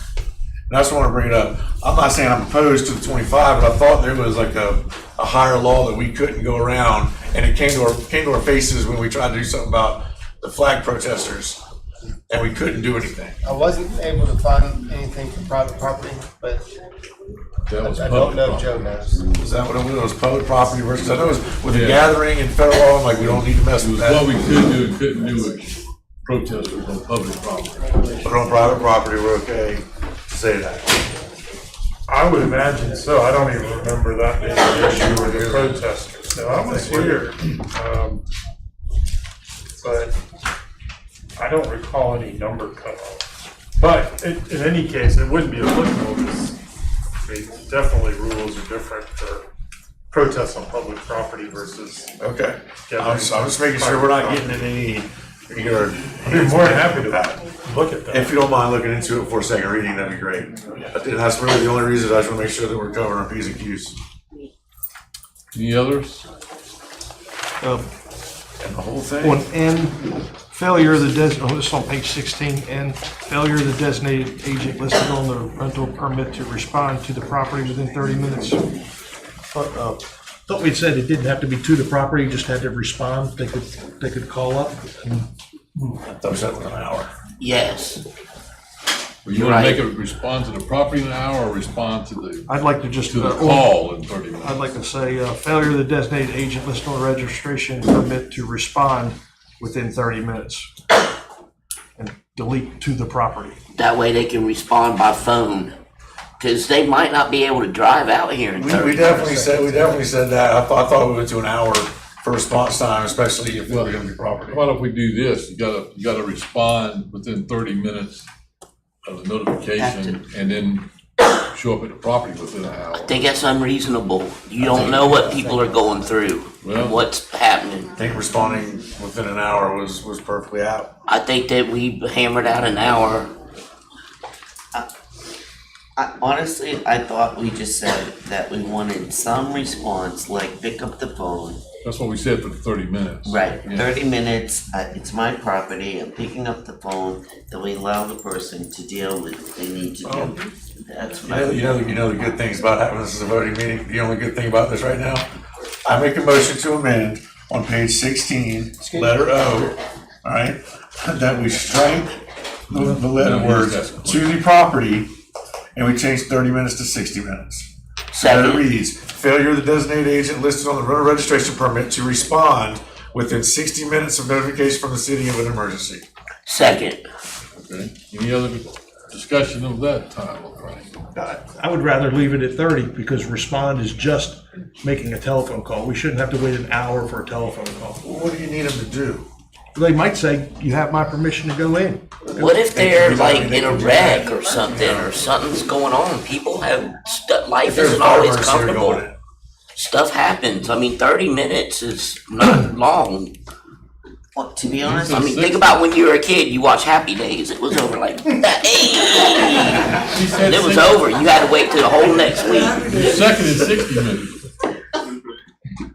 And I just want to bring it up. I'm not saying I'm opposed to the 25, but I thought there was like a higher law that we couldn't go around, and it came to our faces when we tried to do something about the flag protesters, and we couldn't do anything. I wasn't able to find anything for private property, but I don't know if Joe knows. Is that what it was? Public property versus, I know it was with the gathering and federal law, I'm like, we don't need to mess with that. What we could do and couldn't do it, protesters on public property. But on private property, we're okay to say that. I would imagine so. I don't even remember that being an issue with the protesters. So I was here. But I don't recall any number cutoff. But in any case, it wouldn't be applicable because definitely rules are different for protests on public property versus. Okay. I'm just making sure we're not getting in any. I'd be more than happy to look at that. If you don't mind looking into it for a second reading, that'd be great. And that's really the only reason I just want to make sure that we're covering our P's and Q's. Any others? And the whole thing? On N, failure of the this is on page 16, and failure of the designated agent listed on the rental permit to respond to the property within 30 minutes. Thought we'd said it didn't have to be to the property, just had to respond. They could call up. I thought that was an hour. Yes. Well, you want to make it respond to the property in an hour or respond to the? I'd like to just to the call in 30 minutes. I'd like to say failure of the designated agent listed on the registration permit to respond within 30 minutes, and delete to the property. That way they can respond by phone. Because they might not be able to drive out here in 30 We definitely said that. I thought we went to an hour for response time, especially if we're going to be property. Why don't we do this? You gotta respond within 30 minutes of the notification and then show up at the property within an hour. I think that's unreasonable. You don't know what people are going through and what's happening. I think responding within an hour was perfectly out. I think that we hammered out an hour. Honestly, I thought we just said that we wanted some response, like pick up the phone. That's what we said for the 30 minutes. Right, Yeah. 30 minutes, it's my property, I'm picking up the phone, then we allow the person to deal with what they need to do. That's You know the good things about having this as a voting meeting, the only good thing about this right now? I make a motion to amend on page 16, letter O, all right? That we strike the letter words to the property, and we change 30 minutes to 60 minutes. So that it reads, failure of the designated agent listed on the rental registration permit to respond within 60 minutes of notification from the city of an emergency. Second. Okay, any other discussion of that time, I would rather leave it at 30 because respond is just making a telephone call. We shouldn't have to wait an hour for a telephone call. What do you need them to do? They might say, you have my permission to go in. What if they're like in a wreck or something's going on? People have life isn't always comfortable. Stuff happens. I mean, 30 minutes is not long. Well, to be honest, I mean, think about when you were a kid, you watch Happy Days. It was over like, that. And it was over. You had to wait till the whole next week. Second is 60 minutes.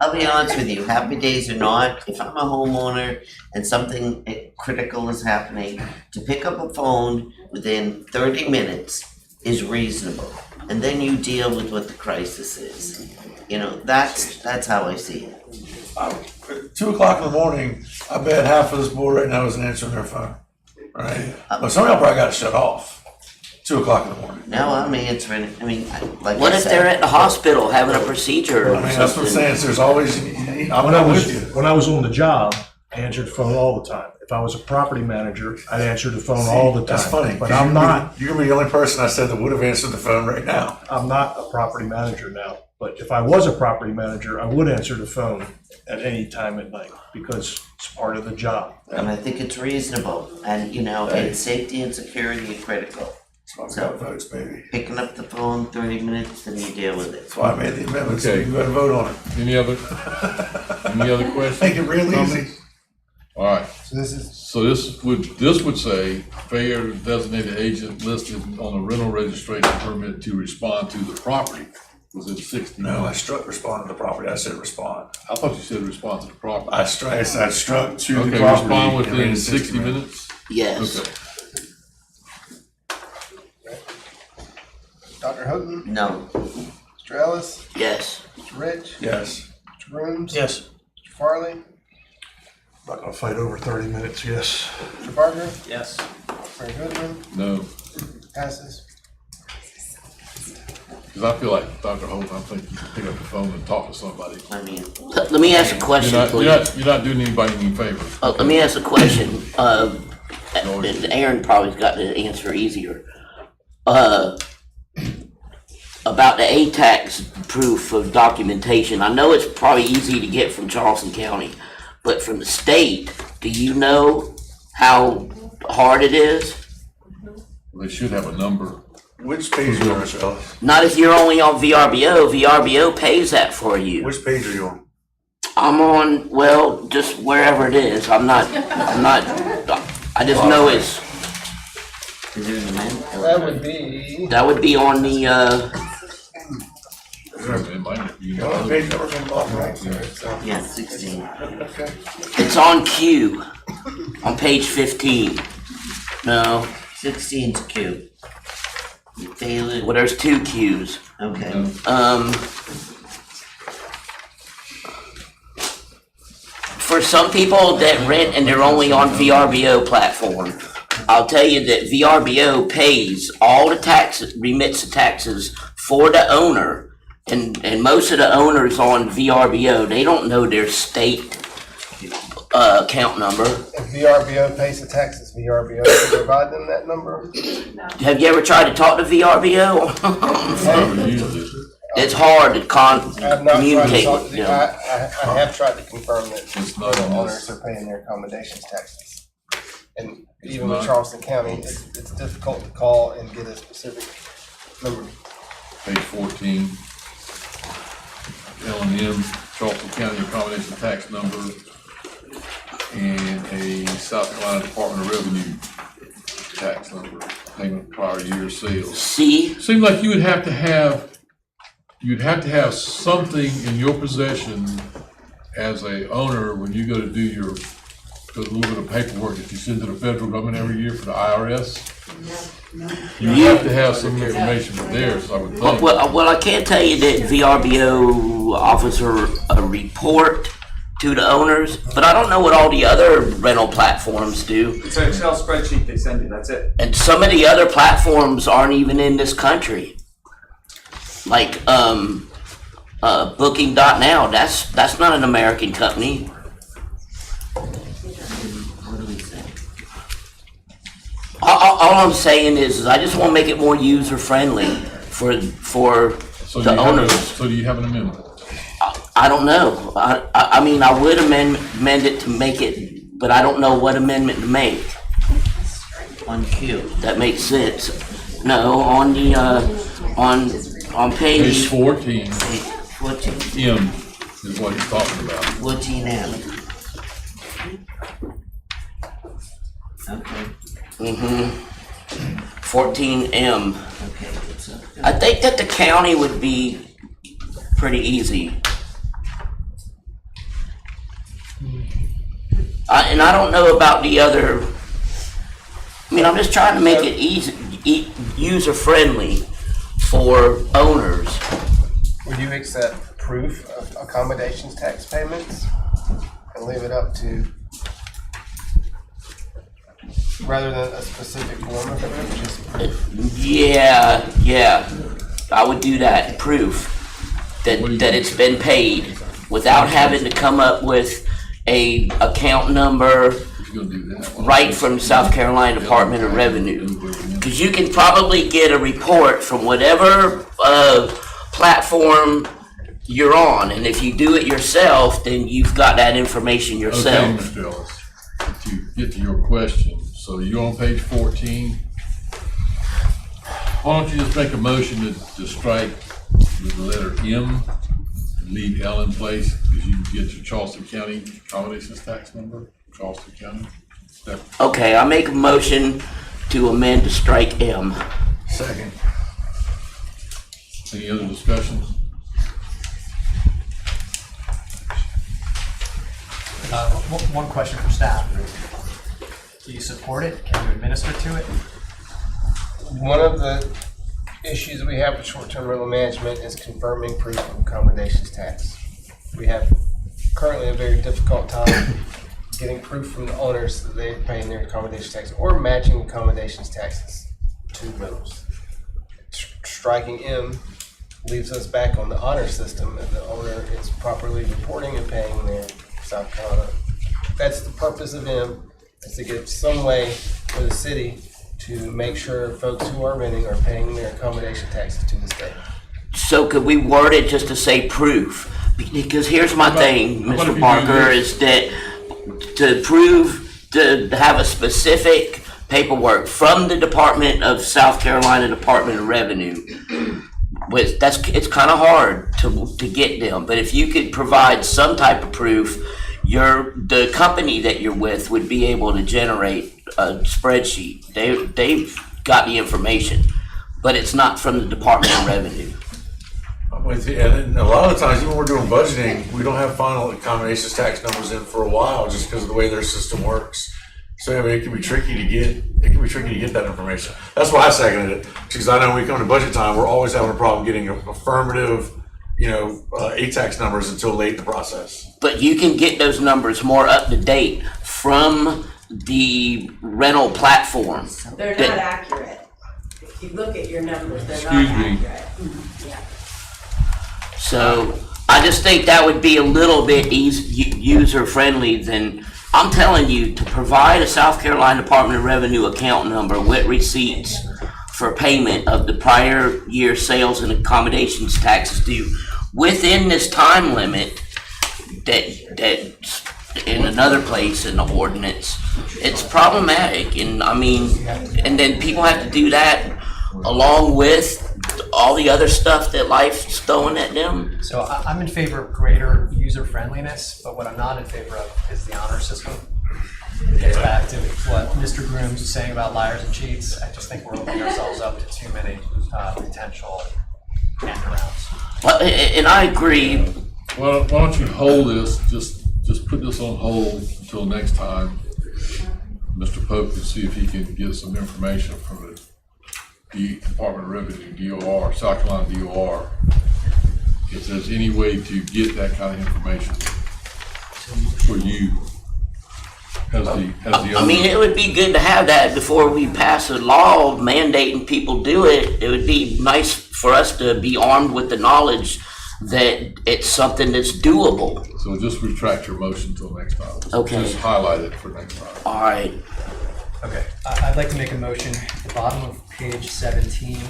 I'll be honest with you, happy days or not, if I'm a homeowner and something critical is happening, to pick up a phone within 30 minutes is reasonable. And then you deal with what the crisis is. You know, that's how I see it. At 2 o'clock in the morning, I bet half of this board right now isn't answering their phone, right? But some of y'all probably got it shut off. 2 o'clock in the morning. No, I'm answering it. I mean, like What if they're at the hospital having a procedure or I mean, that's what I'm saying, is there's always, I'm with you. When I was on the job, I answered the phone all the time. If I was a property manager, I'd answer the phone all the time. That's funny. But I'm not. You're gonna be the only person I said that would have answered the phone right now. I'm not a property manager now. But if I was a property manager, I would answer the phone at any time at night because it's part of the job. And I think it's reasonable. And, you know, and safety and security are critical. So votes, baby. Picking up the phone 30 minutes, then you deal with it. That's why I made the amendment, so Okay. you better vote on it. Any other questions? Make it real easy. All right. So this would say failure to designated agent listed on the rental registration permit to respond to the property. Was it 60? No, I struck respond to the property. I said respond. I thought you said respond to the property. I struck to the Okay, property. respond and within made it 60 minutes? Yes. Okay. Dr. Houghton? No. Mr. Ellis? Yes. Mr. Rich? Yes. Mr. Rooms? Yes. Mr. Farley? I'm not gonna fight over 30 minutes, yes. Mr. Parker? Yes. Mr. Goodman? No, Passes. because I feel like Dr. Holt, I think you can pick up the phone and talk to somebody. I mean, Let me ask a question, please. You're not doing anybody any favor. Let me ask a question. And Aaron probably's got the answer easier. About the ATAX proof of documentation. I know it's probably easy to get from Charleston County, but from the state, do you know how hard it is? They should have a number. Which page are you on, Michelle? Not if you're only on VRBO. VRBO pays that for you. Which page are you on? I'm on, well, just wherever it is. I just know it's, is there an amendment? That would be. on the, It might be, Page number from the bottom right. Yeah, 16. it's on Q, on page 15. No, 16's Q. You fail it. well, there's 2 Qs. Okay. For some people that rent and they're only on VRBO platform, I'll tell you that VRBO pays all the taxes, remits the taxes for the owner. And most of the owners on VRBO, they don't know their state account number. If VRBO pays the taxes, VRBO can provide them that number? Have you ever tried to talk to VRBO? It's hard to I have not tried to communicate talk with to them. I have tried to confirm that not the on owners this. are paying their accommodations taxes. And even not. with Charleston County, it's difficult to call and get a specific number. Page 14. L&M, Charleston County accommodation tax number, and a South Carolina Department of Revenue tax number. payment of prior year sales. See? Seems like you'd have to have something in your possession as a owner when you go to do your, a little bit of paperwork that you send to the federal government every year for the IRS. You have to have some information from theirs, I would think. Well, I can tell you that VRBO offers a report to the owners, but I don't know what all the other rental platforms do. It's an Excel spreadsheet they send you, that's it. And some of the other platforms aren't even in this country. Like, Booking.now, that's not an American company. All I'm saying is I just want to make it more user friendly for the owners. So do you have an amendment? I don't know. I mean, I would amend it to make it, but I don't know what amendment to make. On Q. That makes sense. No, on the on page 14. 14. M is what he's talking about. 14M. Okay. 14M. Okay. I think that the county would be pretty easy. And I don't know about the other. I mean, I'm just trying to make it easy, user friendly for owners. Would you accept proof of accommodations tax payments and leave it up to, rather than a specific form of it, just proof? Yeah, I would do that, proof that it's been paid without having to come up with a account number right from South Carolina Department of Revenue. Because you can probably get a report from whatever platform you're on, and if you do it yourself, then you've got that information yourself. Okay, Mr. Ellis, to get to your question, so you're on page 14. Why don't you just make a motion to strike with the letter M and leave L in place, because you can get your Charleston County accommodations tax number, Charleston County. Okay, I make a motion to amend to strike M. Second. Any other discussion? One question for staff. Do you support it? Can you administer to it? One of the issues we have with short-term rental management is confirming proof of accommodations tax. We have currently a very difficult time getting proof from the owners that they're paying their accommodation tax or matching accommodations taxes to rentals. Striking M leaves us back on the honor system, and the owner is properly reporting and paying their South Carolina. That's the purpose of M, is to get some way for the city to make sure folks who are renting are paying their accommodation taxes to the state. So could we word it just to say proof? Because here's my thing, Mr. Parker, is that to prove, to have a specific paperwork from the Department of South Carolina Department of Revenue, it's kind of hard to get them. But if you could provide some type of proof, the company that you're with would be able to generate a spreadsheet. They've got the information, but it's not from the Department of Revenue. I'm with you, and a lot of the times, even when we're doing budgeting, we don't have final accommodations tax numbers in for a while, just because of the way their system works. So I mean, it can be tricky to get that information. That's why I seconded it, because I know when we come to budget time, we're always having a problem getting affirmative, ATAX numbers until late in the process. But you can get those numbers more up to date from the rental platform. They're not accurate. If you look at your numbers, they're not accurate. Yeah. So I just think that would be a little bit user friendly than, I'm telling you, to provide a South Carolina Department of Revenue account number with receipts for payment of the prior year sales and accommodations taxes due within this time limit that in another place in the ordinance, it's problematic. And I mean, and then people have to do that along with all the other stuff that life's throwing at them. So I'm in favor of greater user friendliness, but what I'm not in favor of is the honor system. Gets back to what Mr. Grooms was saying about liars and cheats. I just think we're opening ourselves up to too many potential end-arounds. Well, and I agree. Well, why don't you hold this, just put this on hold until next time. Mr. Pope can see if he can get some information from the Department of Revenue, DOR, South Carolina DOR, if there's any way to get that kind of information for you as the I mean, it would be good to have that before we pass a law mandating people do it. It would be nice for us to be armed with the knowledge that it's something that's doable. So just retract your motion until next time. Okay. Just highlight it for next time. All right. Okay, I'd like to make a motion at the bottom of page 17.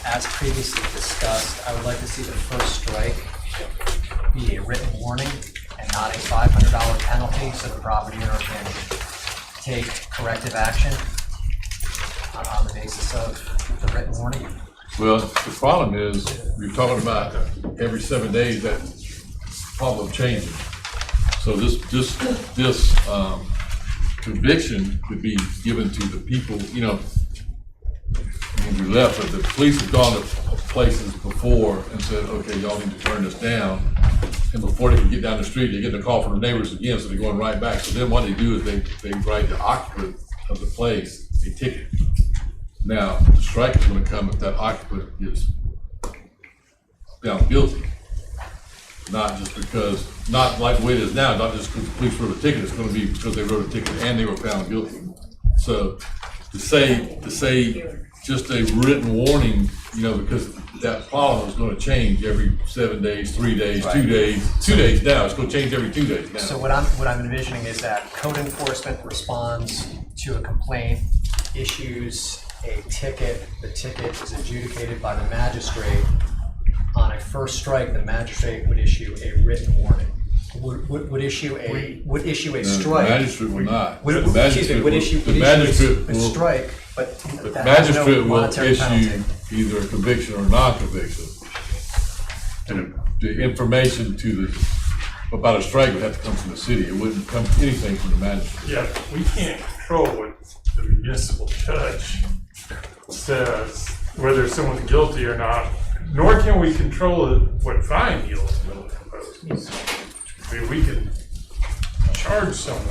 As previously discussed, I would like to see the first strike be a written warning and not a $500 penalty, so the property owner can take corrective action on the basis of the written warning. Well, the problem is, you're talking about every 7 days that problem changing. So this conviction could be given to the people, you know, when we left, but the police have gone to places before and said, okay, y'all need to turn this down. And before they can get down the street, they get a call from the neighbors again, so they're going right back. So then what they do is they write the occupant of the place a ticket. Now, the strike is gonna come if that occupant is found guilty. Not just because, not like the way it is now, not just because the police wrote a ticket, it's gonna be because they wrote a ticket and they were found guilty. So to say just a written warning, you know, because that problem is gonna change every 7 days, 3 days, 2 days, 2 days now, it's gonna change every 2 days now. So what I'm envisioning is that code enforcement responds to a complaint, issues a ticket, the ticket is adjudicated by the magistrate. On a first strike, the magistrate would issue a written warning. Would issue a strike. The magistrate will not. Would issue a strike, but the that has no magistrate will monetary issue penalty. either a conviction or non-conviction. And the information about a strike would have to come from the city. It wouldn't come anything from the magistrate. Yeah, we can't control what the municipal judge says, whether someone's guilty or not, nor can we control what fine he'll impose. I mean, we can charge someone,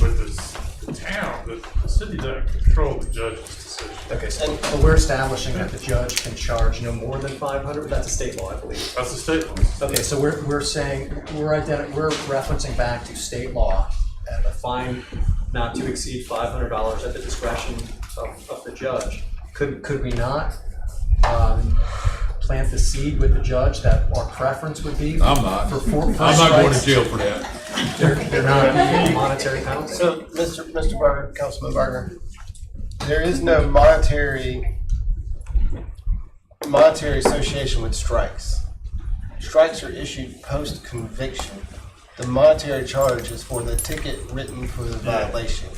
but the town, the city doesn't control the judge's decision. Okay, so we're establishing that the judge can charge no more than 500. That's a state law, I believe. That's a state law. Okay, so we're saying we're referencing back to state law and a fine not to exceed $500 at the discretion of the judge. Could we not plant the seed with the judge that our preference would be? I'm not. I'm not going to jail for that. They're not any monetary penalty. So, Mr. Berger, Councilman Berger, there is no monetary association with strikes. Strikes are issued post-conviction. The monetary charge is for the ticket written for the violation.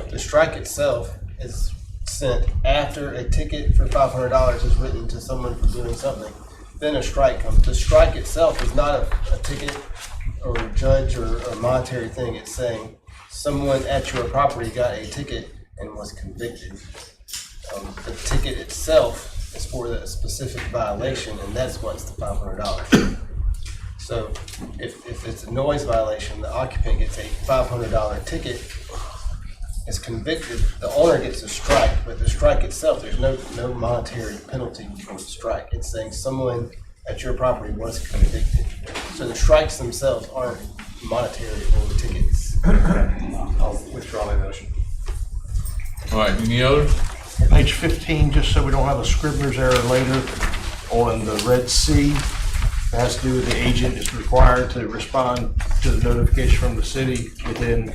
The strike itself is sent after a ticket for $500 is written to someone for doing something. Then a strike comes. The strike itself is not a ticket or a judge or a monetary thing. It's saying someone at your property got a ticket and was convicted. The ticket itself is for the specific violation, and that's what's the $500. So if it's a noise violation, the occupant gets a $500 ticket, is convicted, the owner gets a strike, but the strike itself, there's no monetary penalty for the strike. It's saying someone at your property was convicted. So the strikes themselves aren't monetary or tickets. I'll withdraw my motion. All right, any others? Page 15, just so we don't have a scrivener's error later, on the Red C, it has to do with the agent is required to respond to the notification from the city within,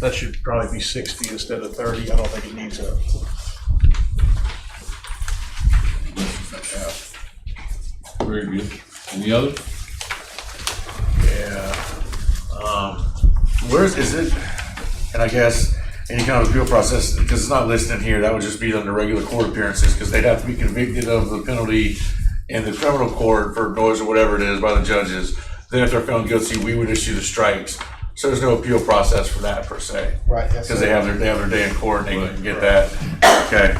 that should probably be 60 instead of 30. I don't think it needs a. Very good. Any others? Yeah. Where is it? And I guess any kind of appeal process, because it's not listed here, that would just be under regular court appearances, because they'd have to be convicted of the penalty in the criminal court for noise or whatever it is by the judges. Then if they're found guilty, we would issue the strikes. So there's no appeal process for that per se. Right, yes, Because sir. they have their day in court and they can get that. Okay.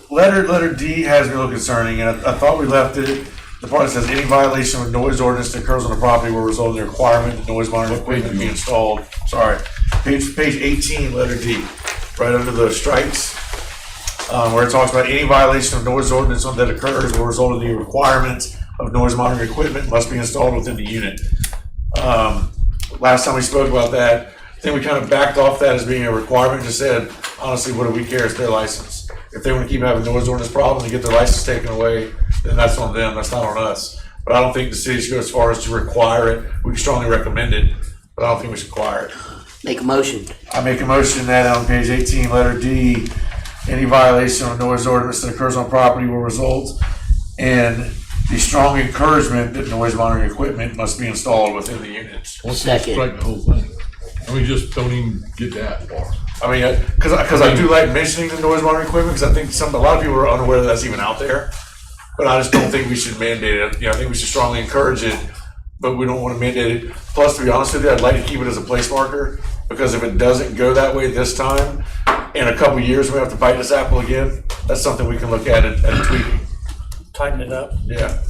Letter D has me a little concerning, and I thought we left it, the part that says any violation of noise ordinance that occurs on the property will result in the requirement that noise monitoring equipment be installed. Sorry, page 18, letter D, right under the strikes, where it talks about any violation of noise ordinance that occurs will result in the requirement of noise monitoring equipment must be installed within the unit. Last time we spoke about that, I think we kind of backed off that as being a requirement, just said, honestly, what do we care, it's their license. If they want to keep having noise ordinance problems and get their license taken away, then that's on them, that's not on us. But I don't think the city should go as far as to require it. We can strongly recommend it, but I don't think we should require it. Make a motion. I make a motion that on page 18, letter D, any violation of noise ordinance that occurs on property will result in the strong encouragement that noise monitoring equipment must be installed within the units. Strike the whole thing. And we just don't even get that far. I mean, because I do like mentioning the noise monitoring equipment, because I think a lot of people are unaware that that's even out there. But I just don't think we should mandate it. I think we should strongly encourage it, but we don't want to mandate it. Plus, to be honest with you, I'd like to keep it as a place marker, because if it doesn't go that way this time, in a couple of years we have to bite this apple again. That's something we can look at tweaking. Tighten it up. Yeah.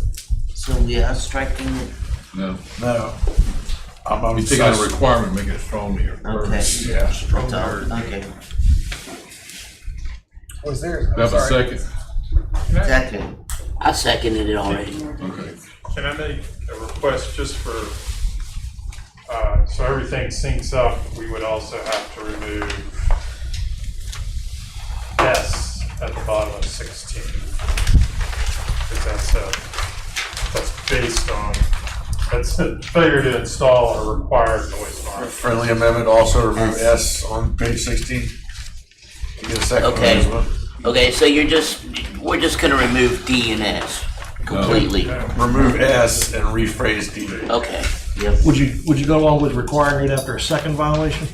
So we are striking it? No. No. I'm You take out a requirement, make it strong here. Okay. Yeah. Stronger. Okay. Was there? Have a second. Second. I seconded it already. Okay. Can I make a request just for, so everything syncs up, we would also have to remove S at the bottom of 16. Because that's based on, that's a failure to install a required noise monitor. Friendly amendment, also remove S on page 16. You get a second on Okay. this one? Okay, so we're just gonna remove D and S completely. Remove S and rephrase D. Okay. Yep. Would you go along with requiring it after a second violation?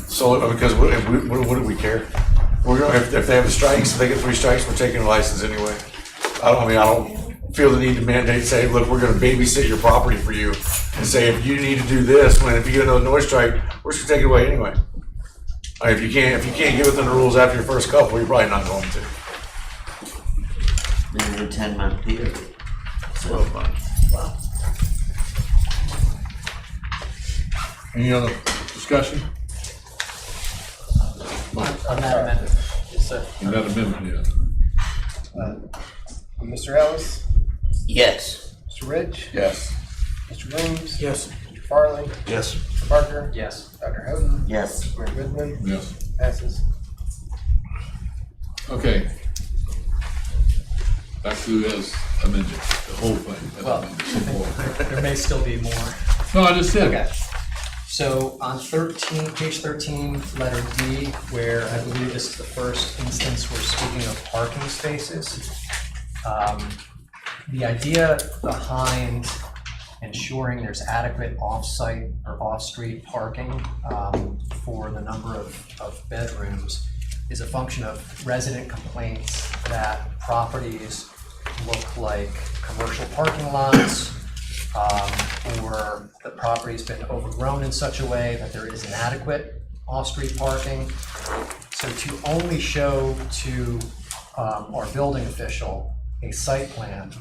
So, because what do we care? We're gonna, if they have the strikes, if they get 3 strikes, we're taking a license anyway. I don't feel the need to mandate, say, look, we're gonna babysit your property for you, and say, if you need to do this, when if you get another noise strike, we're just gonna take it away anyway. If you can't get within the rules after your first couple, you're probably not going to. In a 10-month period. 12 months. Wow. Any other discussion? On that amendment. Yes, sir. In that amendment, yeah. Mr. Ellis? Yes. Mr. Rich? Yes. Mr. Grooms? Yes. Mr. Farley? Yes. Mr. Parker? Yes. Dr. Houghton? Yes. Mayor Goodman? Yes. Passes. Okay. Back to as amended, the whole thing. as Well, amended, some more. there may still be more. No, I just said. Okay. So on 13, page 13, letter D, where I believe this is the first instance we're speaking of parking spaces. The idea behind ensuring there's adequate off-site or off-street parking for the number of bedrooms is a function of resident complaints that properties look like commercial parking lots, or the property's been overgrown in such a way that there is inadequate off-street parking. So to only show to our building official a site plan,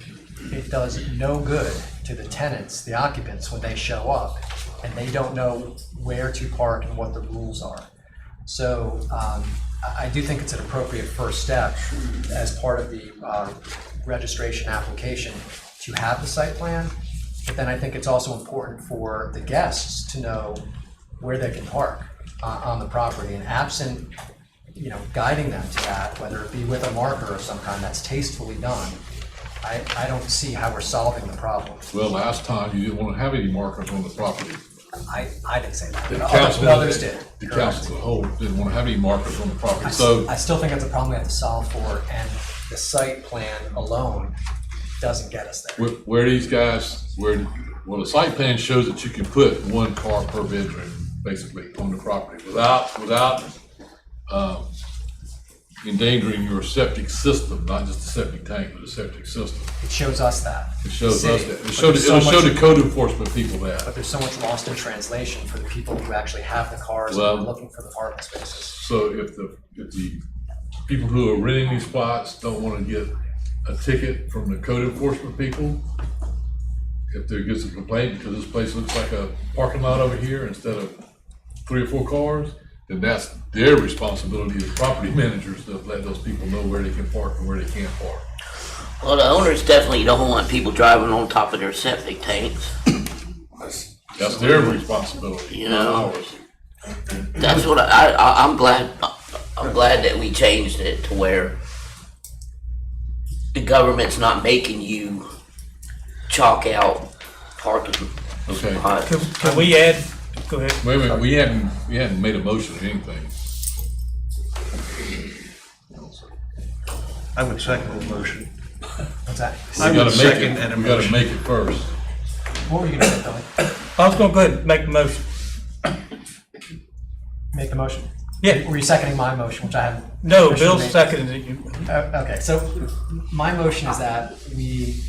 it does no good to the tenants, the occupants, when they show up and they don't know where to park and what the rules are. So I do think it's an appropriate first step as part of the registration application to have the site plan. But then I think it's also important for the guests to know where they can park on the property, and absent, guiding them to that, whether it be with a marker of some kind that's tastefully done, I don't see how we're solving the problem. Well, last time you didn't want to have any markers on the property. I didn't say that, The but council, others did. The council as a whole didn't want to have any markers on the property, I so. still think that's a problem we have to solve for, and the site plan alone doesn't get us there. Where these guys, the site plan shows that you can put 1 car per bedroom, basically, on the property, without endangering your septic system, not just the septic tank, but the septic system. It shows us that. It shows City. us that. But It'll there's so show much- the code enforcement people that. But there's so much lost in translation for the people who actually have the cars and Well- are looking for the parking spaces. So if the people who are renting these spots don't want to get a ticket from the code enforcement people, if there gets a complaint because this place looks like a parking lot over here instead of 3 or 4 cars, then that's their responsibility as property managers to let those people know where they can park and where they can't park. Well, the owners definitely don't want people driving on top of their septic tanks. That's their responsibility, You not know. ours. That's what I'm glad that we changed it to where the government's not making you chalk out parking. Okay. Can we add, go ahead. Wait a minute, we hadn't made a motion or anything. I would second the motion. What's that? We gotta make it, we gotta make it first. What were you gonna say, Billy? I was gonna go ahead and make the motion. Make the motion? Yeah. Were you seconding my motion, which I have? No, Bill seconded it. Okay, so my motion is that we,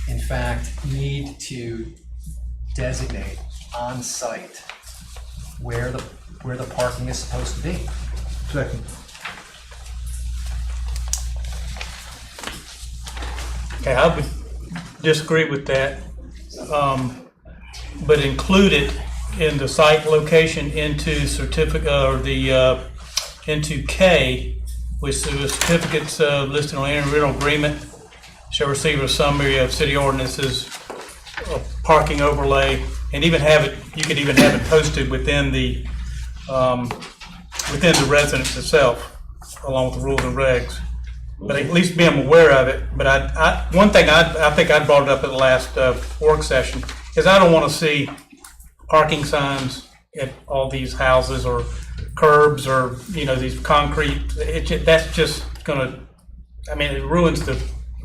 in fact, need to designate on site where the parking is supposed to be. Second. Okay, I would disagree with that, but include it in the site location into certificate, or the, into K, which the certificates listed on any rental agreement shall receive a summary of city ordinances, a parking overlay, and even have it, you could even have it posted within the residence itself, along with the rules and regs. But at least be aware of it. But one thing I think I brought it up at the last work session is I don't want to see parking signs at all these houses or curbs or, you know, these concrete. That's just gonna, I mean, it ruins the.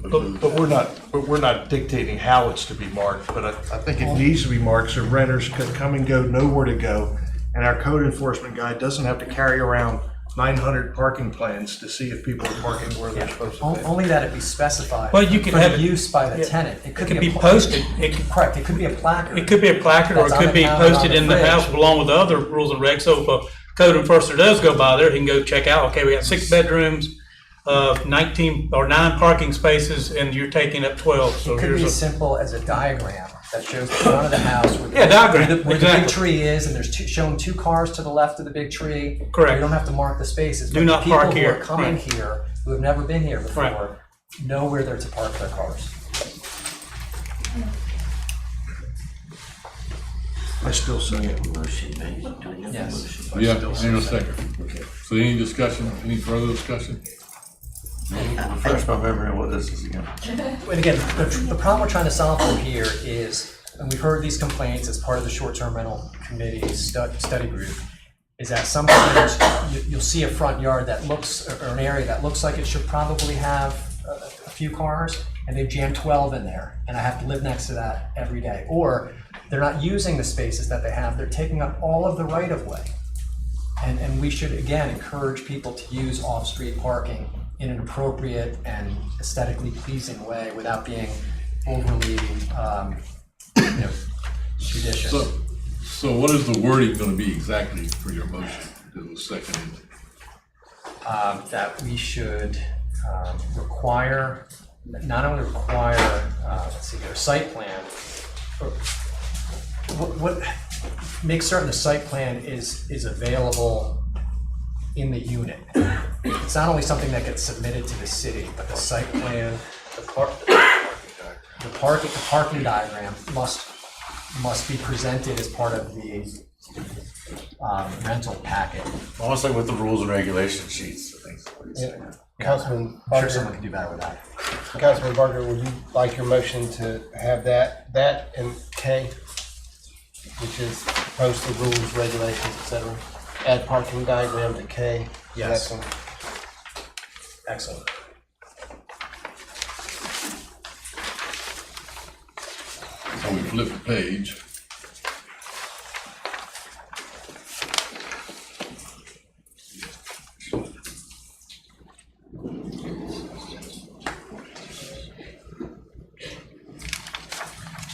But we're not dictating how it's to be marked, but I think it needs to be marked so renters can come and go, know where to go. And our code enforcement guy doesn't have to carry around 900 parking plans to see if people are parking where they're supposed to be. Only that it be specified. Well, you could for have the it- use by the yeah. tenant. It could be posted. Correct, it could be a placard. It could be a placard, or it That's could on be the counter, posted on in the fridge. house along with the other rules and regs. So if a code enforcer does go by there, he can go check out, okay, we got 6 bedrooms, 19 or 9 parking spaces, and you're taking up 12. So It could here's be a. as simple as a diagram that shows the front of the house where Yeah, diagram, where the big exactly. tree is, and there's showing 2 cars to the left of the big tree. Correct. You don't have to mark the spaces. Do but not the people park who here. are coming Right. here, who have never been here before, Right. know where they're to park their cars. I still second. Yes. Yeah, hang on a second. Okay. So any discussion, any further discussion? Refresh my memory on what this is again. And again, the problem we're trying to solve for here is, and we've heard these complaints as part of the short-term rental committee's study group, is that sometimes you'll see a front yard that looks, or an area that looks like it should probably have a few cars, and they've jammed 12 in there, and I have to live next to that every day. Or they're not using the spaces that they have, they're taking up all of the right-of-way. And we should, again, encourage people to use off-street parking in an appropriate and aesthetically pleasing way without being overly, judicious. So what is the wording gonna be exactly for your motion that was seconded? That we should require, not only require, let's see here, a site plan, or what make certain the site plan is available in the unit. It's not only something that gets submitted to the city, but the site plan, the parking diagram must be presented as part of the rental packet. Honestly, with the rules and regulation sheets, I think. Yeah. Councilman I'm sure Barker, someone can do better with that. Councilman Barker, would you like your motion to have that and K, which is post the rules, regulations, et cetera? Add parking diagram to K? Yes. Excellent. Excellent. So we flip the page.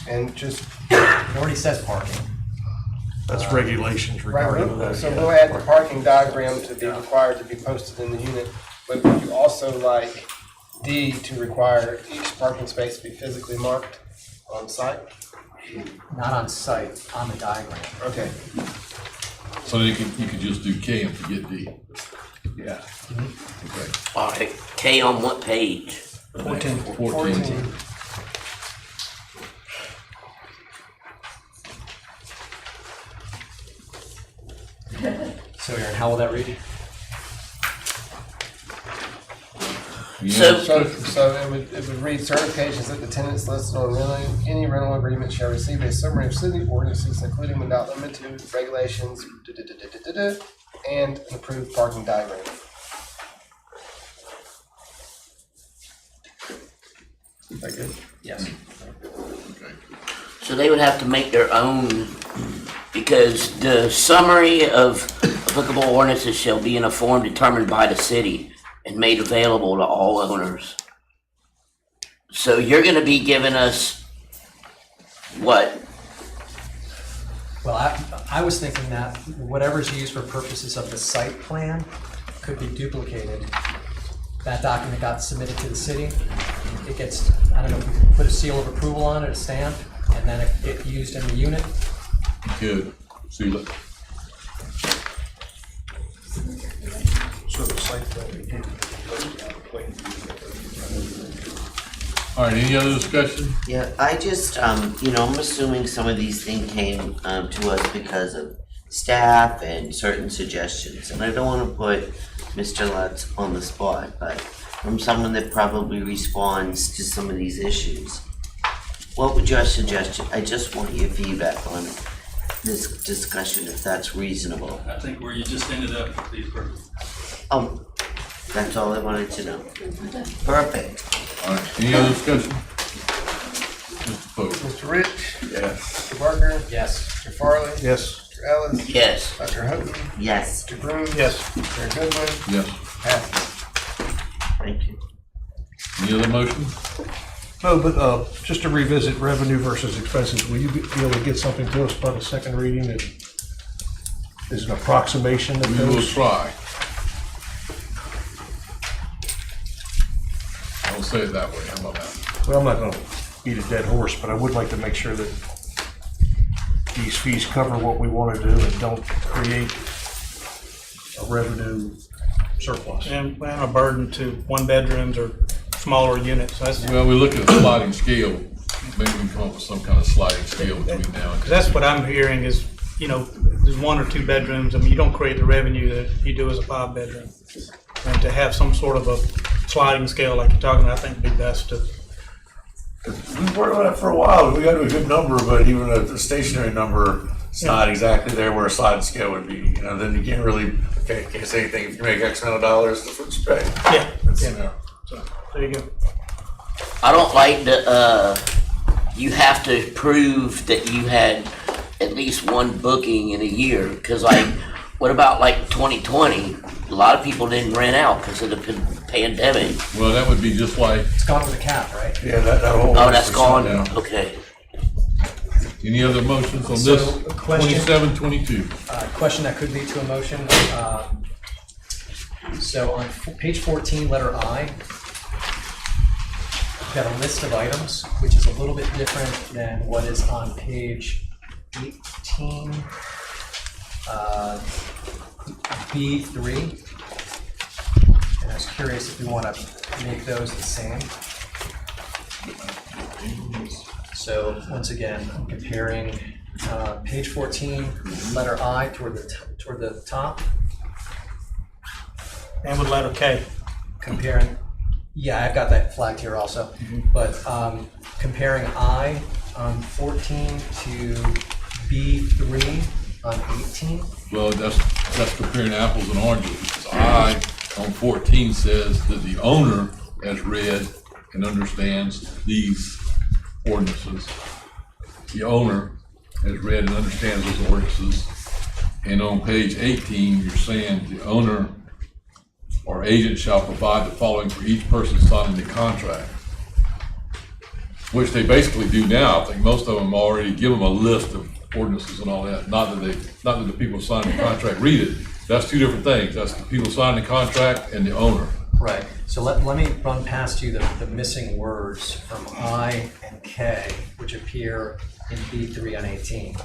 And just. It already says parking. That's regulations Right, regarding that. so we'll add the parking diagram to be required to be posted in the unit, but would you also like D to require each parking space to be physically marked on site? Not on site, on the diagram. Okay. So you could just do K and forget D. Yeah. Okay. All right, K on what page? 14. So Aaron, how will that read? So it would read certifications that the tenants listed on any rental agreement shall receive a summary of city ordinances, including but not limited to regulations, and an approved parking diagram. Is that good? Yes. So they would have to make their own, because the summary of applicable ordinances shall be in a form determined by the city and made available to all owners. So you're gonna be giving us what? Well, I was thinking that whatever's used for purposes of the site plan could be duplicated. That document got submitted to the city. It gets, I don't know, if we can put a seal of approval on it, a stamp, and then it get used in the unit. Good. Seal it. So the site plan we did. All right, any other discussion? Yeah, I just, I'm assuming some of these things came, to us because of staff and certain suggestions. And I don't wanna put Mr. Lutz on the spot, but from someone that probably responds to some of these issues. What would your suggestion, I just want your feedback on this discussion, if that's reasonable. I think where you just ended up with these purposes. That's all I wanted to know. Perfect. All right, any other discussion? Mr. Pope? Mr. Rich? Yes. Mr. Barker? Yes. Mr. Farley? Yes. Mr. Ellis? Yes. Dr. Houghton? Yes. Mr. Groom? Yes. Mr. Goodwin? Yes. Passes. Thank you. Any other motion? No, but just to revisit revenue versus expenses, will you be able to get something to us by the second reading that is an approximation of We will those? try. I will say it that way, how about that? Well, I'm not gonna beat a dead horse, but I would like to make sure that these fees cover what we wanna do and don't create a revenue surplus. And a burden to one bedrooms or smaller units. That's, Well, we look at a sliding scale, maybe we can come up with some kind of sliding scale between now and. because that's what I'm hearing is, there's one or two bedrooms. I mean, you don't create the revenue that you do as a 5-bedroom. And to have some sort of a sliding scale like you're talking about, I think would be best to. We've worked on it for a while. We got to a good number, but even a stationary number, it's not exactly there where a sliding scale would be. Then you can't really, can't say anything. If you make X amount of dollars, that's what you pay. Yeah. So, there you go. I don't like the, you have to prove that you had at least one booking in a year, because what about 2020? A lot of people didn't rent out because of the pandemic. Well, that would be just like. It's gone with a cap, right? Yeah, that whole. Oh, that's gone? Yeah. Okay. Any other motions on So, this? a question. 2722. Question that could lead to a motion. So on page 14, letter I, we've got a list of items, which is a little bit different than what is on page 18, B3. And I was curious if we want to make those the same. So once again, I'm comparing page 14, letter I toward the top. And with letter K. Comparing, yeah, I've got that flagged here also. But comparing I on 14 to B3 on 18. Well, that's comparing apples and oranges, because I on 14 says that the owner has read and understands these ordinances. The owner has read and understands those ordinances. And on page 18, you're saying the owner or agent shall provide the following for each person signing the contract. which they basically do now. I think most of them already give them a list of ordinances and all that. Not that the people signing the contract read it. That's two different things. That's the people signing the contract and the owner. Right, so let me run past you the missing words from I and K, which appear in B3 on 18.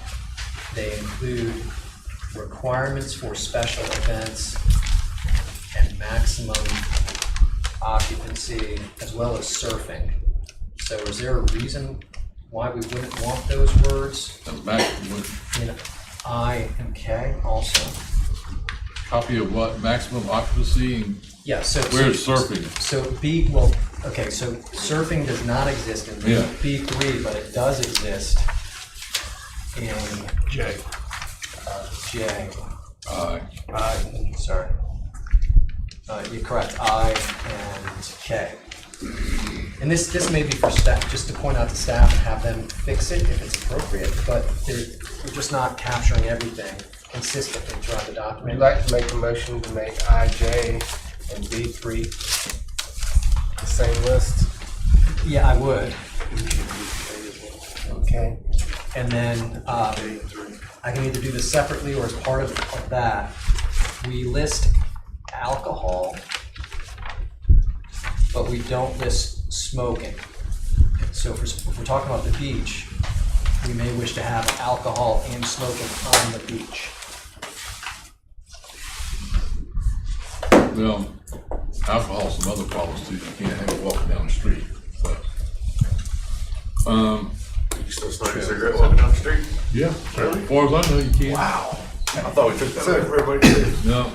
They include requirements for special events and maximum occupancy, as well as surfing. So is there a reason why we wouldn't want those words in I and K also? Copy of what? Maximum occupancy and Yeah, so. where's surfing? So so surfing does not exist in B3, but it does exist in J. J. I. Sorry. You're correct, I and K. And this may be for staff, just to point out to staff and have them fix it if it's appropriate, but we're just not capturing everything consistently throughout the Would document. you like to make a motion to make IJ and B3 the same list? Yeah, I would. Okay. And then I can either do this separately or as part of that. We list alcohol, but we don't list smoking. So if we're talking about the beach, we may wish to have alcohol and smoking on the beach. Well, alcohol, some other problems too. You can't have it walking down the street. You still smoking a cigarette walking down the street? Yeah. As far as I know, you can. Wow. I thought we took that away for everybody to do. No.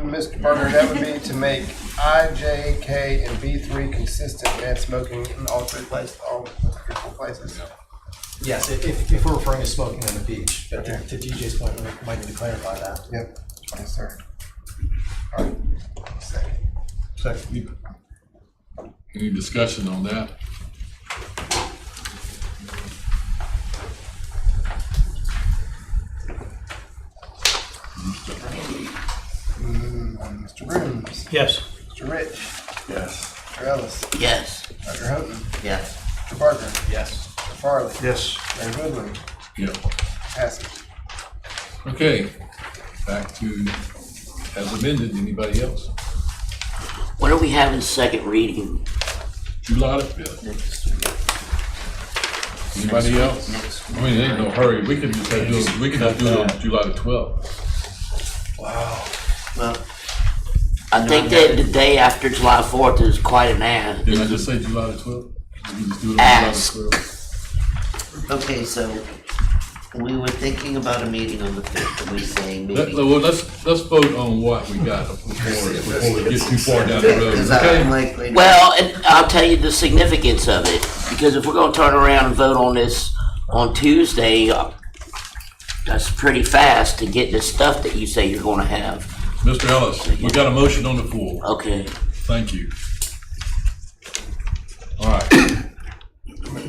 Mr. Partner, that would be to make I, J, K, and B3 consistent and smoking in all three places, all critical places. Yes, if we're referring to smoking on the beach, but to DJ's point, we might need to clarify that. Yep. Yes, sir. All right. Second. Any discussion on that? Mr. Rooms. Yes. Mr. Rich. Yes. Mr. Ellis. Yes. Dr. Houghton. Yes. Mr. Barker. Yes. Mr. Farley. Yes. Mayor Goodwin. Yeah. Passes. Okay. Back to as amended. Anybody else? When are we having second reading? July the 5th. Anybody else? I mean, ain't no hurry. We can just do it on July the 12th. Wow. Well, I think that the day after July 4th is quite an ass. Did I just say July the 12th? We can just do it on Ask. July the 12th. Okay, so we were thinking about a meeting on the 5th, and we saying maybe. Let's vote on what we got before we get too far down the road. Is that Okay? unlikely? Well, and I'll tell you the significance of it, because if we're gonna turn around and vote on this on Tuesday, that's pretty fast to get the stuff that you say you're gonna have. Mr. Ellis, we got a motion on the floor. Okay. Thank you. All right.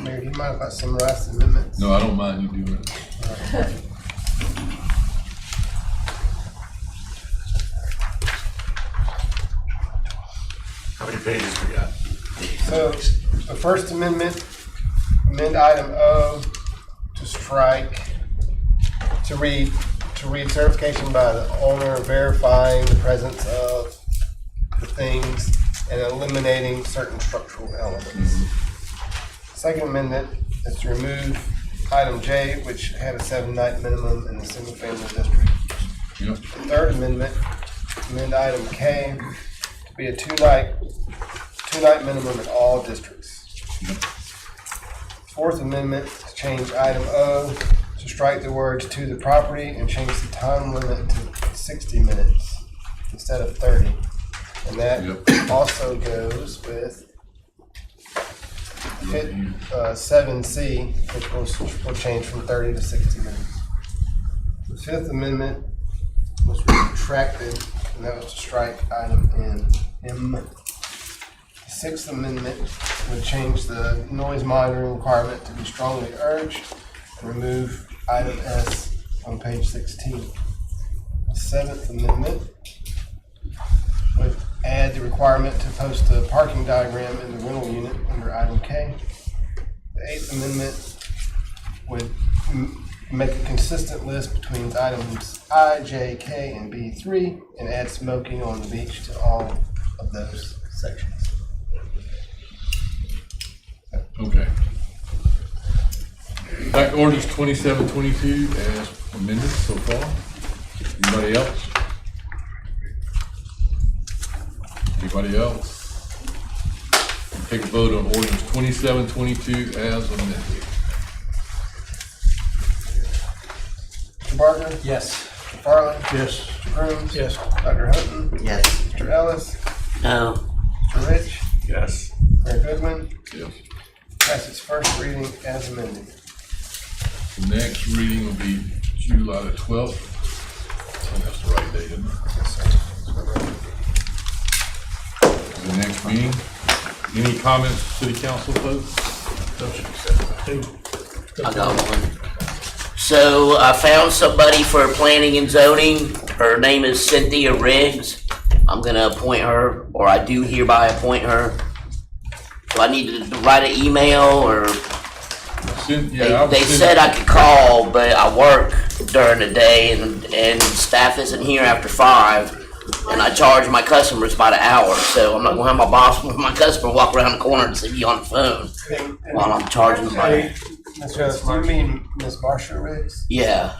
Mayor, do you mind if I summarize the amendments? No, I don't mind you doing it. How many pages we got? So, the first amendment, amend item O to strike, to read certification by the owner verifying the presence of the things and eliminating certain structural elements. Second amendment is to remove item J, which had a 7-night minimum in the single-family district. Yep. The third amendment, amend item K to be a two-night minimum in all districts. Fourth amendment, to change item O, to strike the words "to the property" and change the time limit to 60 minutes instead of 30. And that also goes with 7C, which will change from 30 to 60 minutes. The fifth amendment was retracted, and that was to strike item M. The sixth amendment would change the noise monitoring requirement to be strongly urged and remove item S on page 16. The seventh amendment would add the requirement to post a parking diagram in the rental unit under item K. The Eighth Amendment would make a consistent list between items I, J, K, and B3, and add smoking on the beach to all of those sections. Okay. Back to ordinance 2722 as amended so far. Anybody else? Anybody else? Take a vote on ordinance 2722 as amended. Mr. Barker? Yes. Mr. Farley? Yes. Mr. Crooms? Yes. Dr. Hutton? Yes. Mr. Ellis? No. Mr. Rich? Yes. Mayor Goodman? Yes. Pass its first reading as amended. The next reading will be July the 12th. I think that's the right date, isn't it? The next meeting. Any comments, city council folks? I got one. So I found somebody for planning and zoning. Her name is Cynthia Riggs. I'm gonna appoint her, or I do hereby appoint her. Do I need to write an email, or? They said I could call, but I work during the day and staff isn't here after 5. And I charge my customers by the hour, so I'm not gonna have my boss, my customer walk around the corner and see me on the phone while I'm charging them by. Mr. Ellis, do you mean Ms. Marsha Riggs? Yeah.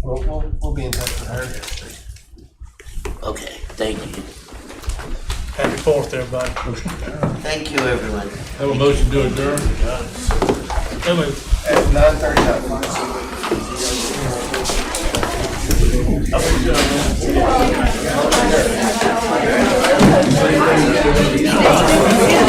We'll be in touch with her. Okay, thank you. Happy 4th, everybody. Thank you, everyone. Have a motion to adjourn? So moved. At 9:39.